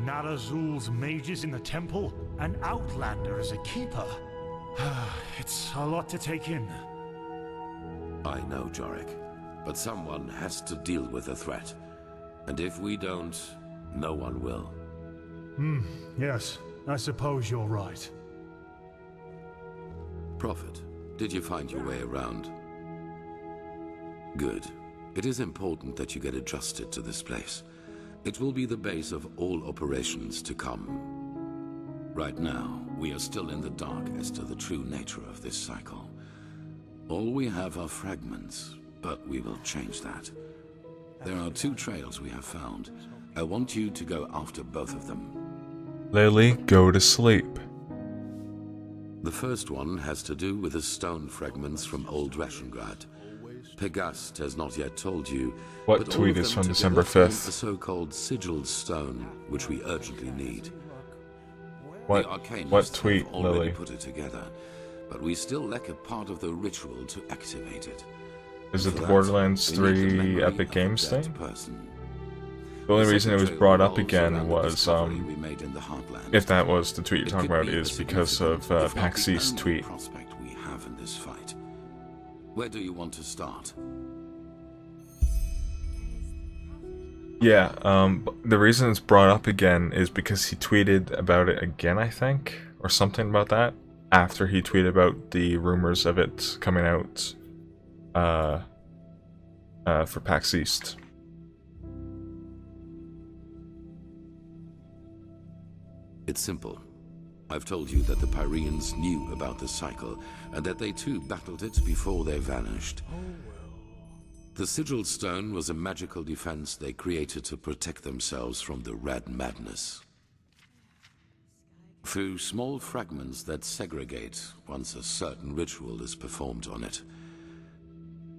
Narazul's mages in the temple, an outlander as a keeper. It's a lot to take in. I know, Jorik, but someone has to deal with the threat. And if we don't, no one will. Yes, I suppose you're right. Prophet, did you find your way around? Good. It is important that you get adjusted to this place. It will be the base of all operations to come. Right now, we are still in the dark as to the true nature of this cycle. All we have are fragments, but we will change that. There are 2 trails we have found. I want you to go after both of them. Lily, go to sleep. The first one has to do with the stone fragments from Old Rashengrad. Pegast has not yet told you, What but tweet all of is them from together December form 5th? a so-called sigiled stone, which we urgently need. What The Arcanists tweet, have already Lily? put it together, but we still lack a part of the ritual to activate it. Is it For the that, Borderlands we need the 3 memory Epic of a Games dead thing? person. The only The reason it was second brought trail up revolves again around the was, discovery we made in the Heartland. if that was the tweet you're It talking could about, be a is because of significant, if not the Paxie's only tweet. prospect we have in this fight. Where do you want to start? Yeah, the reason it's brought up again is because he tweeted about it again, I think, or something about that, after he tweeted about the rumors of it coming out, for PAX East. It's simple. I've told you that the Pyreans knew about the cycle, and that they too battled it before they vanished. The sigil stone was a magical defense they created to protect themselves from the Red Madness. Through small fragments that segregate once a certain ritual is performed on it.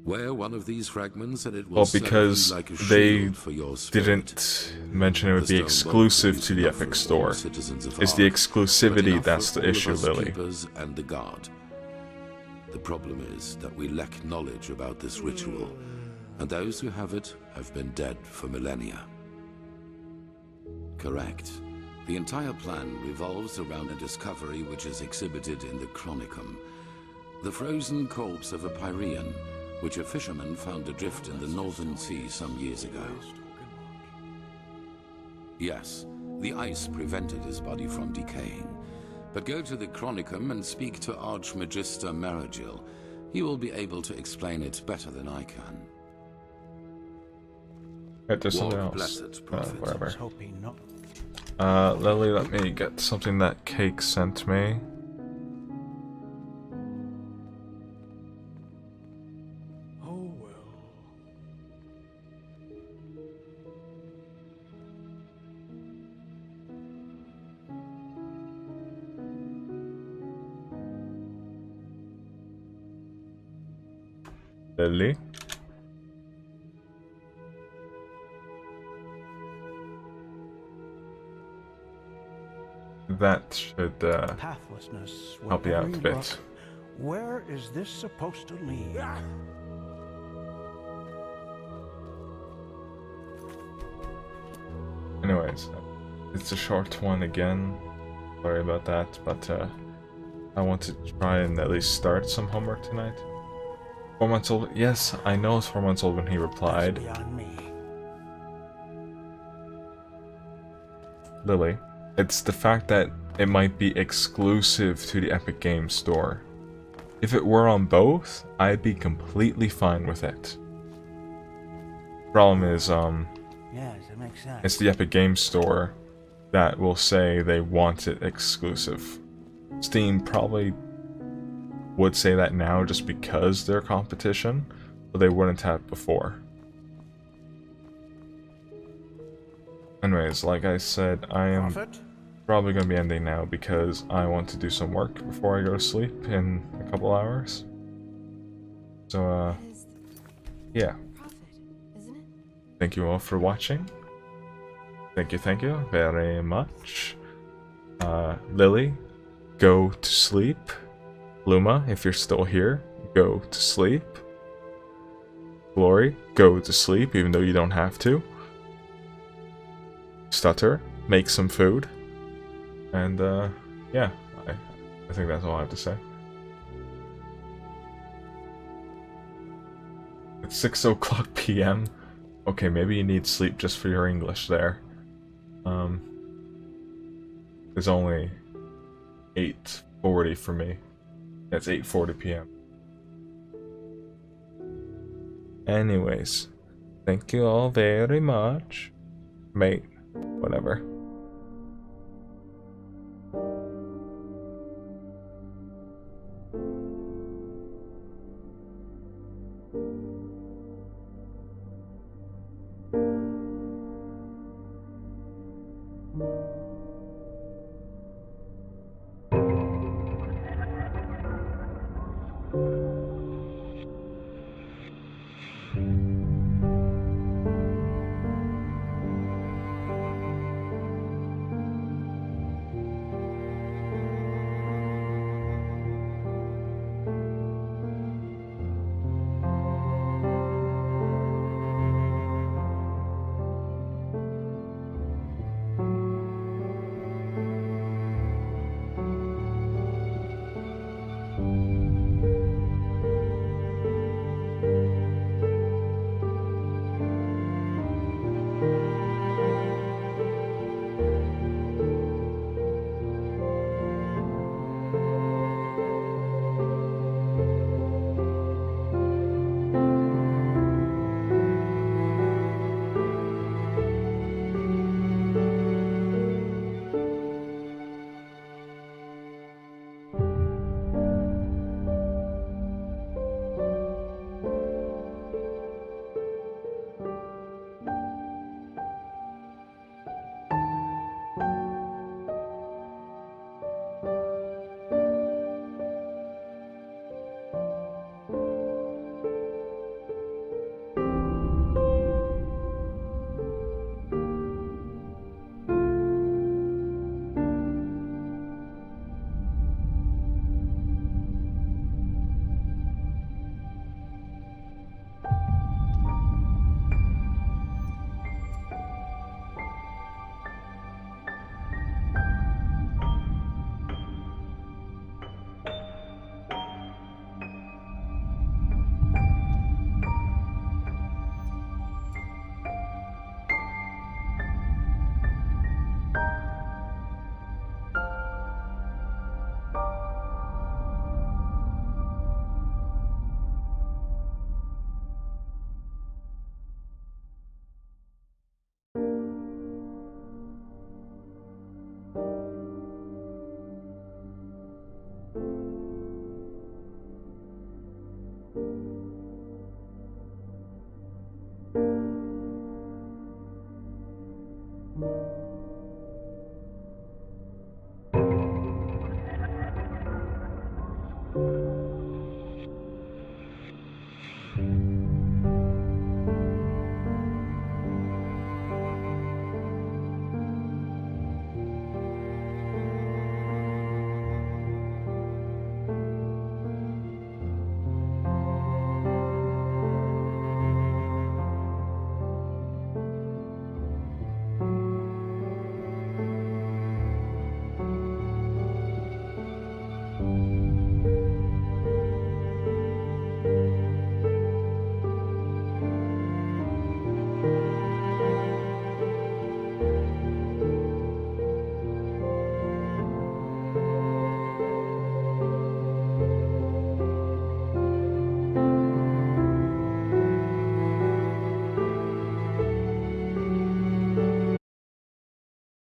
Wear one of these fragments and it will Well, because serve you like a they shield for your spirit. didn't mention it would The be stone won't exclusive produce to the enough Epic for Store. all citizens of It's the Ark, but exclusivity enough that's for the all of issue, us Lily. keepers and the guard. The problem is that we lack knowledge about this ritual, and those who have it have been dead for millennia. Correct. The entire plan revolves around a discovery which is exhibited in the Chronicum. The frozen corpse of a Pyrean, which a fisherman found adrift in the northern sea some years ago. Yes, the ice prevented his body from decaying. But go to the Chronicum and speak to Archmagister Maragil. He will be able to explain it better than I can. There's something Walk else. blessed, prophet. Whatever. Lily, let me get something that Cake sent me. Oh well. Lily? That should Pathlessness will help you out a every bit. look. Where is this supposed to lead? Anyways, it's a short one again. Sorry about that, but I want to try and at least start some homework tonight. 4 months old? Yes, I know it's 4 months old when he replied. Beyond me. Lily, it's the fact that it might be exclusive to the Epic Games Store. If it were on both, I'd be completely fine with it. Problem is, Yes, it makes sense. it's the Epic Games Store that will say they want it exclusive. Steam probably would say that now just because they're competition, but they wouldn't have before. Anyways, like I said, I am probably going to be ending now because I want to do some work before I go to sleep in a couple hours. So, yeah. Thank you all for watching. Thank you very much. Lily, go to sleep. Luma, if you're still here, go to sleep. Glory, go to sleep even though you don't have to. Stutter, make some food. And, yeah, I think that's all I have to say. It's 6 o'clock p.m. Okay, maybe you need sleep just for your English there. It's only 8:40 for me. It's 8:40 p.m. Anyways, thank you all very much. Mate, whatever.